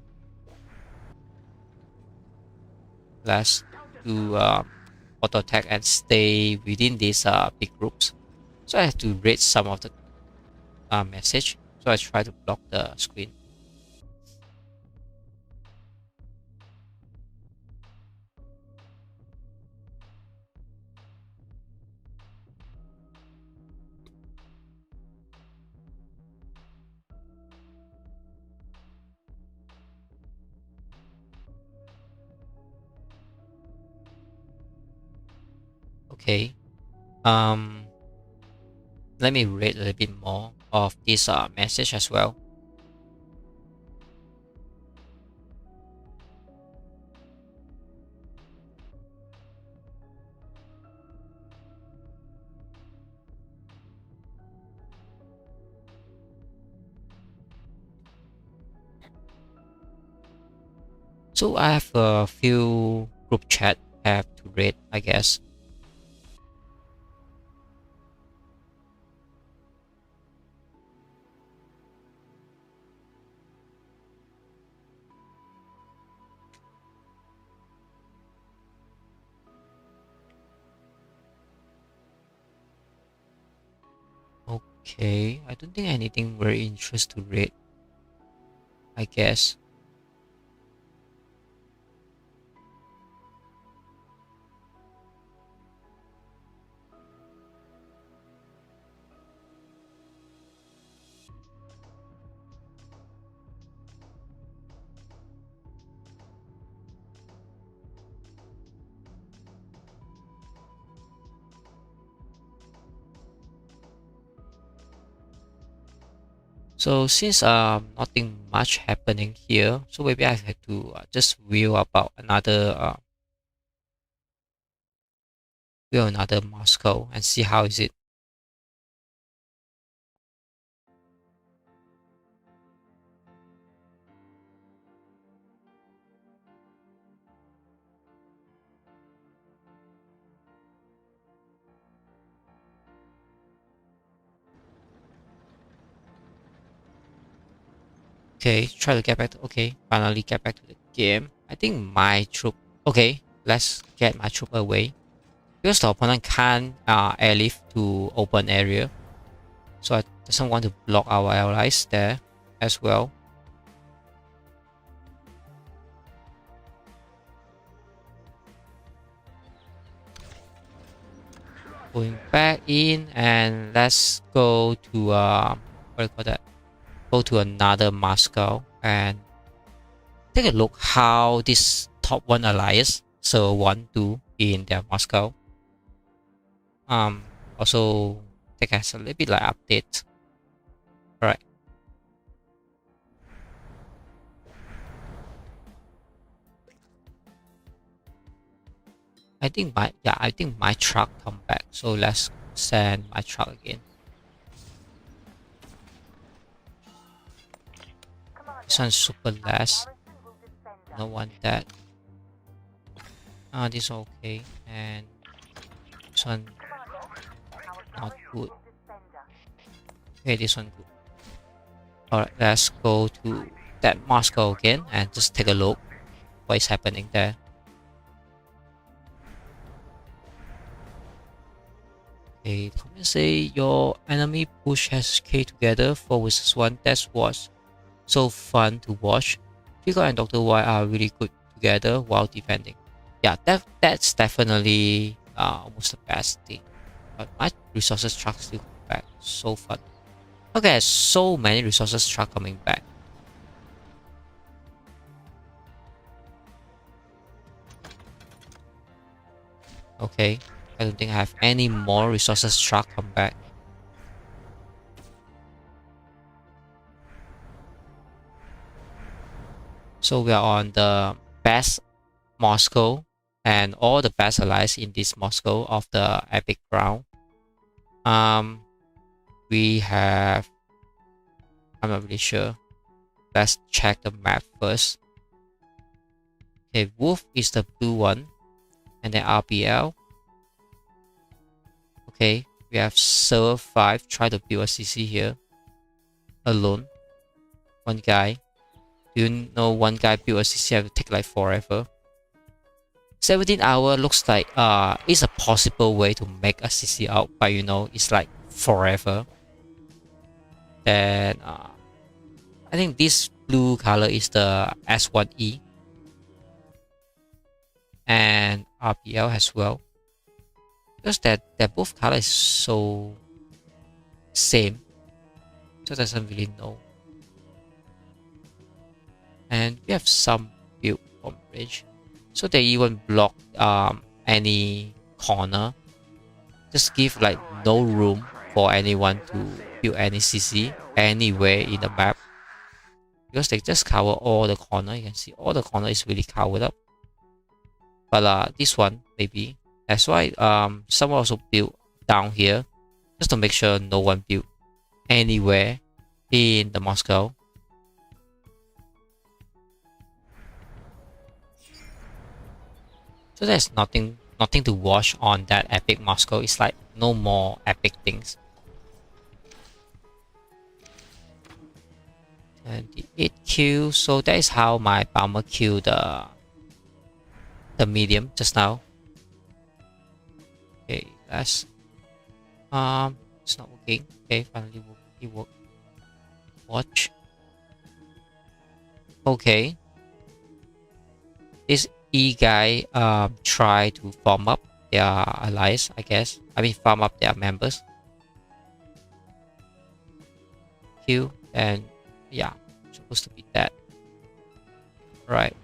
Let's do auto attack and stay within these big groups. So I have to read some of the message. So I try to block the screen. Okay. Let me read a little bit more of this message as well. So I have a few group chat I have to read, I guess. Okay, I don't think anything very interesting to read, I guess. So since nothing much happening here, so maybe I have to just view about another Moscow and see how is it. Okay, try to get back to, okay, finally get back to the game. I think my troop, okay, let's get my troop away. Because the opponent can't airlift to open area. So I doesn't want to block our allies there as well. Going back in and let's go to what do you call that? Go to another Moscow and take a look how this top 1 alliance, so 1, 2 in their Moscow. Also take us a little bit like update. Alright. I think my truck come back. So let's send my truck again. This one's super less. Don't want that. This is okay. And this one not good. Okay, this one good. Alright, let's go to that Moscow again and just take a look what is happening there. Okay, comments say your enemy push HK together 4 vs 1. That was so fun to watch. Chico and Dr. Y are really good together while defending. Yeah, that's definitely almost the best thing. But my resources truck still come back. So fun. Okay, so many resources truck coming back. Okay, I don't think I have any more resources truck come back. So we are on the best Moscow and all the best allies in this Moscow of the epic round. We have, I'm not really sure. Let's check the map first. Okay, Wolf is the blue one, and then RBL. Okay, we have Server 5 try to build a CC here alone. One guy. Do you know one guy build a CC have to take like forever? 17 hour looks like it's a possible way to make a CC out, but you know it's like forever. Then I think this blue color is the S1E and RPL as well, because that both color is so same, so it doesn't really know. And we have some build from bridge, so they even block any corner, just give like no room for anyone to build any CC anywhere in the map, because they just cover all the corner. You can see all the corner is really covered up. But this one maybe that's why someone also built down here just to make sure no one built anywhere in the Moscow. So there's nothing to watch on that epic Moscow. It's like no more epic things. And the 8 kill, so that is how my bomber killed the medium just now. Okay, that's it's not working. Okay, finally it worked. Watch. Okay, this E guy try to farm up their allies, I guess. I mean farm up their members. Kill, and yeah, supposed to be that. Right.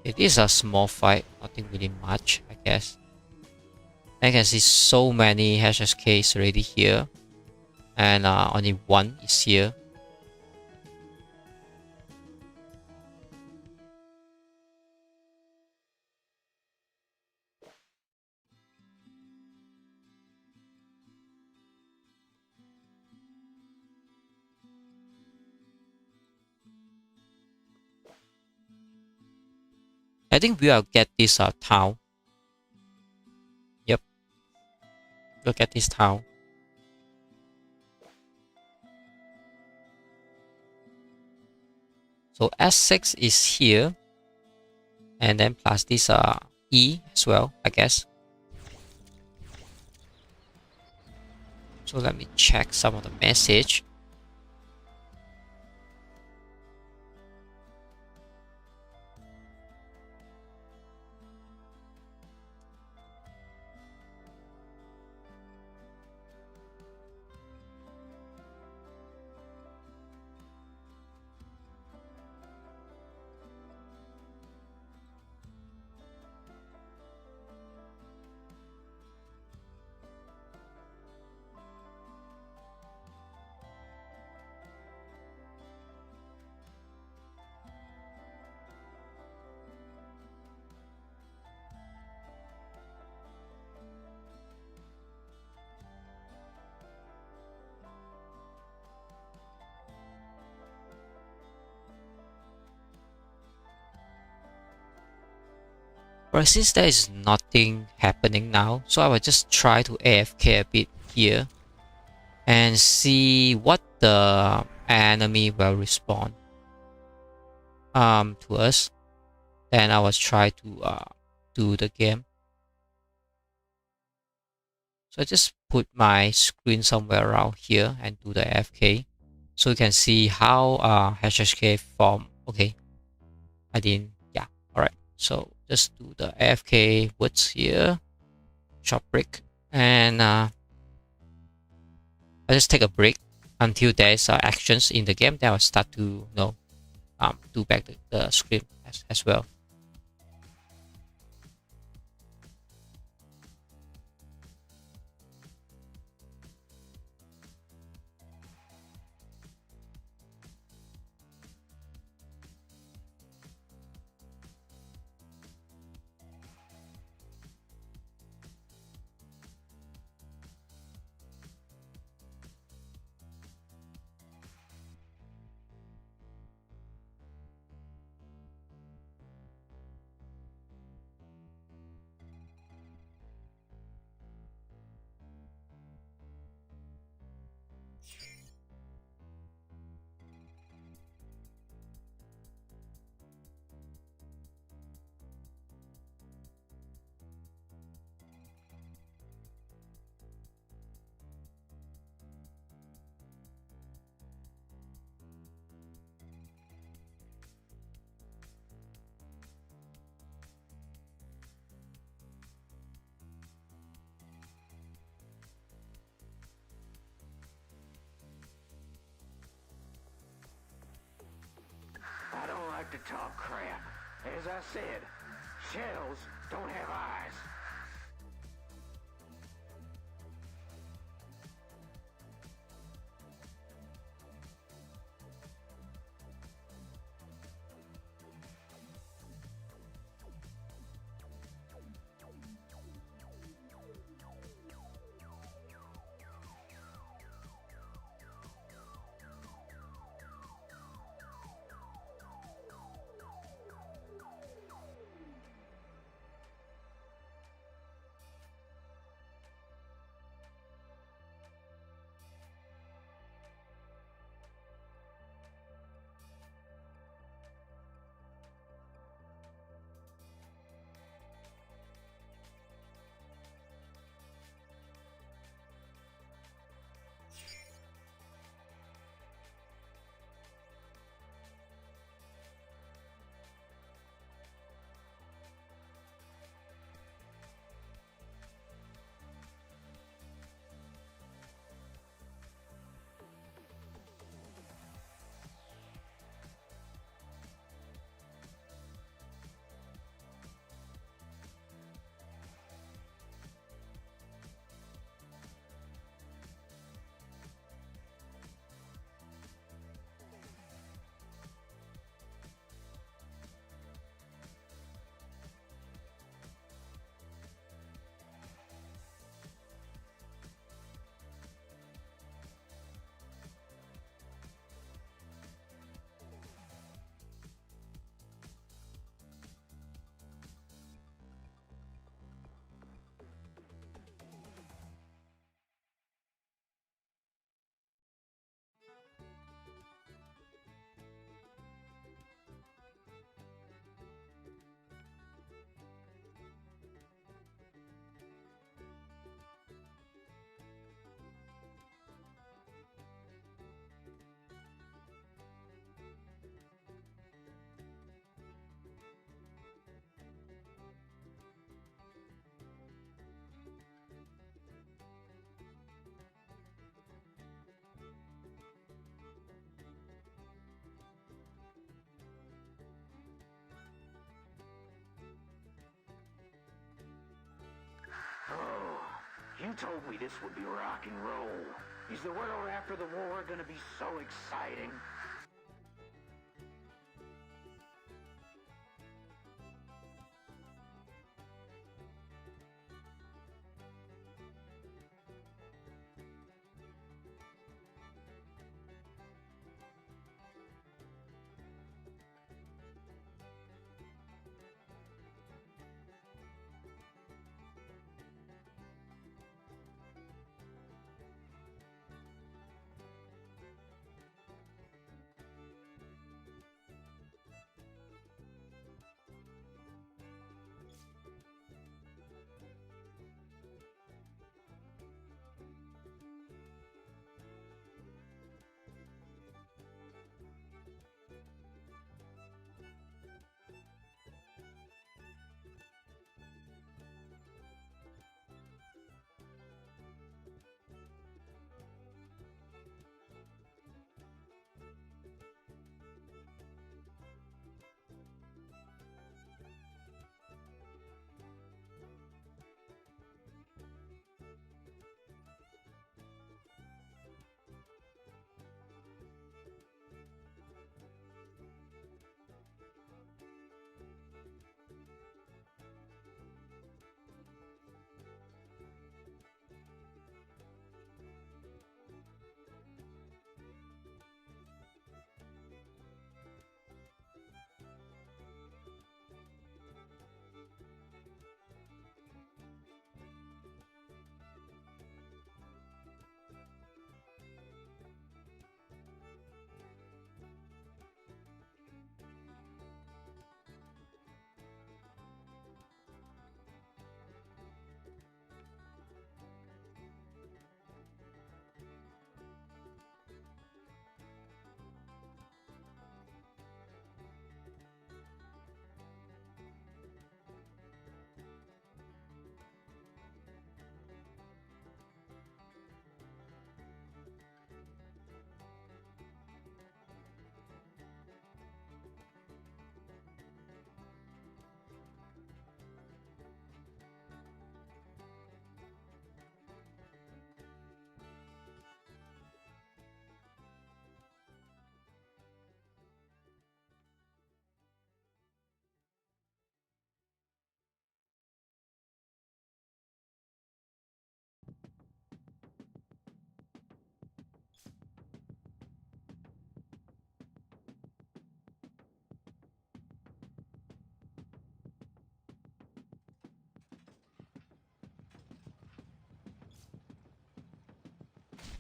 It is a small fight, nothing really much, I guess. I can see so many HSKs already here, and only one is here. I think we will get this town. Yep. Look at this town. So S6 is here. And then plus this E as well, I guess. So let me check some of the message. But since there is nothing happening now, so I will just try to AFK a bit here and see what the enemy will respawn to us. Then I was try to do the game. So I just put my screen somewhere around here and do the AFK, so you can see how HHK form. Okay, I didn't. Yeah, all right. So just do the AFK words here, short break, and I just take a break until there's actions in the game. Then I'll start to do back the screen as well. I don't like to talk crap. As I said, shells don't have eyes. You told me this would be rock and roll. Is the world after the war gonna be so exciting?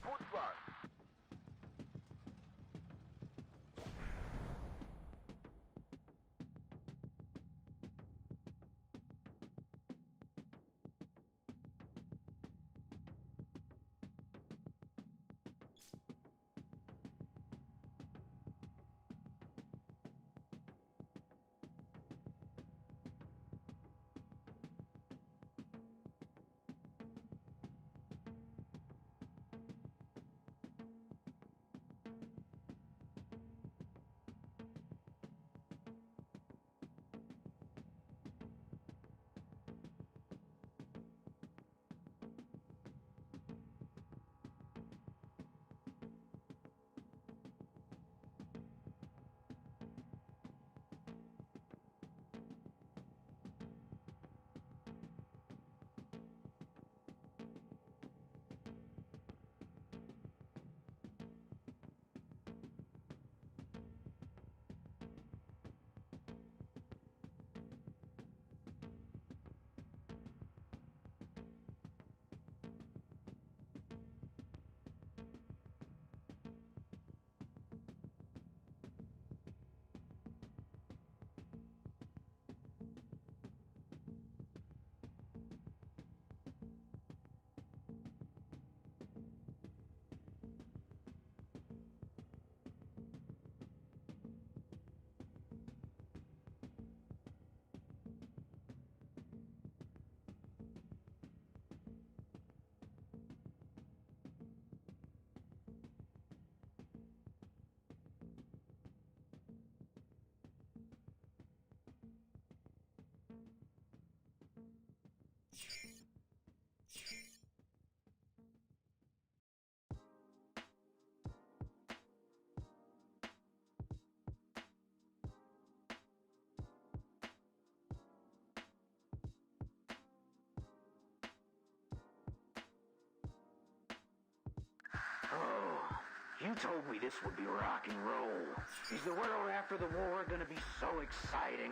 Footwork. Oh, you told me this would be rock and roll. Is the world after the war gonna be so exciting?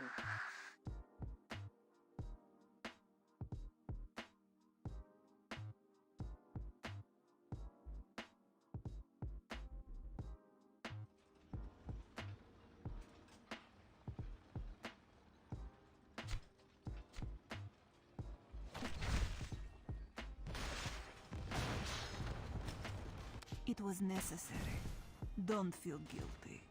It was necessary. Don't feel guilty.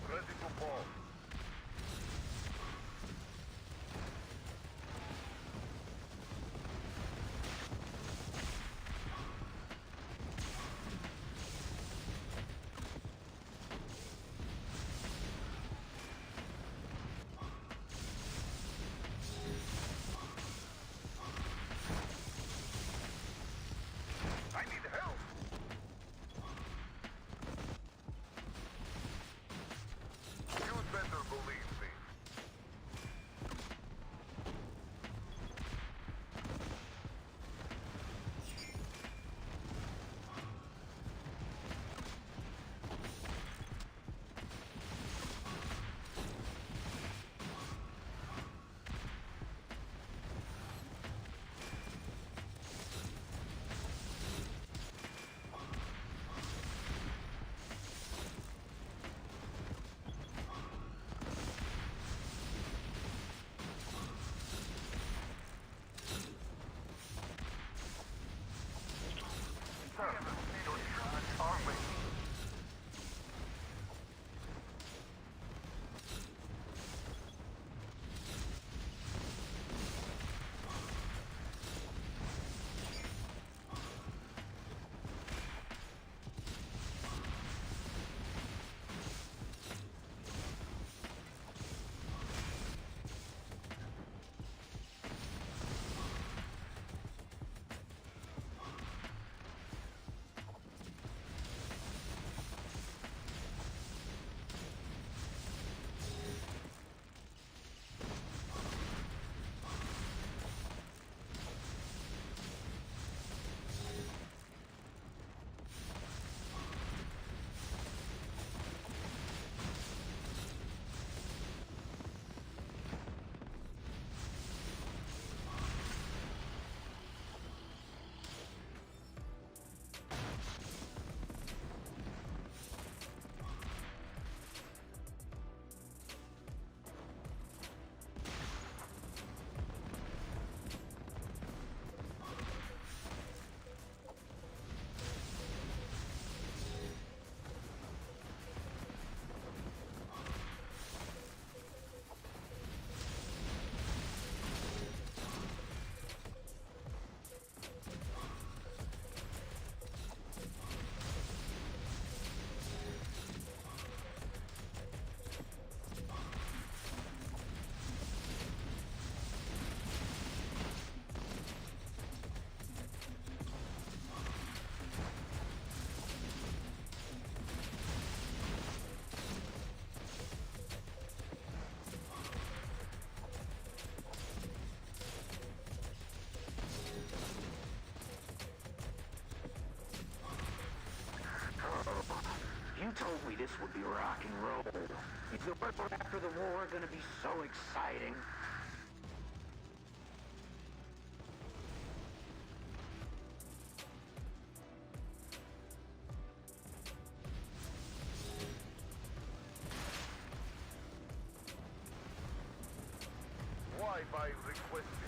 Ready to fall. this would be rock and roll. Is the world after the war gonna be so exciting? Why by requesting?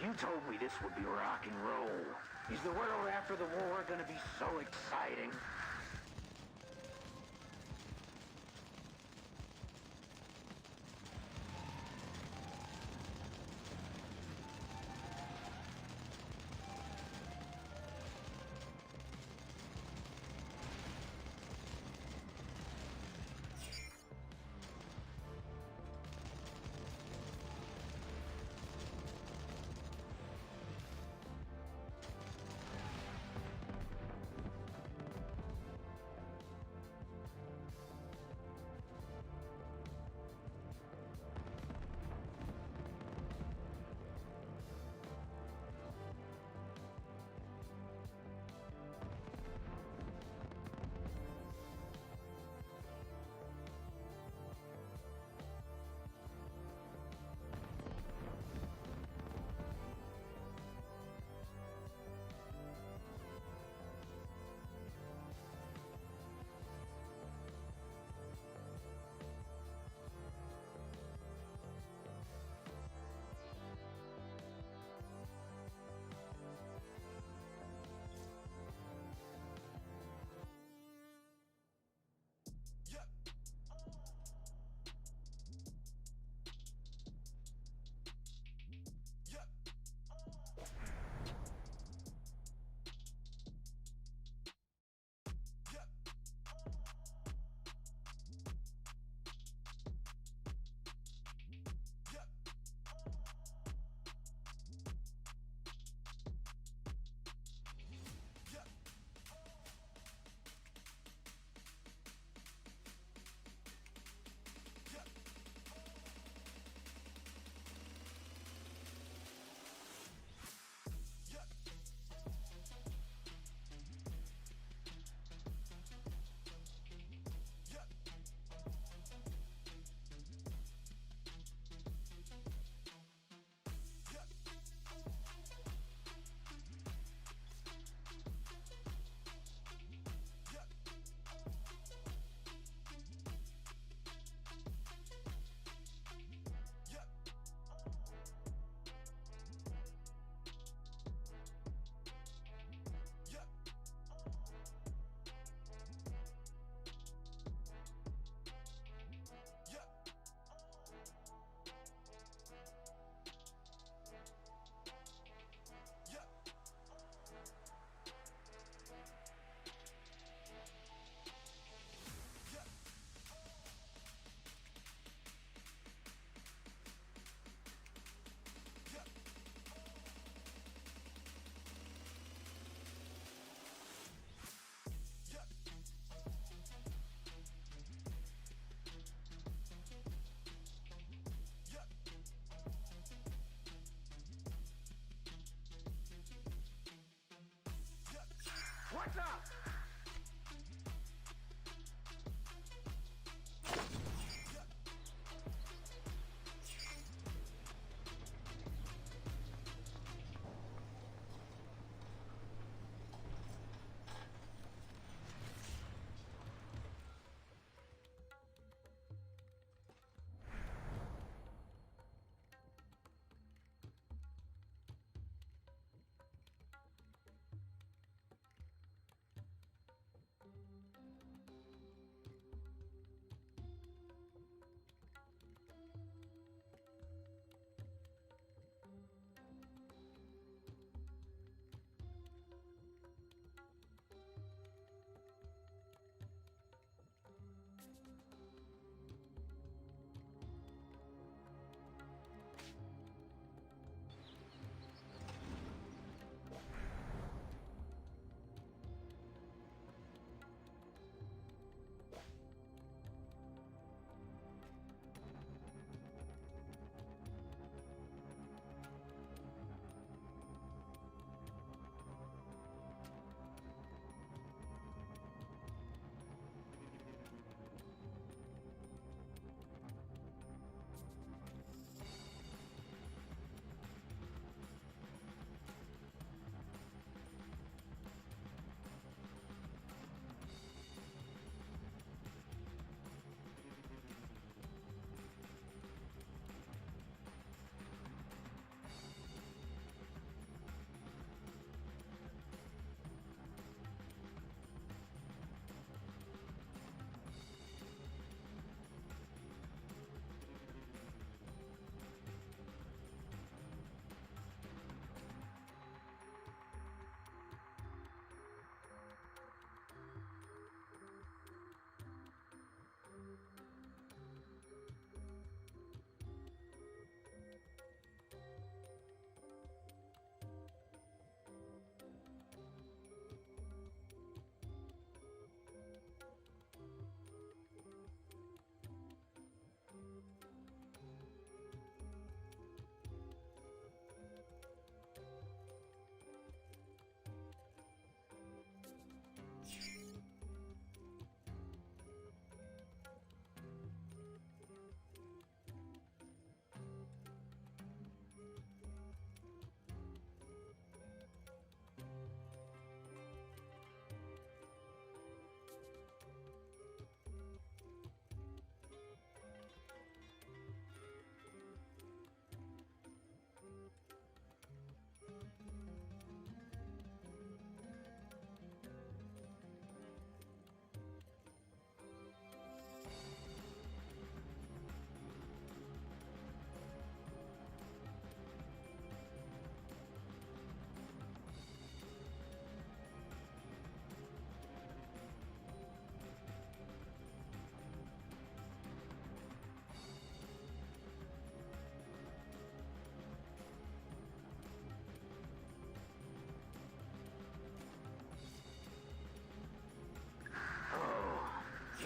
You told me this would be rock and roll. Is the world after the war gonna be so exciting?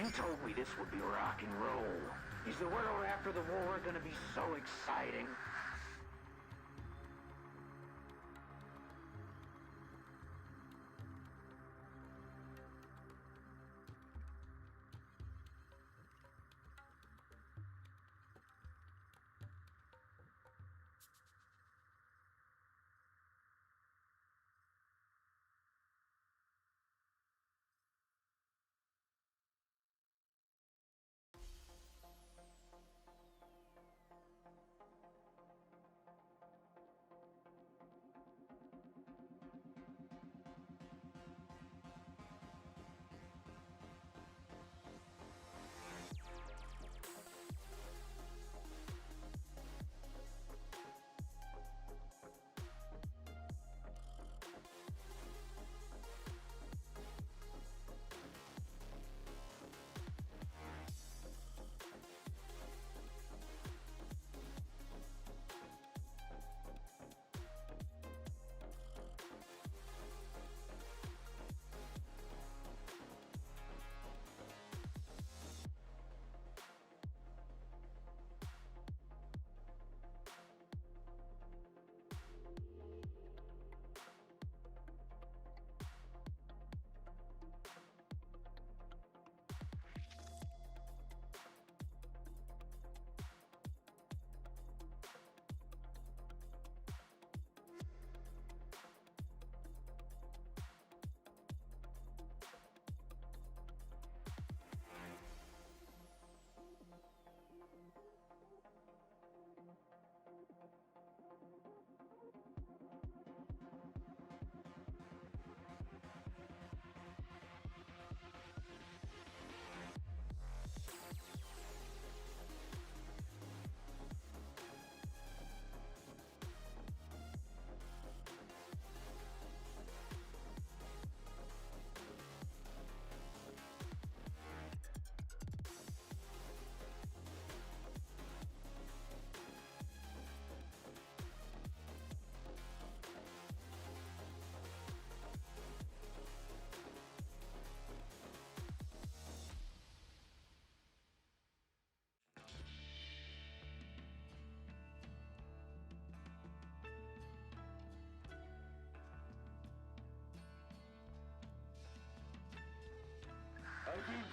You told me this would be rock and roll. Is the world after the war gonna be so exciting?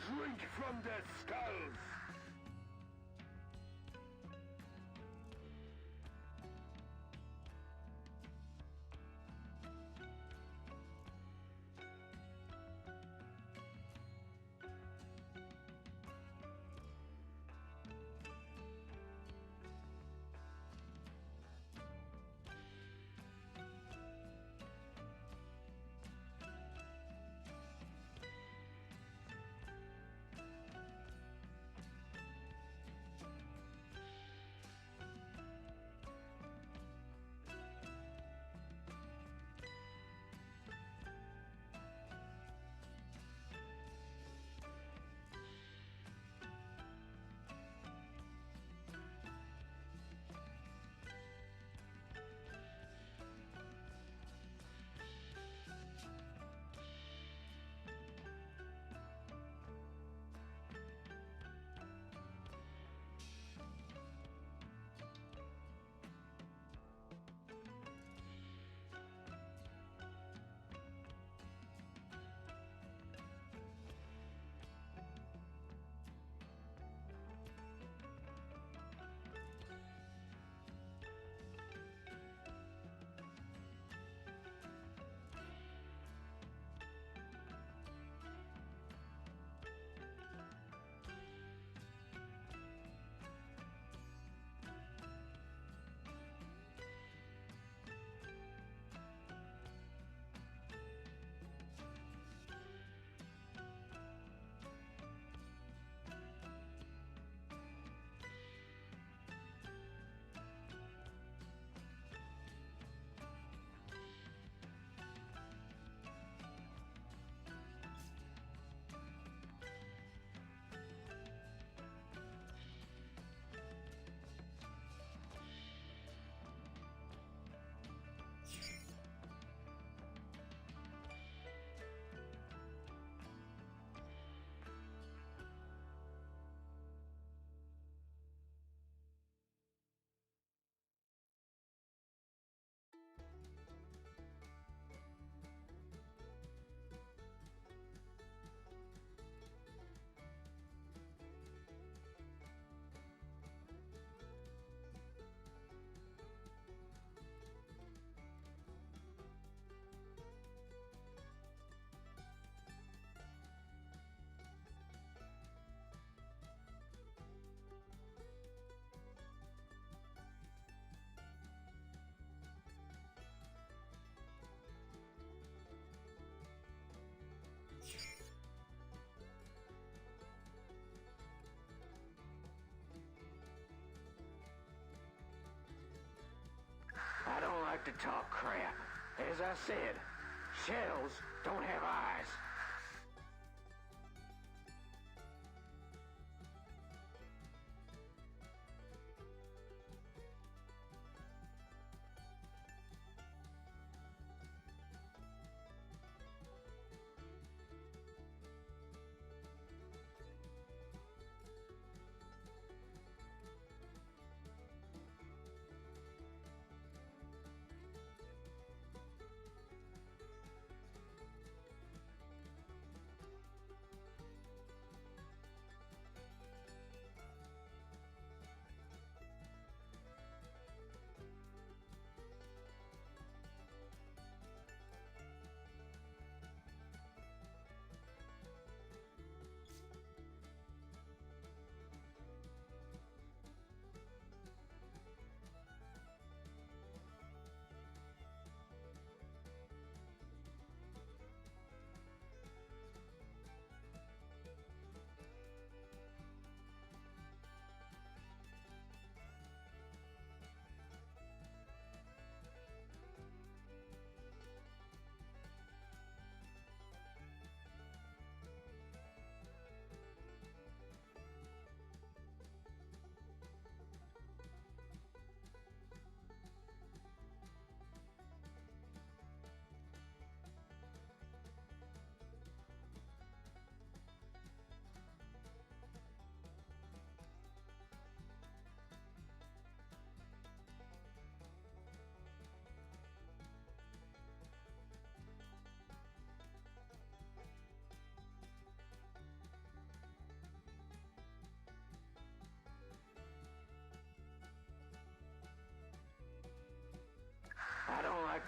Drink from their skulls! I don't like to talk crap. As I said, shells don't have eyes.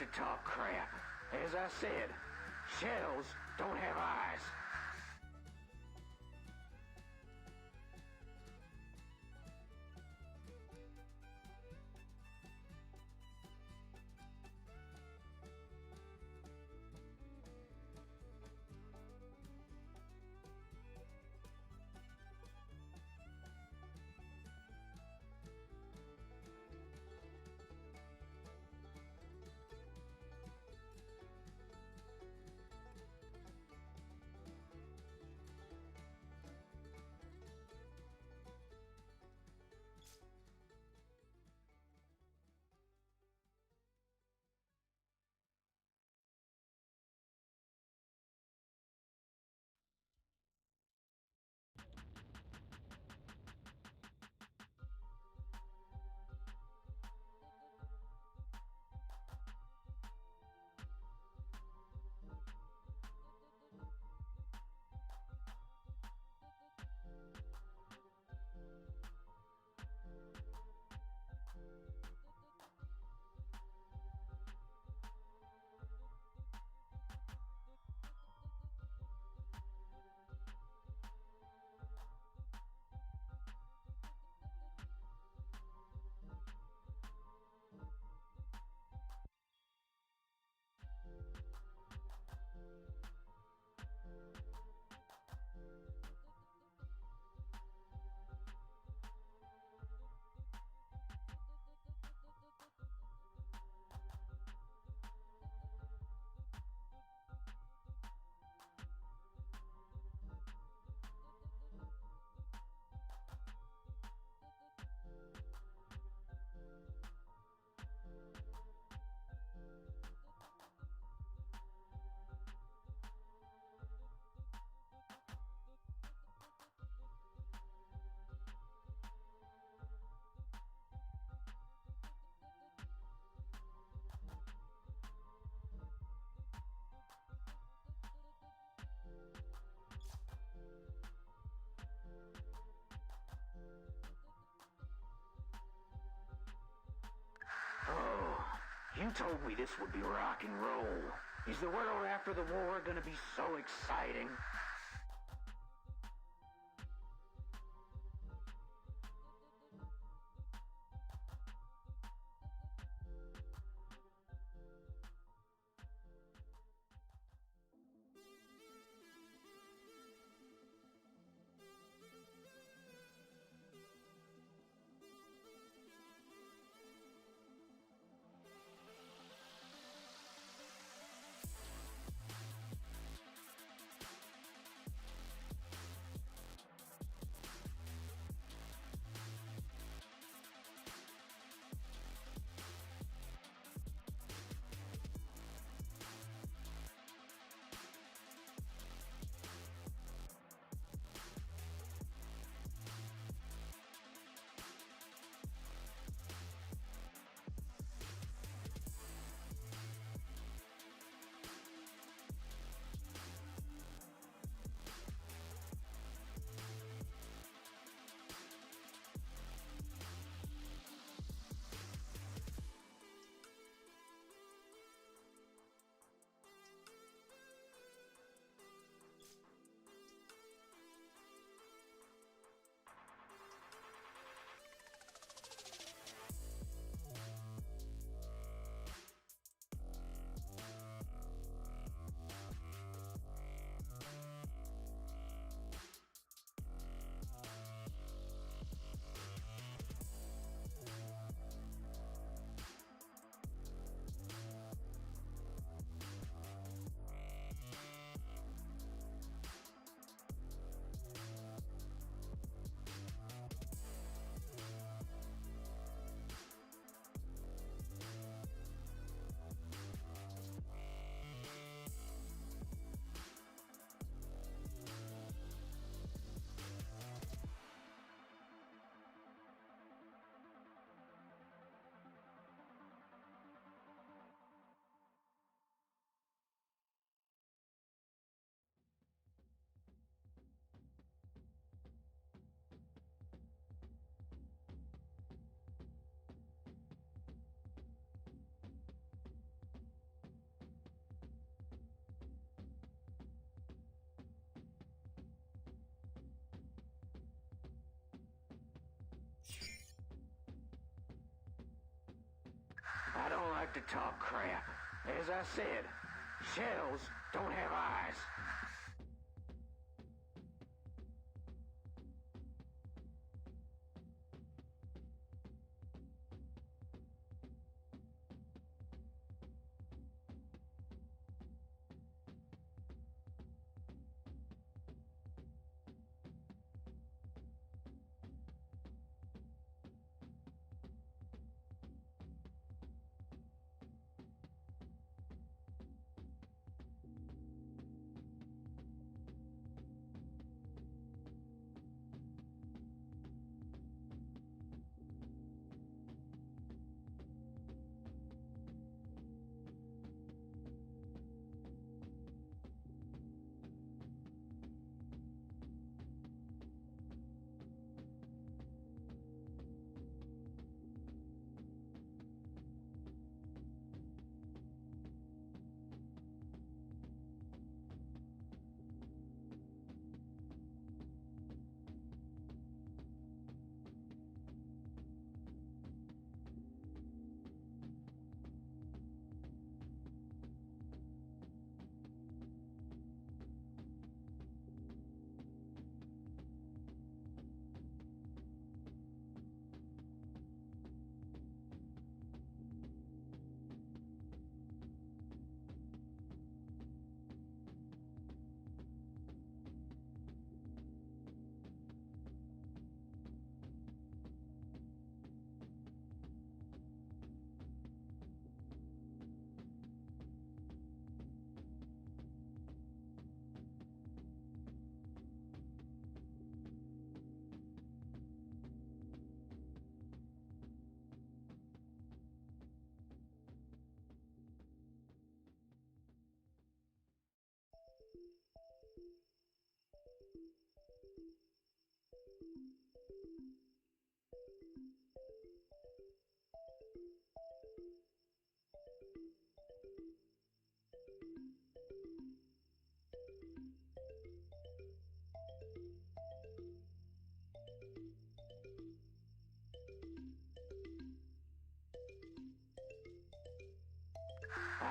to talk crap. As I said, shells don't have eyes. You told me this would be rock and roll. Is the world after the war gonna be so exciting? like to talk crap. As I said, shells don't have eyes.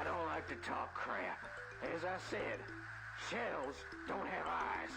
I don't like to talk crap. As I said, shells don't have eyes.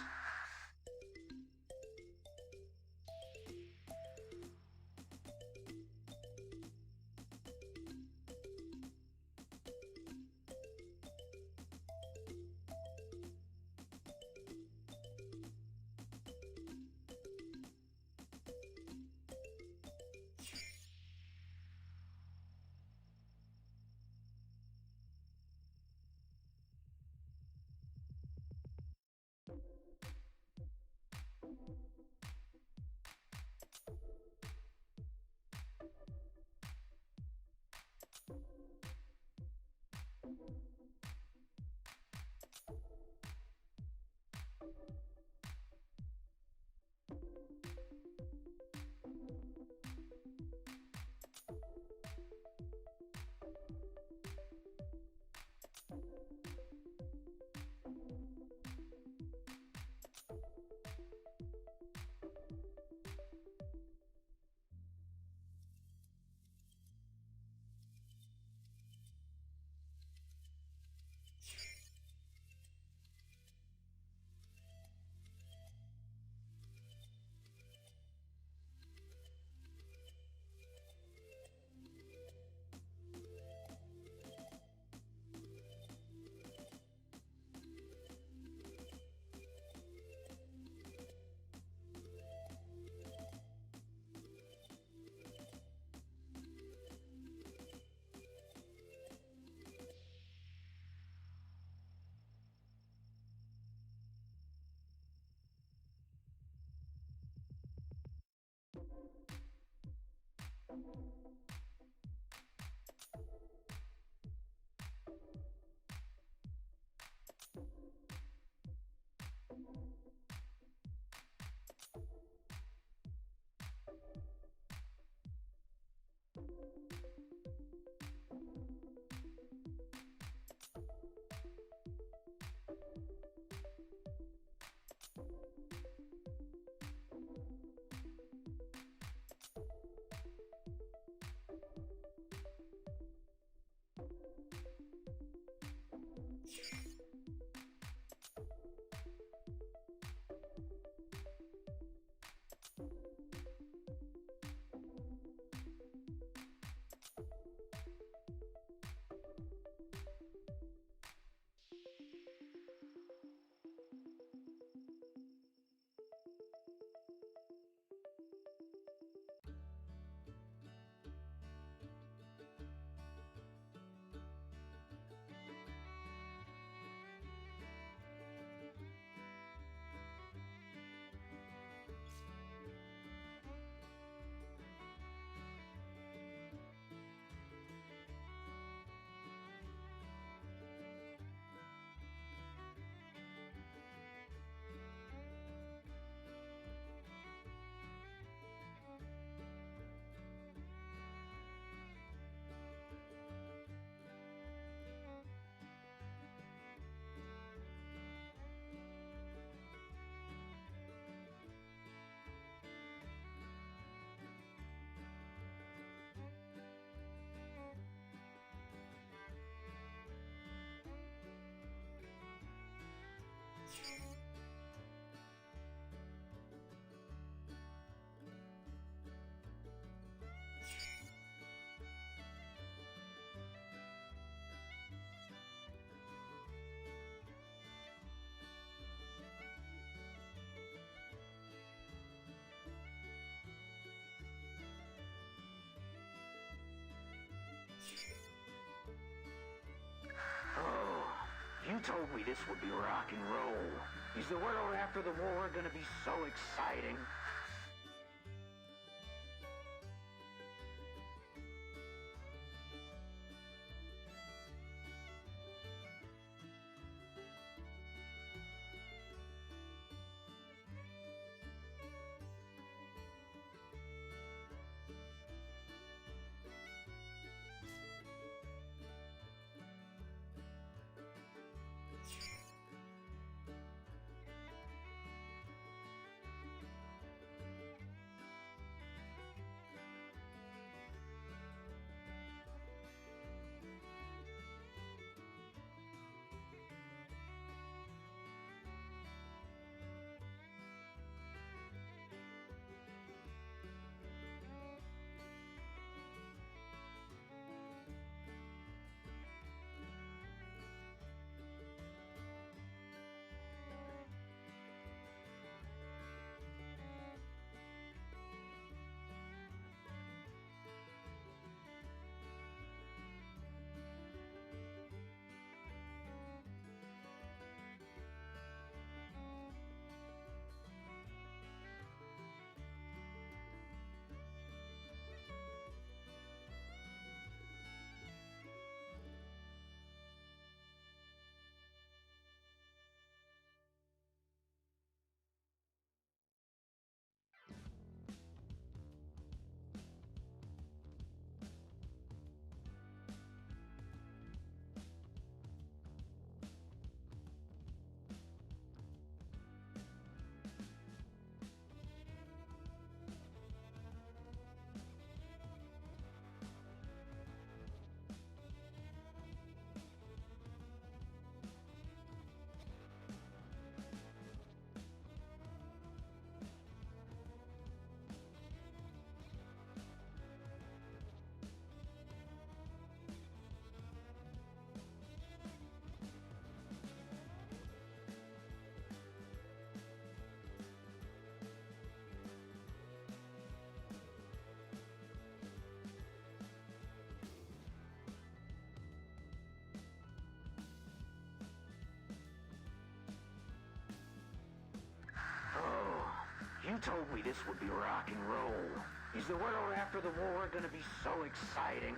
told me this would be rock and roll. Is the world after the war gonna be so exciting? You told me this would be rock and roll. Is the world after the war gonna be so exciting?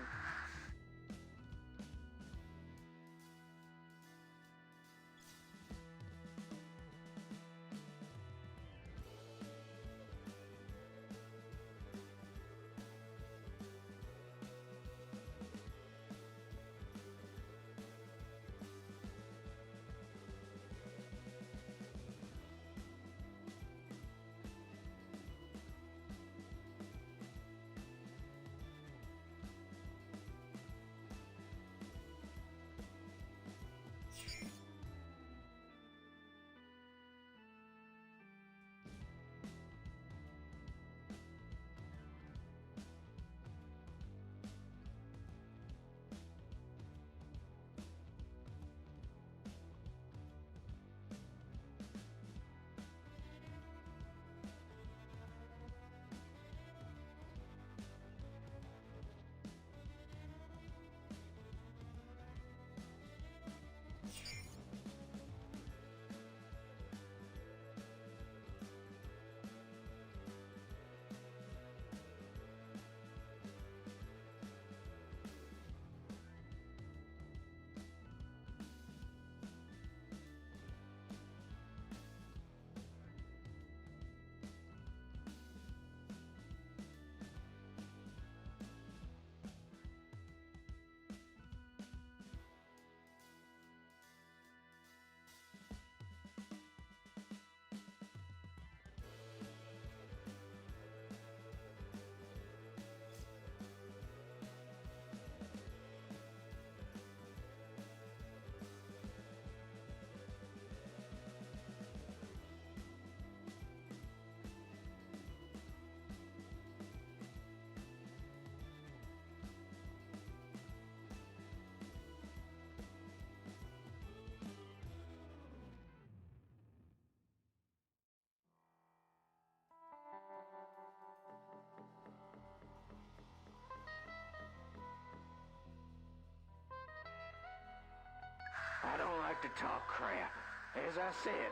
to talk crap. As I said,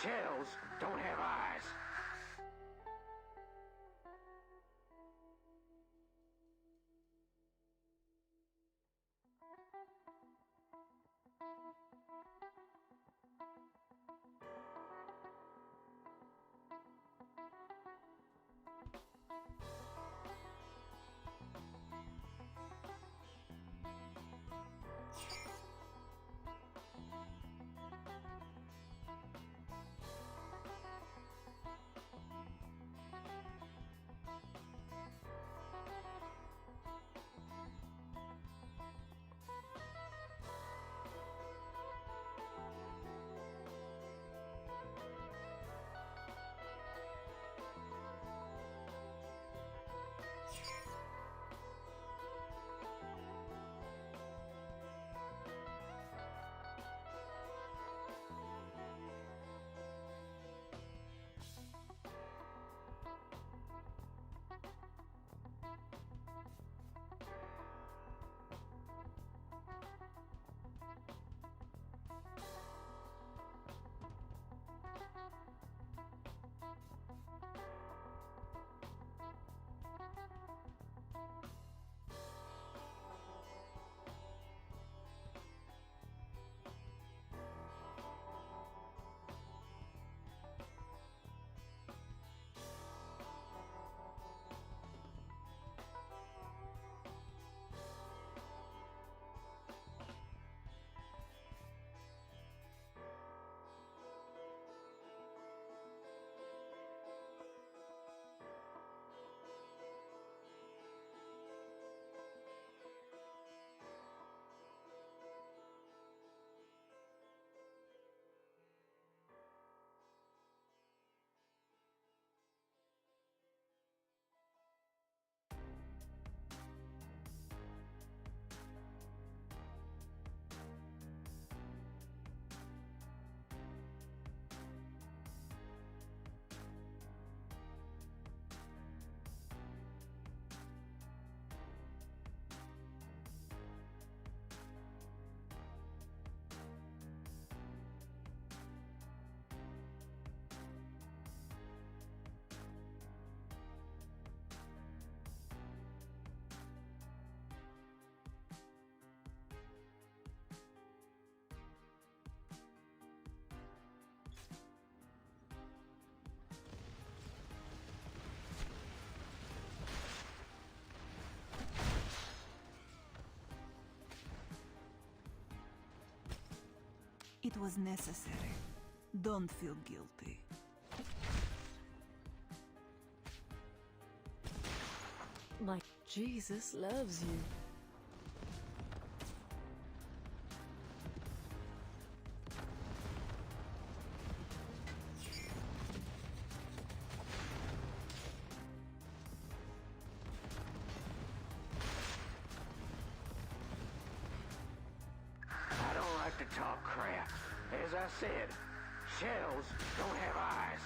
shells don't have eyes. It was necessary. Don't feel guilty. My Jesus loves you. I don't like to talk crap. As I said, shells don't have eyes.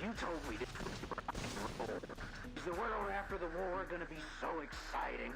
You told me this would be rock and roll. Is the world after the war gonna be so exciting?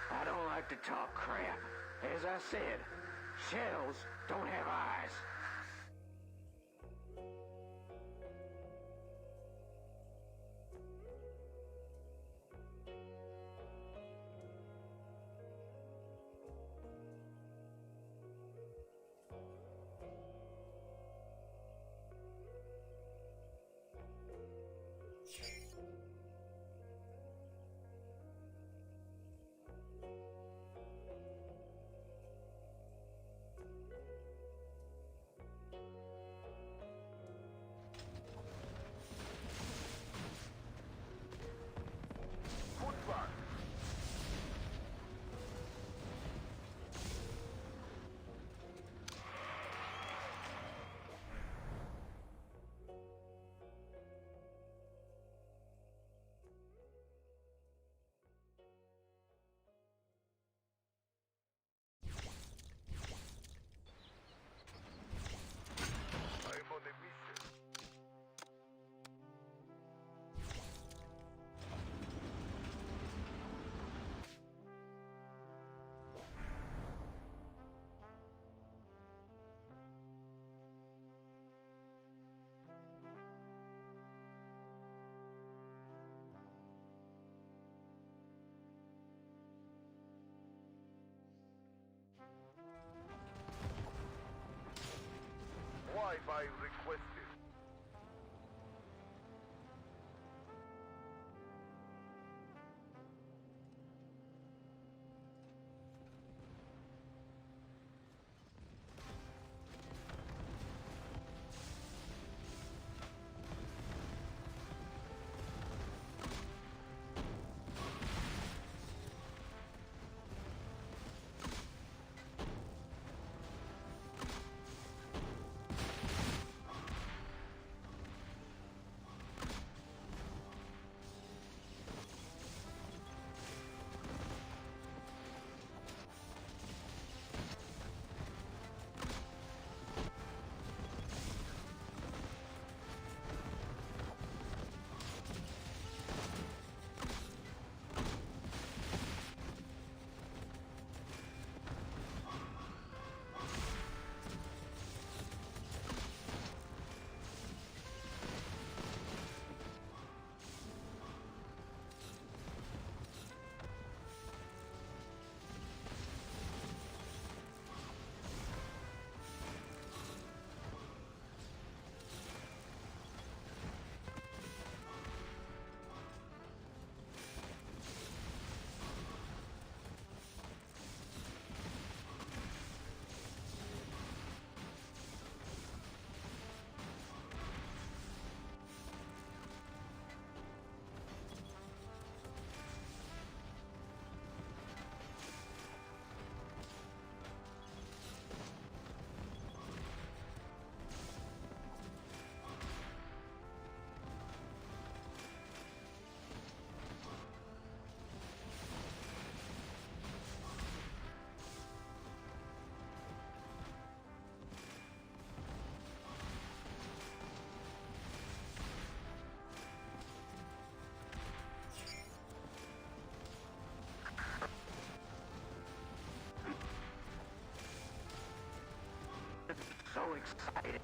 I don't like to talk crap. As I said, shells don't have eyes. I'm on a mission. Wi-Fi requested. exciting.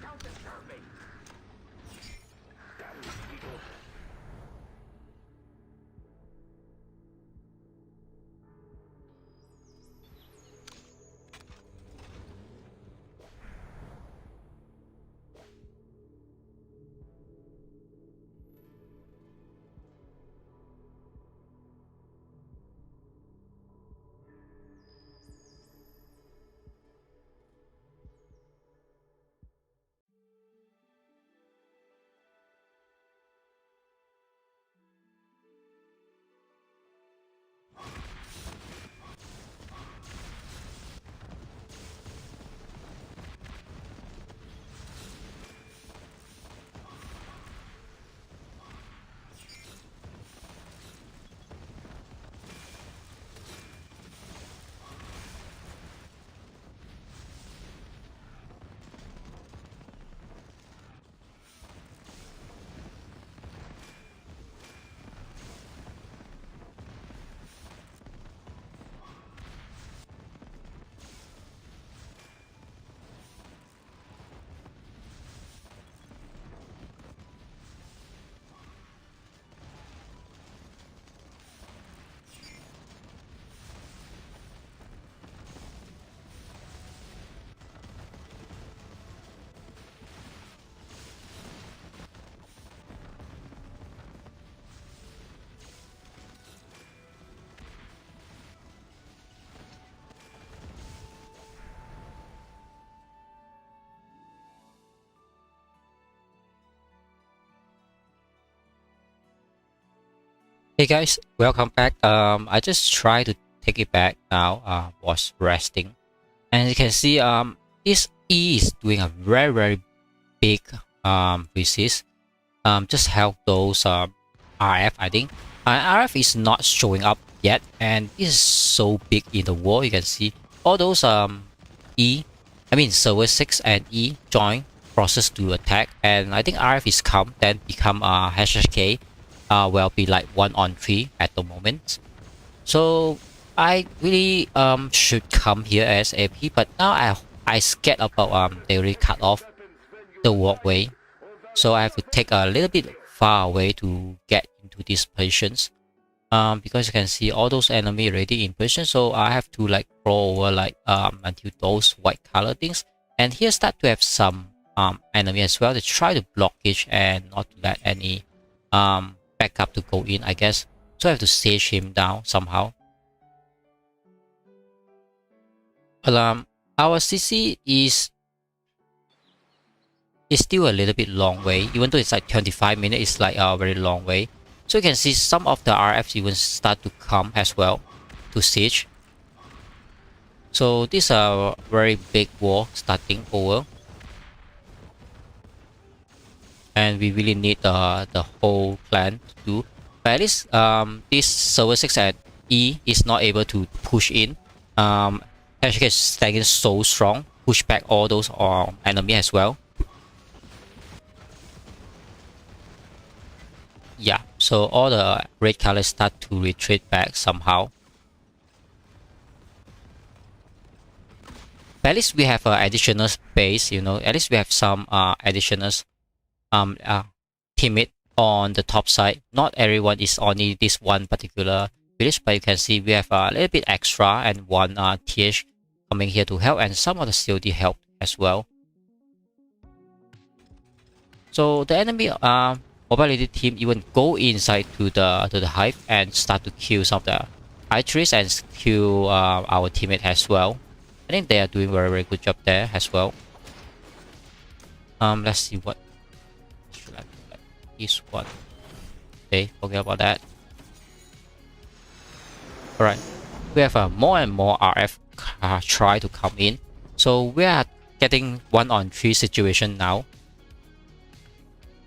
Don't disturb me. Hey guys, welcome back. I just tried to take it back now. Was resting, and you can see this E is doing a very big resist. Just help those RF. I think RF is not showing up yet, and this is so big in the wall. You can see all those server 6 and E join process to attack, and I think RF is come then become HHK. Will be like 1-on-3 at the moment. So I really should come here as AP, but now I scared about they already cut off the walkway, so I have to take a little bit far away to get into these positions. Because you can see all those enemy already in position, so I have to like crawl over like until those white color things. And here start to have some enemy as well to try to blockage and not to let any backup to go in, I guess. So I have to sage him down somehow. But our CC is still a little bit long way, even though it's like 25 minutes. It's like a very long way. So you can see some of the RFs even start to come as well to siege. So this is a very big war starting over, and we really need the whole clan to do. But at least this server 6 at E is not able to push in. HK is staying so strong, push back all those enemy as well. yeah, so all the red colors start to retreat back somehow. But at least we have additional space, you know. At least we have some additional teammate on the top side. Not everyone is only this one particular village, but you can see we have a little bit extra and one TH coming here to help, and some of the COD help as well. So the enemy mobility team even go inside to the hive and start to kill some of the archers and kill our teammate as well. I think they are doing very good job there as well. Let's see what should I do. Like this one. Okay, forget about that. Alright, we have more and more RF try to come in, so we are getting 1-on-3 situation now.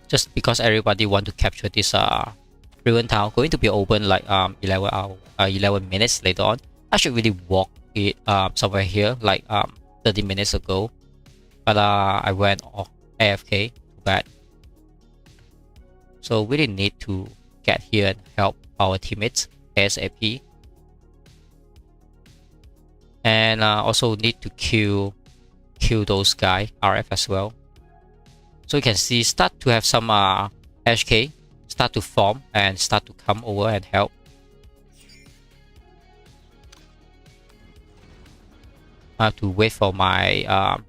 Just because everybody want to capture this ruin town, going to be open like 11 minutes later on. I should really walk it somewhere here like 30 minutes ago, but I went off AFK. Too bad. So we really need to get here and help our teammates ASAP, and also need to kill those guys RF as well. So you can see start to have some HK start to form and start to come over and help. I have to wait for my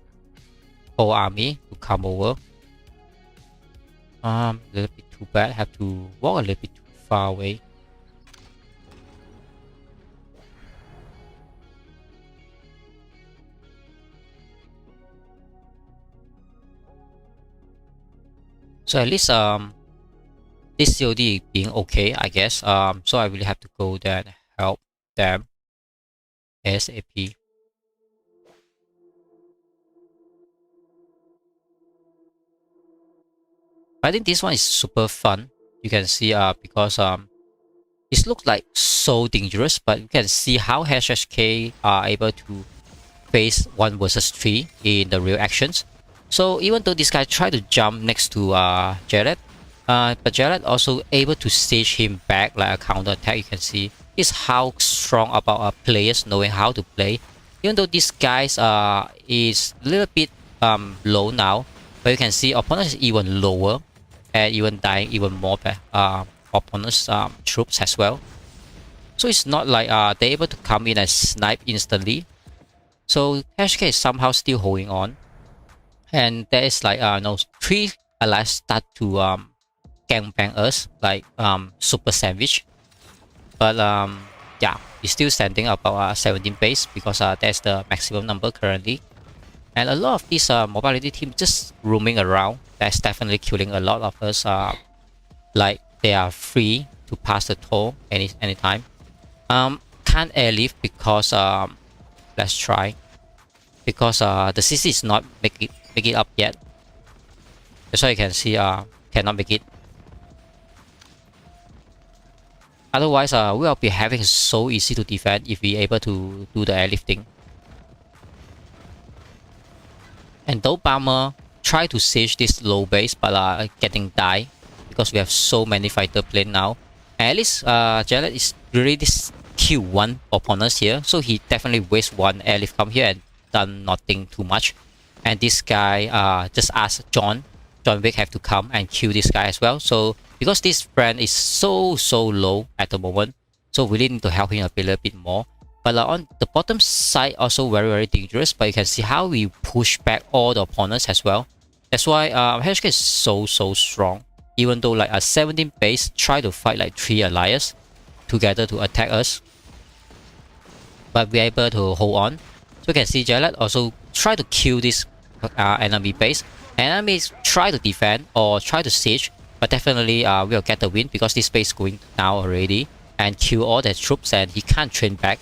whole army to come over. A little bit too bad. Have to walk a little bit too far away. So at least this COD being okay, I guess. So I really have to go there and help them ASAP. I think this one is super fun. You can see because it looks like so dangerous, but you can see how HHK are able to face 1 versus 3 in the real actions. So even though this guy tried to jump next to Jared, but Jared also able to stage him back like a counter attack. You can see is how strong about players knowing how to play. Even though this guys is a little bit low now, but you can see opponents is even lower and even dying even more opponents troops as well. So it's not like they're able to come in and snipe instantly. So HK is somehow still holding on. And there is like 3 allies start to gangbang us like super sandwich, but yeah, it's still standing about 17 base because that's the maximum number currently. And a lot of these mobility team just roaming around. That's definitely killing a lot of us. Like they are free to pass the toll anytime. Can't airlift because let's try, because the CC is not make it up yet. That's why you can see cannot make it. Otherwise we'll be having so easy to defend if we able to do the airlifting. And though Bomber try to siege this low base, but getting die because we have so many fighter plane now. And at least Jared is really this kill 1 opponents here, so he definitely waste 1 airlift come here and done nothing too much. And this guy just asked John Wick have to come and kill this guy as well. So because this friend is so low at the moment, so we need to help him a little bit more. But on the bottom side also very dangerous, but you can see how we push back all the opponents as well. That's why HK is so strong. Even though like a 17 base try to fight like 3 allies together to attack us, but we're able to hold on. So you can see Jared also try to kill this enemy base. Enemies try to defend or try to siege, but definitely we'll get the win because this base is going down already and kill all their troops, and he can't train back.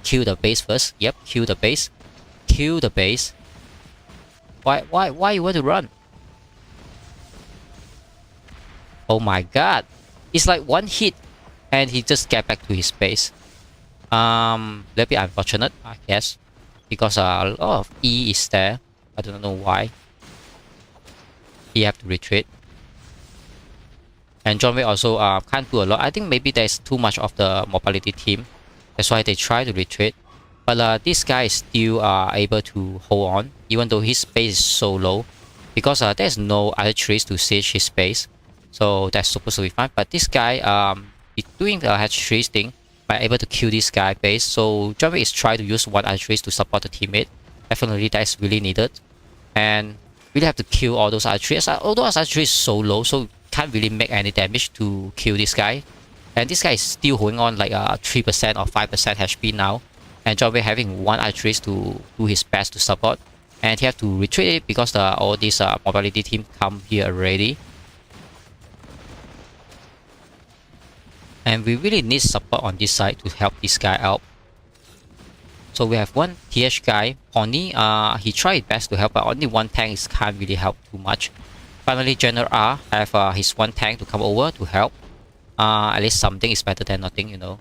Kill the base first. Yep, kill the base. Kill the base. Why you want to run? Oh my god. It's like 1 hit and he just get back to his base. Little bit unfortunate, I guess, because a lot of E is there. I don't know why. He have to retreat. And John Wick also can't do a lot. I think maybe there's too much of the mobility team. That's why they try to retreat. But this guy is still able to hold on, even though his space is so low. Because there's no other trees to siege his space. So that's supposed to be fine. But this guy is doing the hatch trees thing by able to kill this guy base. So John Wick is trying to use one other trees to support the teammate. Definitely that is really needed. And really have to kill all those archeries. Although his archery is so low, so can't really make any damage to kill this guy. And this guy is still holding on like 3% or 5% HP now. And John Wick having one archery to do his best to support. And he have to retreat it because all these mobility team come here already. And we really need support on this side to help this guy out. So we have one TH guy, Pony. He tried his best to help, but only one tank can't really help too much. Finally, General R have his one tank to come over to help. At least something is better than nothing, you know.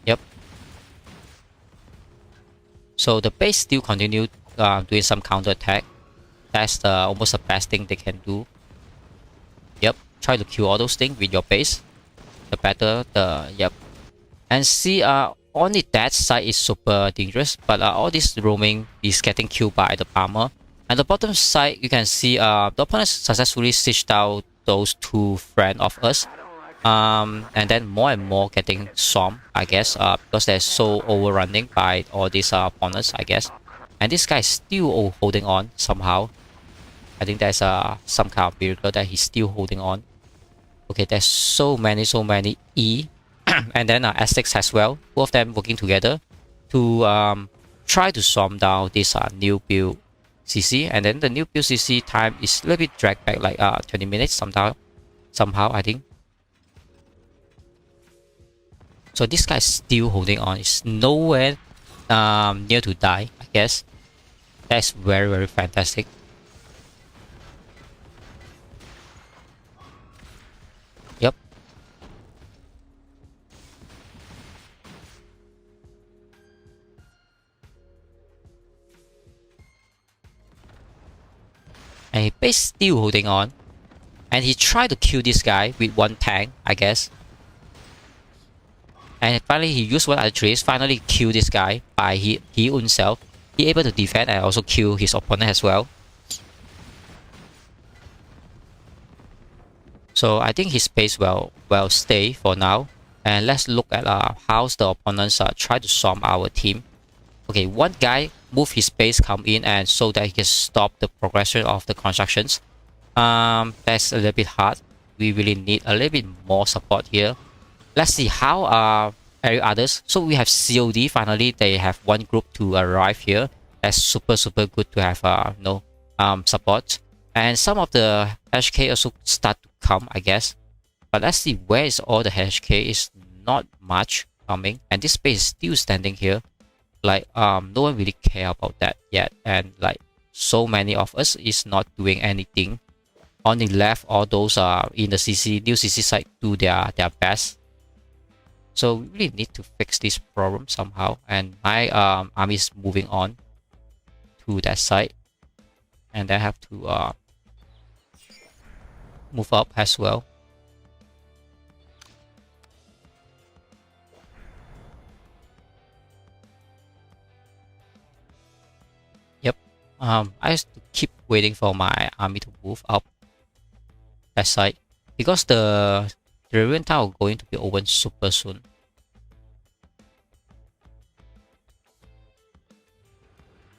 Yep. So the base still continue doing some counter attack. That's almost the best thing they can do. Yep. Try to kill all those things with your base. The better the yep. And see, only that side is super dangerous, but all this roaming is getting killed by the armor. And the bottom side, you can see the opponent successfully sieged out those two friends of us. And then more and more getting swarmed, I guess, because they're so overrunning by all these opponents, I guess. And this guy is still holding on somehow. I think there's some kind of miracle that he's still holding on. Okay, there's so many E. And then S6 as well, both of them working together to try to swarm down this new build CC. And then the new build CC time is a little bit dragged back like 20 minutes somehow I think. So this guy is still holding on. It's nowhere near to die, I guess. That's very fantastic. Yep. And he base still holding on. And he tried to kill this guy with one tank, I guess. And finally he used one archery, finally kill this guy by he himself. He able to defend and also kill his opponent as well. So I think his base will stay for now. And let's look at how the opponents try to swarm our team. Okay, one guy move his base, come in, and so that he can stop the progression of the constructions. That's a little bit hard. We really need a little bit more support here. Let's see how every others. So we have COD. Finally, they have one group to arrive here. That's super good to have support. And some of the HK also start to come, I guess. But let's see where is all the HK. Is not much coming, and this base is still standing here. Like no one really care about that yet, and like so many of us is not doing anything. Only left all those in the new CC side do their best. So we really need to fix this problem somehow. And my army is moving on to that side, and I have to move up as well. I have to keep waiting for my army to move up that side because the Railway Tower going to be open super soon.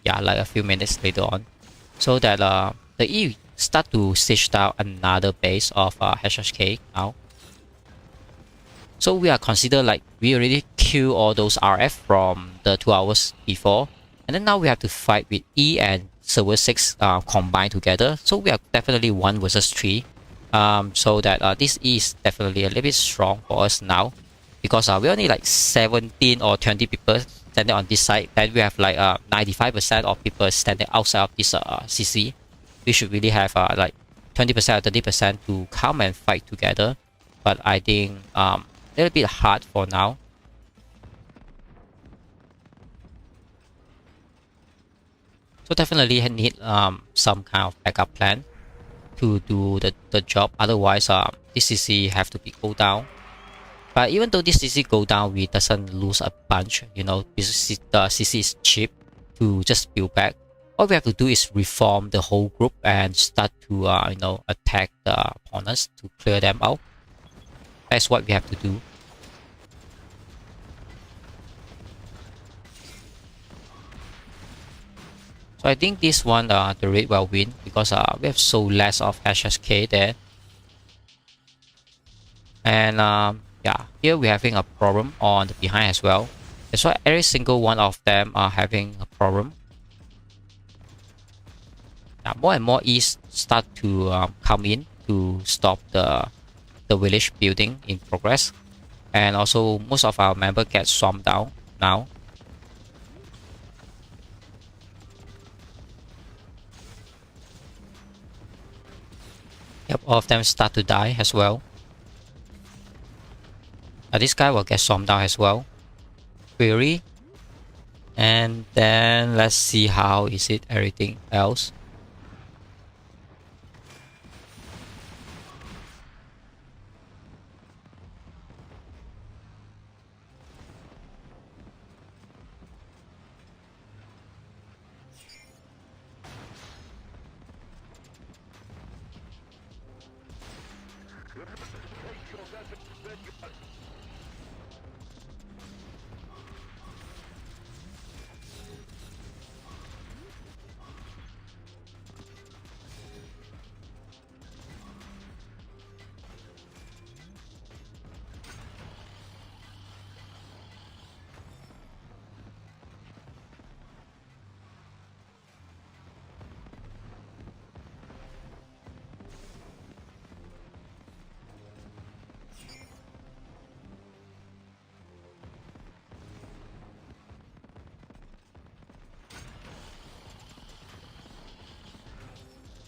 Yeah, like a few minutes later on, so that the E start to siege down another base of HHK now. So we are considered like we already killed all those RF from the 2 hours before. And then now we have to fight with E and Server 6 combined together. So we are definitely 1 versus 3. So that this E is definitely a little bit strong for us now. Because we only like 17 or 20 people standing on this side. Then we have like 95% of people standing outside of this CC. We should really have like 20% or 30% to come and fight together. But I think a little bit hard for now. So definitely need some kind of backup plan to do the job. Otherwise, this CC have to be go down. But even though this CC go down, we doesn't lose a bunch. You know, because the CC is cheap to just build back. All we have to do is reform the whole group and start to you know, attack the opponents to clear them out. That's what we have to do. So I think this one the raid will win because we have so less of HSK there. And yeah, here we're having a problem on the behind as well. That's why every single one of them are having a problem. Now more and more east start to come in to stop the village building in progress. And also most of our members get swamped down now. Yep, all of them start to die as well. This guy will get swamped down as well. Query. And then let's see how is it everything else.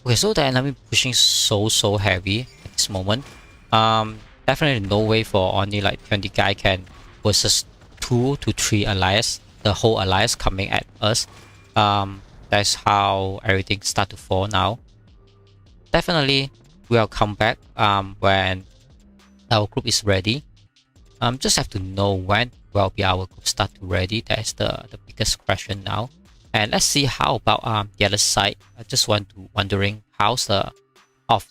Okay, so the enemy pushing so heavy at this moment. Definitely no way for only like 20 guy can versus 2 to 3 alliance. The whole alliance coming at us. That's how everything start to fall now. Definitely we'll come back when our group is ready. Just have to know when will be our group start to ready. That's the biggest question now. And let's see how about the other side. I just wondering how's the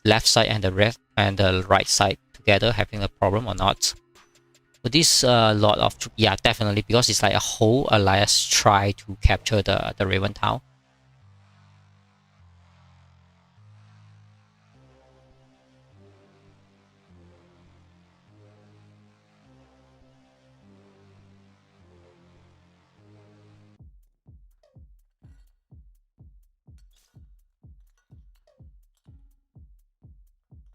left side and the right side together having a problem or not. But this lot of yeah, definitely, because it's like a whole alliance try to capture the Raven Town.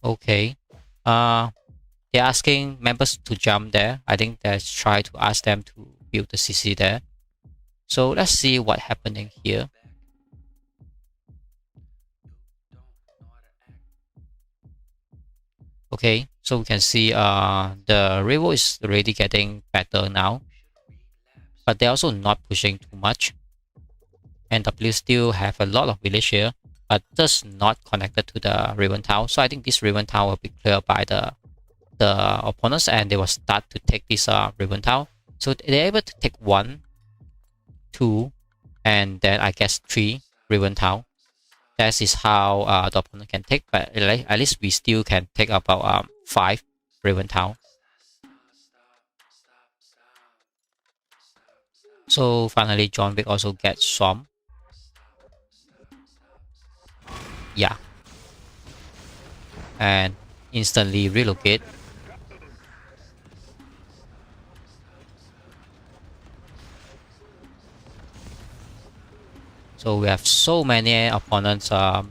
Okay. They're asking members to jump there. I think let's try to ask them to build the CC there. So let's see what happening here. Okay, so we can see the river is already getting better now. But they're also not pushing too much. And W still have a lot of village here, but just not connected to the Raven Town. So I think this Raven Town will be cleared by the opponents, and they will start to take this Raven Town. So they're able to take 1, 2, and then I guess 3 Raven Town. That is how the opponent can take, but at least we still can take about 5 Raven Town. So finally John Wick also gets swamped. Yeah. And instantly relocate. So we have so many opponents. I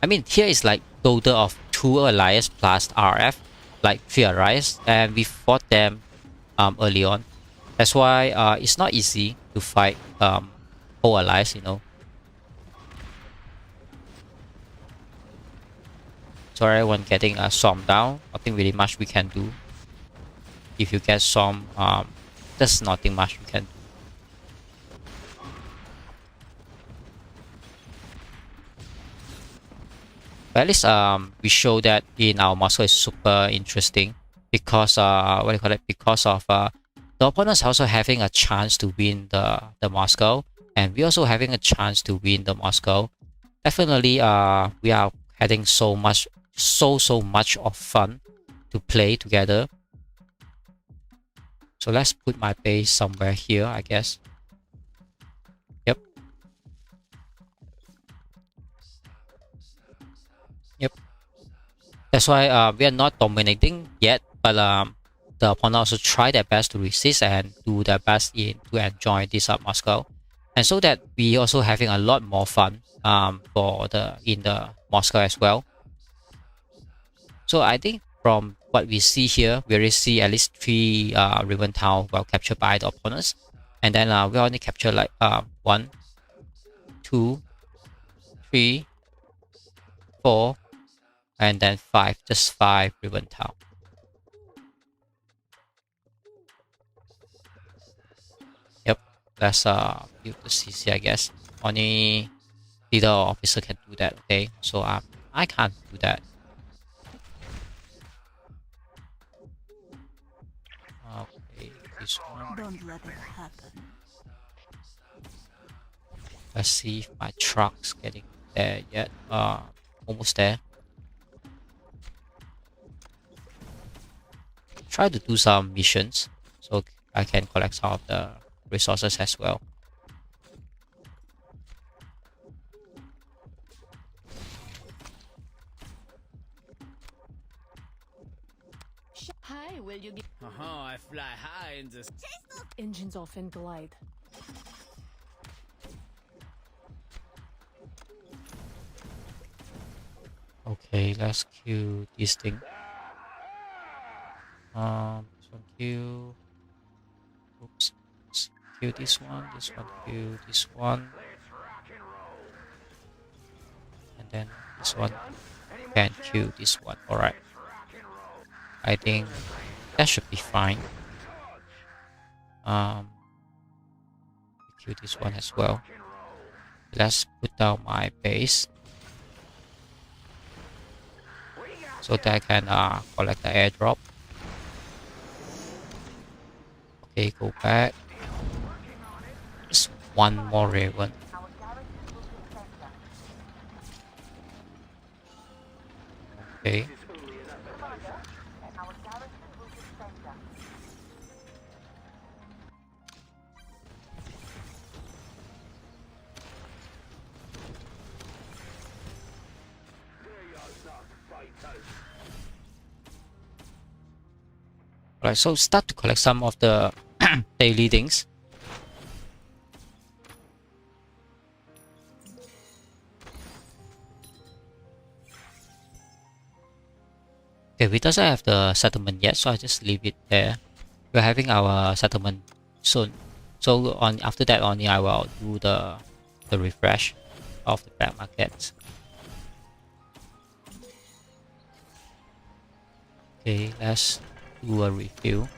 mean, here is like total of 2 alliance plus RF, like 3 alliance, and we fought them early on. That's why it's not easy to fight whole alliance, you know. So everyone getting swarmed down. Nothing really much we can do. If you get swarmed, there's nothing much we can do. But at least we show that in our Moscow is super interesting because what do you call it? Because of the opponents also having a chance to win the Moscow, and we also having a chance to win the Moscow. Definitely we are having so much of fun to play together. So let's put my base somewhere here, I guess. Yep. Yep. That's why we are not dominating yet, but the opponent also try their best to resist and do their best to enjoy this Moscow, and so that we also having a lot more fun in the Moscow as well. So I think from what we see here, we already see at least 3 ribbon town well captured by the opponents, and then we only capture like 1, 2, 3, 4, and then 5, just 5 ribbon town. Yep, that's build the CC, I guess. Only leader or officer can do that. Okay, so I can't do that. Okay, this one. Don't let it happen. Let's see if my truck's getting there yet. Almost there. Try to do some missions so I can collect some of the resources as well. Hi, will you get I fly high in the engines off and glide? Okay, let's queue this thing. This one queue. Oops. Let's queue this one. This one queue this one. And then this one can queue this one. Alright. I think that should be fine. Queue this one as well. Let's put down my base so that I can collect the airdrop. Okay, go back. Just one more raven. Our garrison will defend us. Okay. Commander, our garrison will defend us. Alright, so start to collect some of the daily things. Okay, we doesn't have the settlement yet, so I just leave it there. We're having our settlement soon. So on after that only I will do the refresh of the black market. Okay, let's do a review.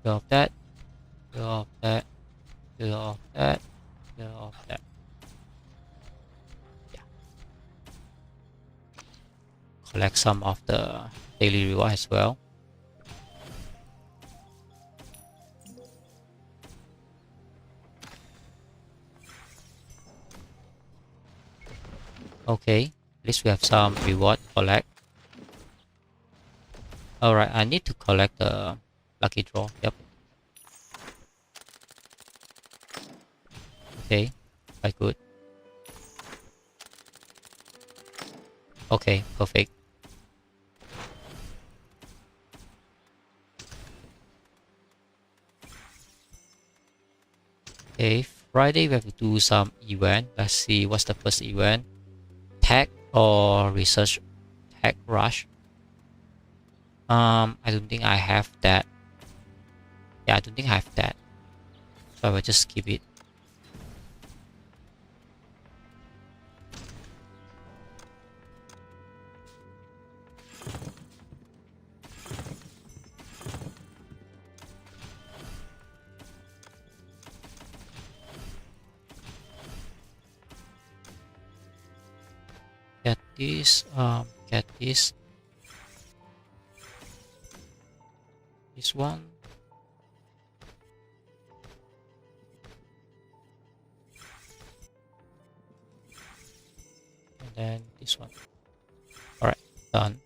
Go off that, go off that, go off that, go off that. Yeah. Collect some of the daily reward as well. Okay, at least we have some reward to collect. Alright, I need to collect the lucky draw. Yep. Okay, quite good. Okay, perfect. Okay, Friday we have to do some event. Let's see what's the first event. Tech or research tech rush. I don't think I have that. Yeah, I don't think I have that. So I will just skip it. this. Get this. This one. And then this one. Alright, done.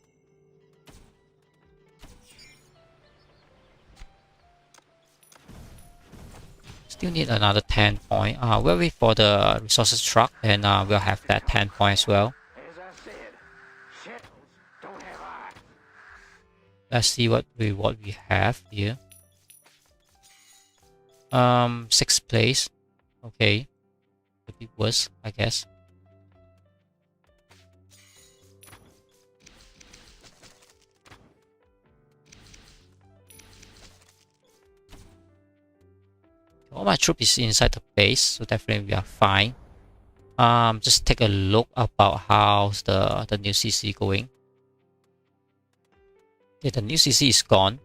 Still need another 10 point. We'll wait for the resources truck, and we'll have that 10 point as well. As I said, shadows don't have eyes. Let's see what we have here. 6th place. Okay. A bit worse, I guess. All my troops is inside the base, so definitely we are fine. Just take a look about how's the new CC going. Okay, the new CC is gone,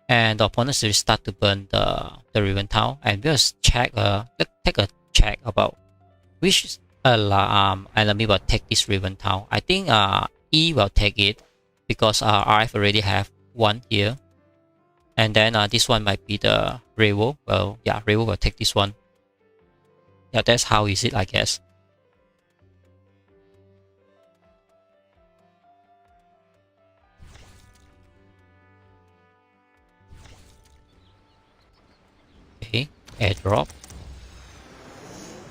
and the opponents will start to burn the ribbon town. And we'll check let's take a check about which enemy will take this ribbon town. I think E will take it because RF already have one here. And then this one might be the Revo. Well, yeah, Revo will take this one. Yeah, that's how is it, I guess. Okay, airdrop.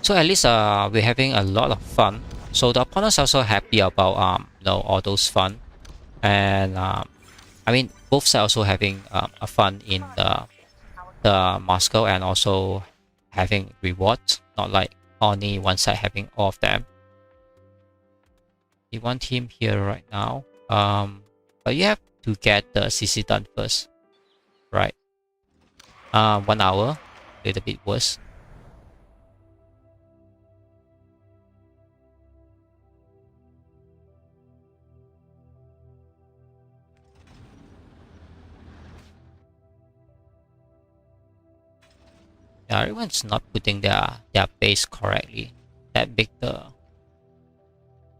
So at least we're having a lot of fun. So the opponents are also happy about all those fun, and I mean both sides also having a fun in the Moscow, and also having rewards, not like only one side having all of them. The one team here right now, but you have to get the CC done first, right? 1 hour, a little bit worse. Yeah, everyone's not putting their base correctly. That make the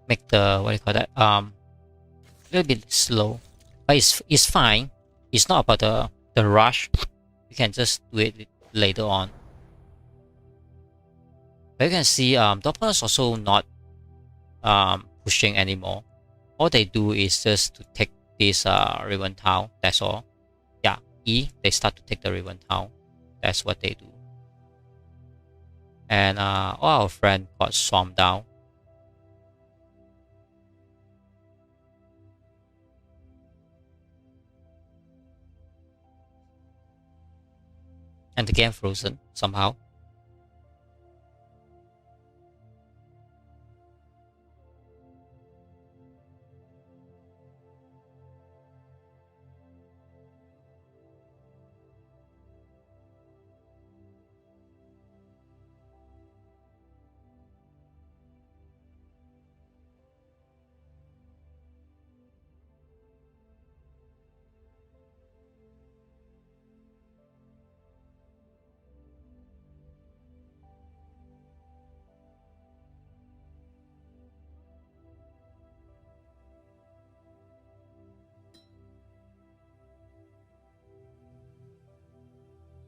what do you call that? A little bit slow, but it's fine. It's not about the rush. You can just do it later on. But you can see the opponents also not pushing anymore. All they do is just to take this ribbon town. That's all. Yeah, E, they start to take the ribbon town. That's what they do. And all our friend got swarmed down. And the game frozen somehow.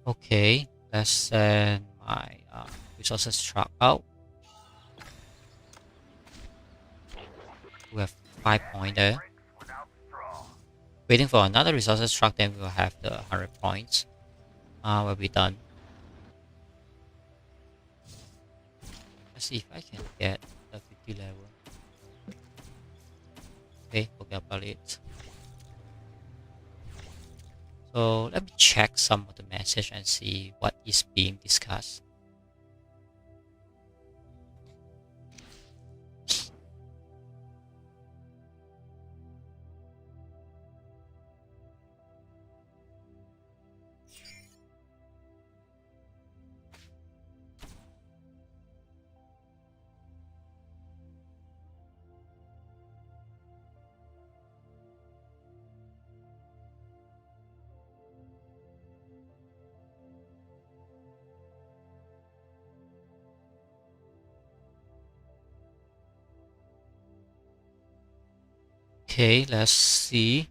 Okay, let's send my resources truck out. We have 5 points there. Waiting for another resources truck, then we'll have the 100 points. We'll be done. Let's see if I can get the 50 level. Okay, forget about it. So let me check some of the message and see what is being discussed. Okay, let's see.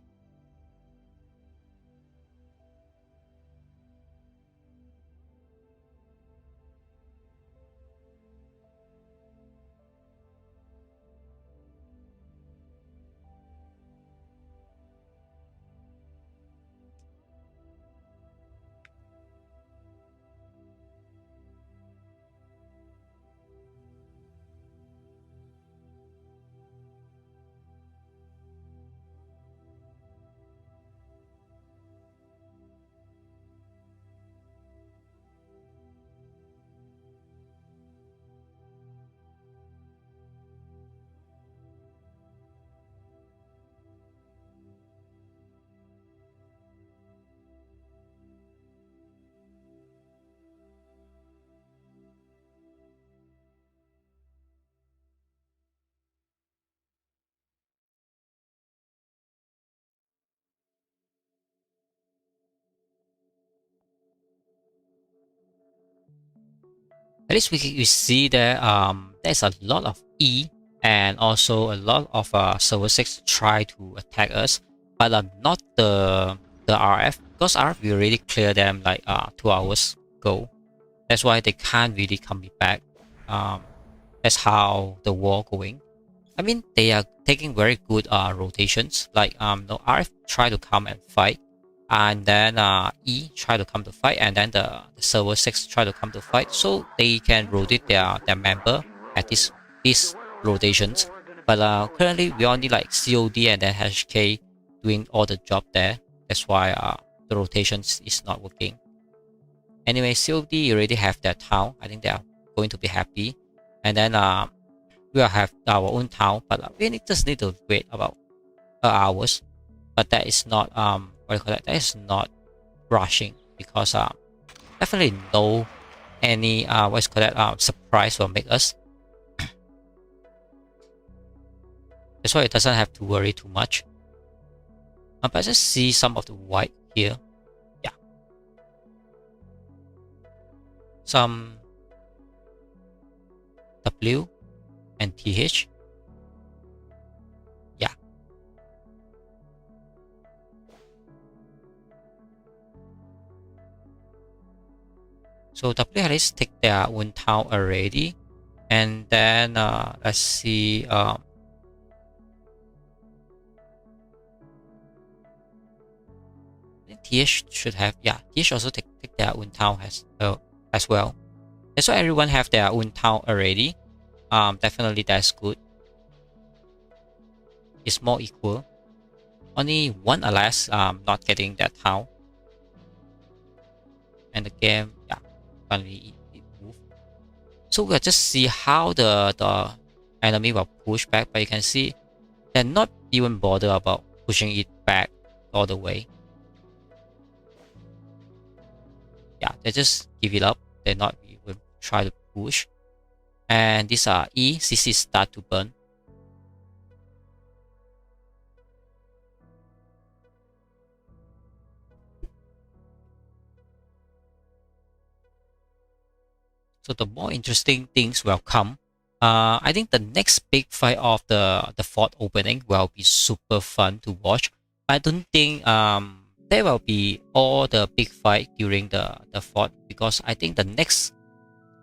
At least we see that there's a lot of E and also a lot of server 6 try to attack us, but not the RF, because RF we already cleared them like 2 hours ago. That's why they can't really come back. That's how the war going. I mean, they are taking very good rotations. Like no RF try to come and fight, and then E try to come to fight, and then the server 6 try to come to fight, so they can rotate their member at these rotations. But currently we only like COD and then HK doing all the job there. That's why the rotations is not working. Anyway, COD already have their town. I think they are going to be happy, and then we will have our own town, but we just need to wait about hours. But that is not what do you call that? That is not rushing, because definitely no any what's called that surprise will make us. That's why it doesn't have to worry too much. But just see some of the white here. Yeah, some W and TH. Yeah. So W has take their own town already. And then let's see TH should have, yeah, TH also take their own town as well. And so everyone have their own town already. Definitely that's good. It's more equal. Only one alas not getting that town. And the game, yeah, finally it moved. So we'll just see how the enemy will push back, but you can see they're not even bother about pushing it back all the way. Yeah, they just give it up. They're not even try to push. And these are CC start to burn. So the more interesting things will come. I think the next big fight of the fort opening will be super fun to watch. I don't think there will be all the big fight during the fort, because I think the next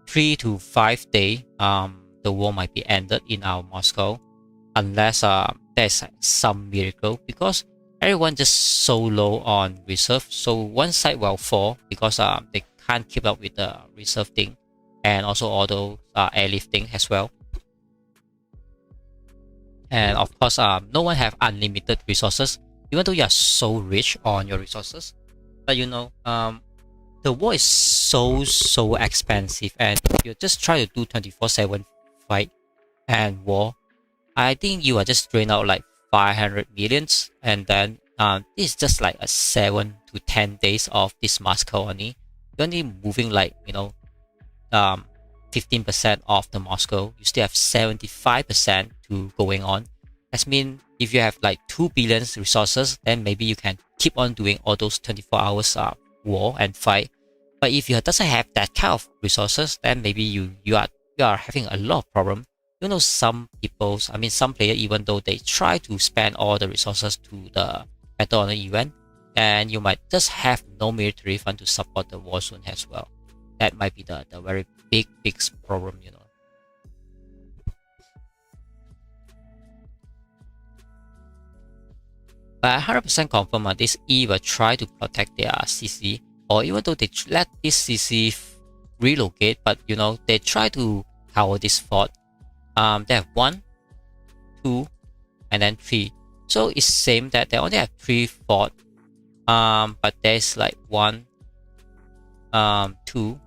3 to 5 days the war might be ended in our Moscow, unless there's some miracle, because everyone just so low on reserve. So one side will fall because they can't keep up with the reserve thing, and also all those airlift thing as well. And of course, no one have unlimited resources, even though you are so rich on your resources. But you know, the war is so expensive, and if you just try to do 24/7 fight and war, I think you are just drain out like 500 millions, and then this is just like a 7 to 10 days of this Moscow only. You're only moving like 15% of the Moscow. You still have 75% to going on. That means if you have like 2 billion resources, then maybe you can keep on doing all those 24 hours war and fight. But if you doesn't have that kind of resources, then maybe you are having a lot of problem. even though some people, I mean some players, even though they try to spend all the resources to the Battle Honor event, and you might just have no military fund to support the war zone as well. That might be the very big problem, you know. But 100% confirm this E will try to protect their CC, or even though they let this CC relocate, but you know, they try to cover this fort. They have 1, 2, and then 3. So it's same that they only have 3 fort. But there's like 1, 2.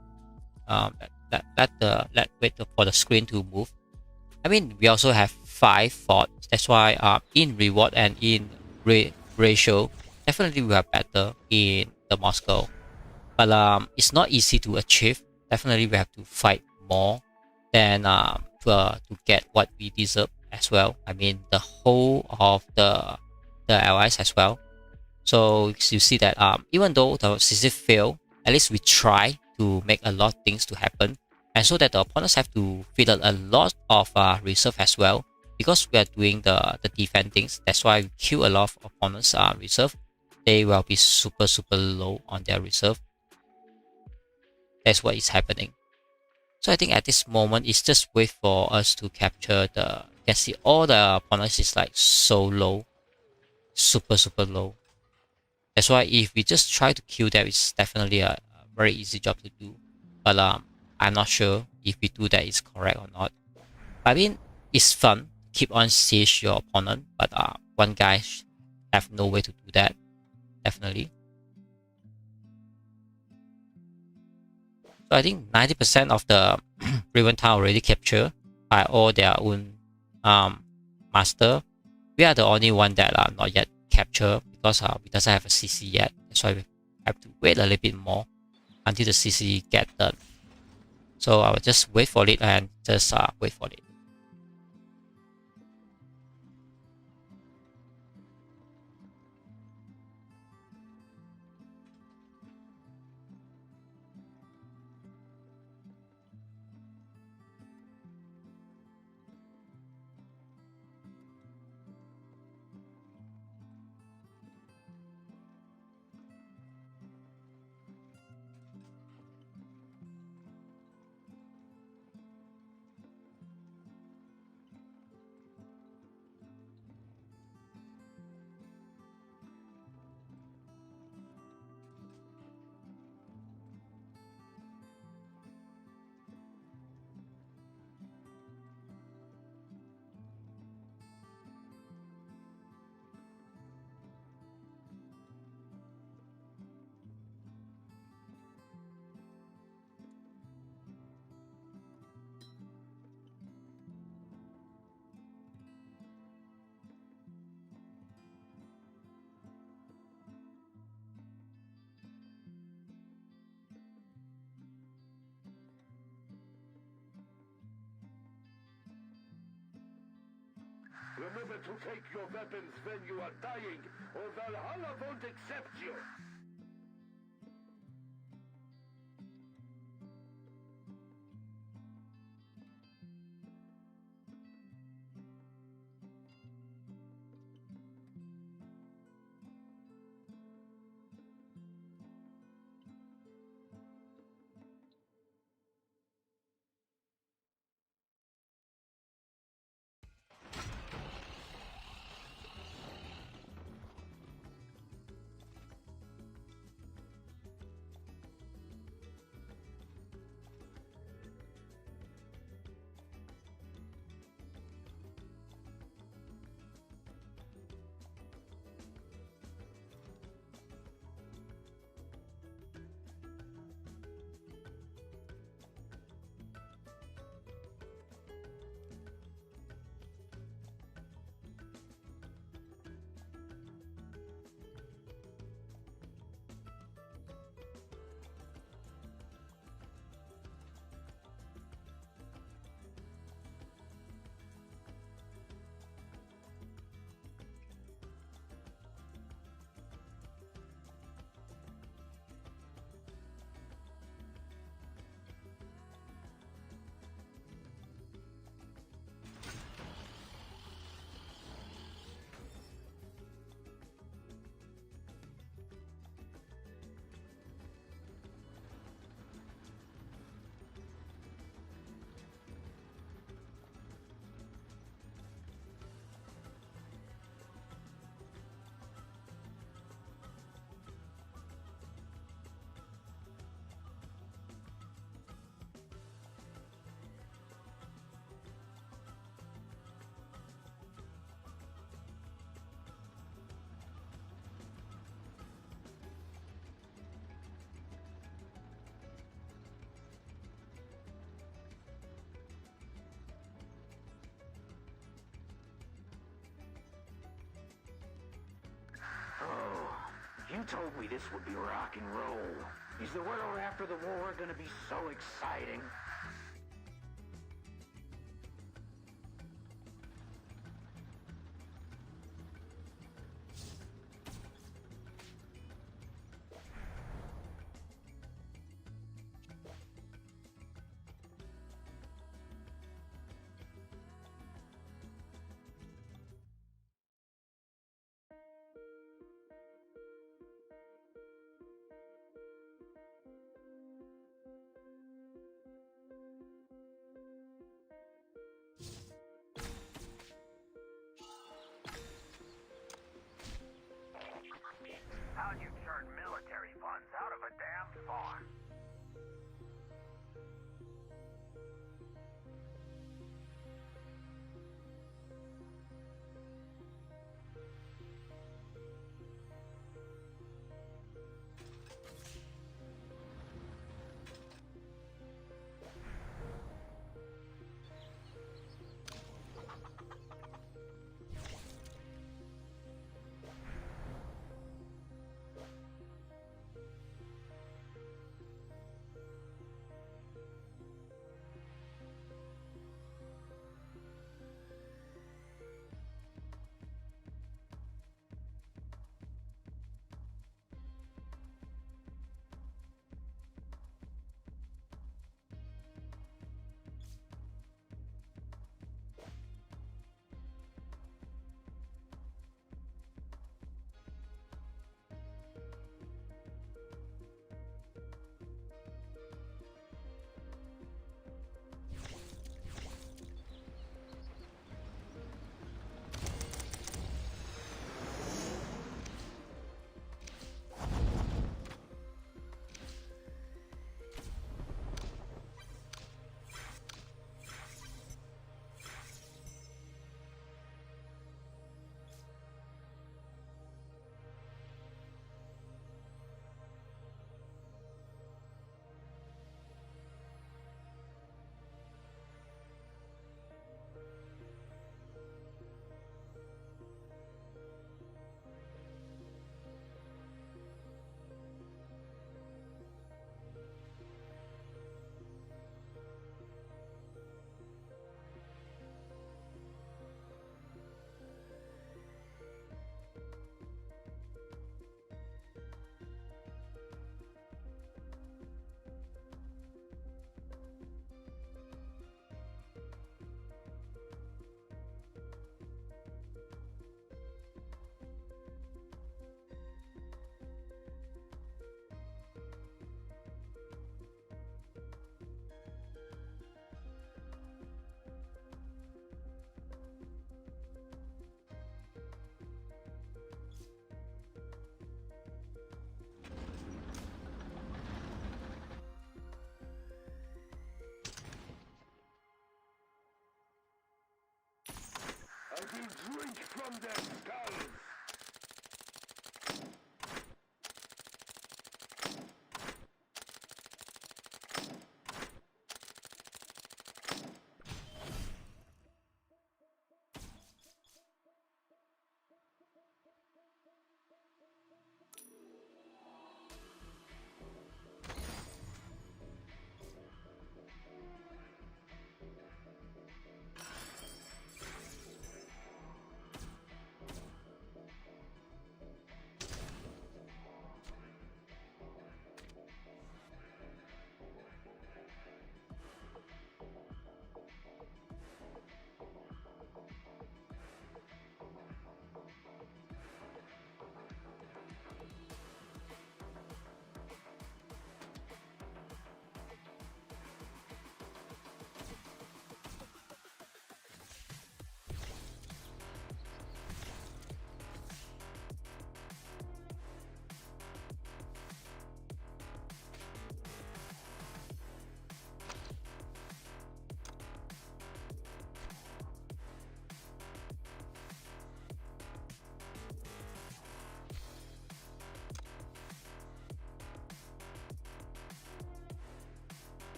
Let wait for the screen to move. I mean, we also have 5 forts. That's why in reward and in ratio, definitely we are better in the Moscow. But it's not easy to achieve. Definitely we have to fight more than to get what we deserve as well. I mean, the whole of the allies as well. So you see that even though the CC fail, at least we try to make a lot of things to happen, and so that the opponents have to fill a lot of reserve as well, because we are doing the defense things. That's why we kill a lot of opponents reserve. They will be super low on their reserve. That's what is happening. So I think at this moment it's just wait for us to capture the. You can see all the opponents is like so low, super low. That's why if we just try to kill them, it's definitely a very easy job to do. But I'm not sure if we do that is correct or not. I mean, it's fun. Keep on siege your opponent, but one guy have no way to do that. Definitely. So I think 90% of the Riven Town already captured by all their own master. We are the only one that are not yet captured because we doesn't have a CC yet. That's why we have to wait a little bit more until the CC get done. So I will just wait for it and just wait for it. Remember to take your weapons when you are dying, or Valhalla won't accept you. You told me this would be rock and roll. Is the world after the war gonna be so exciting? How'd you turn military funds out of a damn farm? I will drink from their skulls!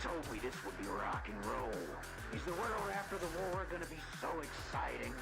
told me this would be rock and roll. Is the world after the war gonna be so exciting?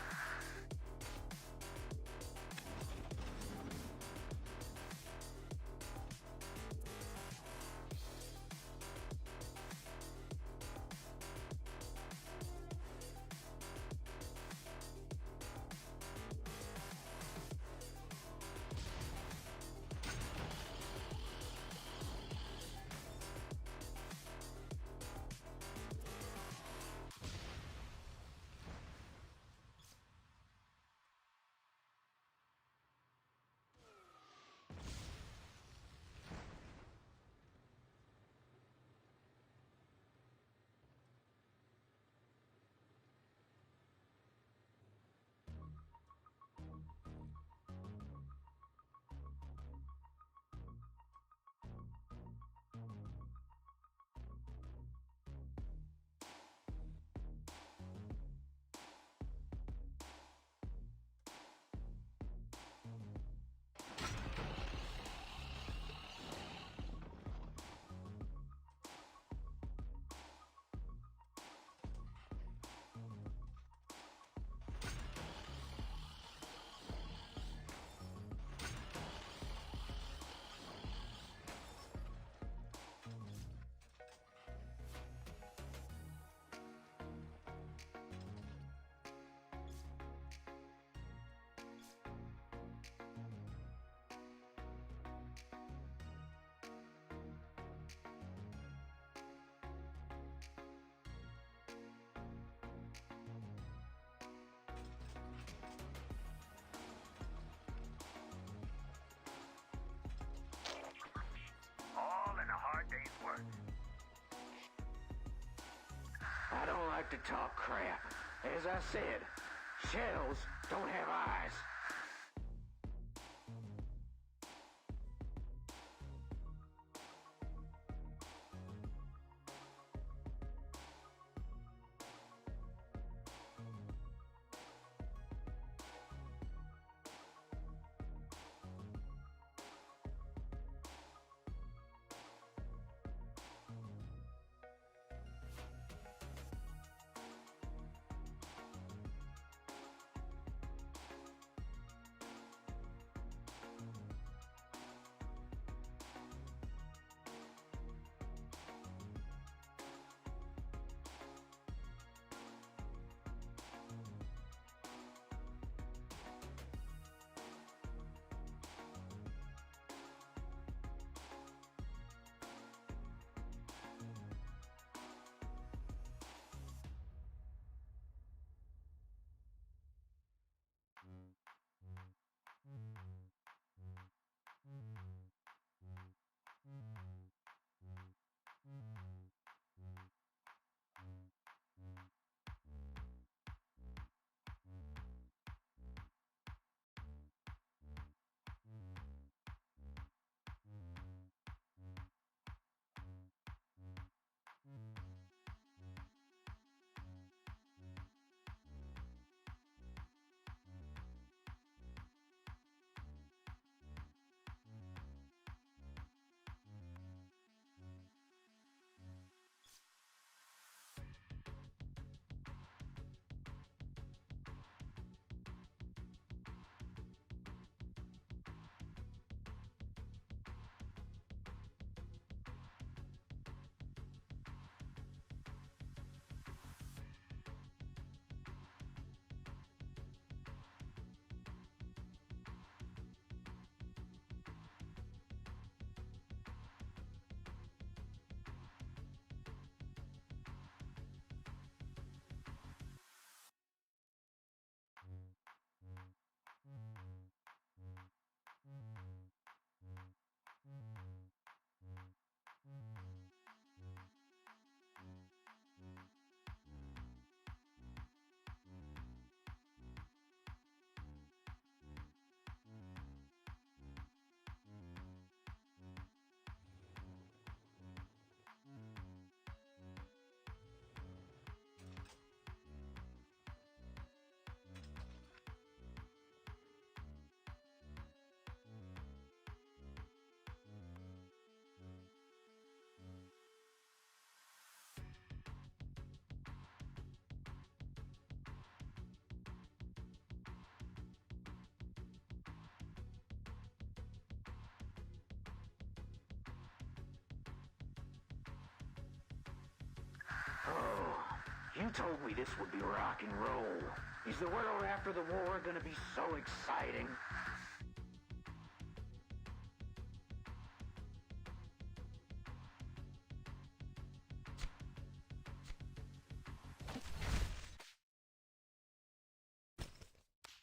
All in a hard day's work. I don't like to talk crap. As I said, shells don't have eyes. You told me this would be rock and roll. Is the world after the war gonna be so exciting?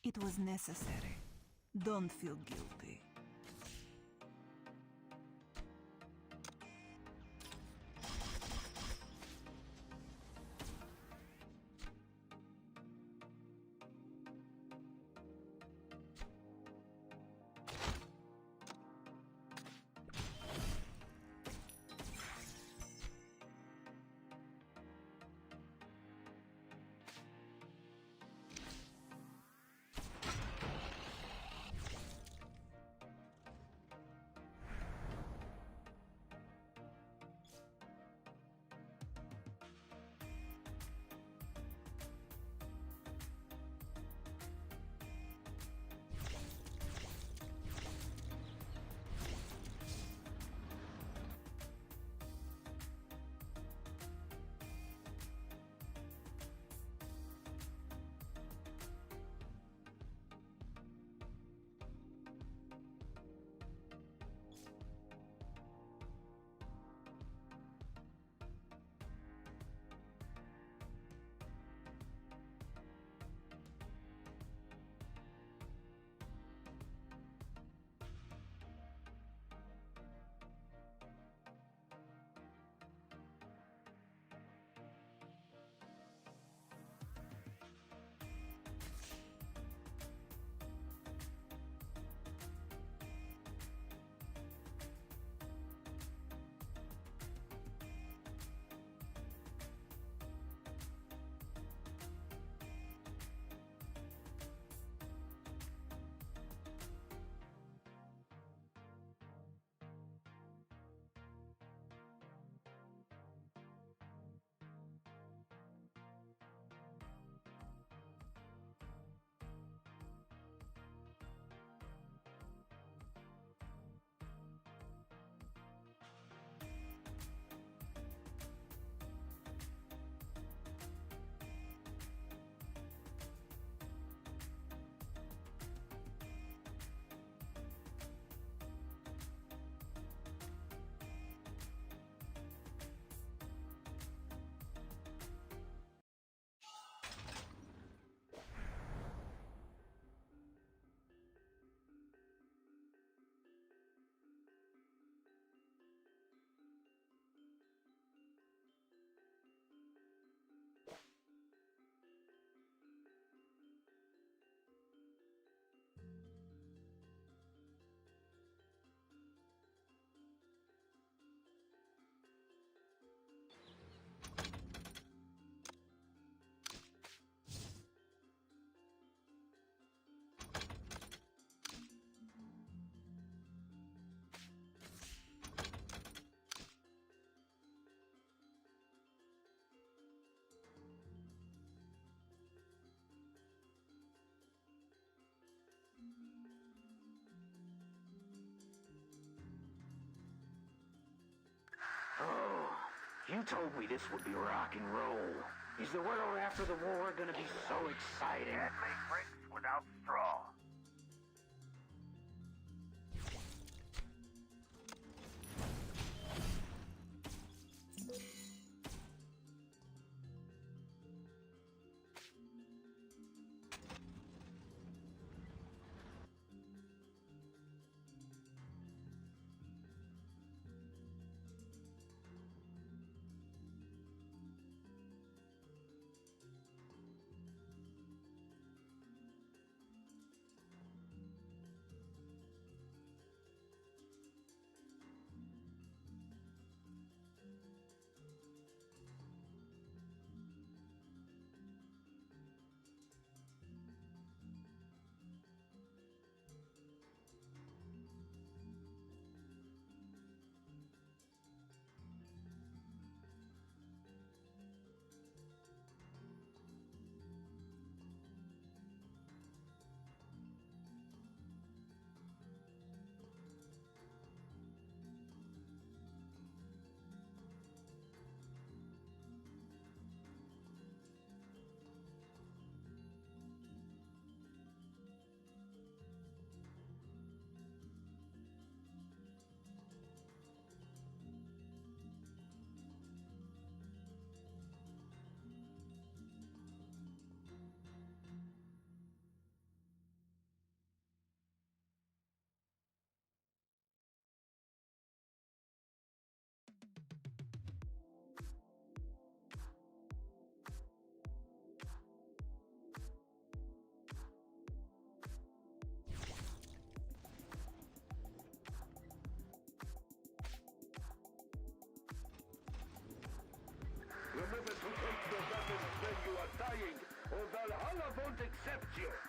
It was necessary. Don't feel guilty. Oh, you told me this would be rock and roll. Is the world after the war gonna be so exciting? Can't make bricks without straw. Valhalla won't accept you.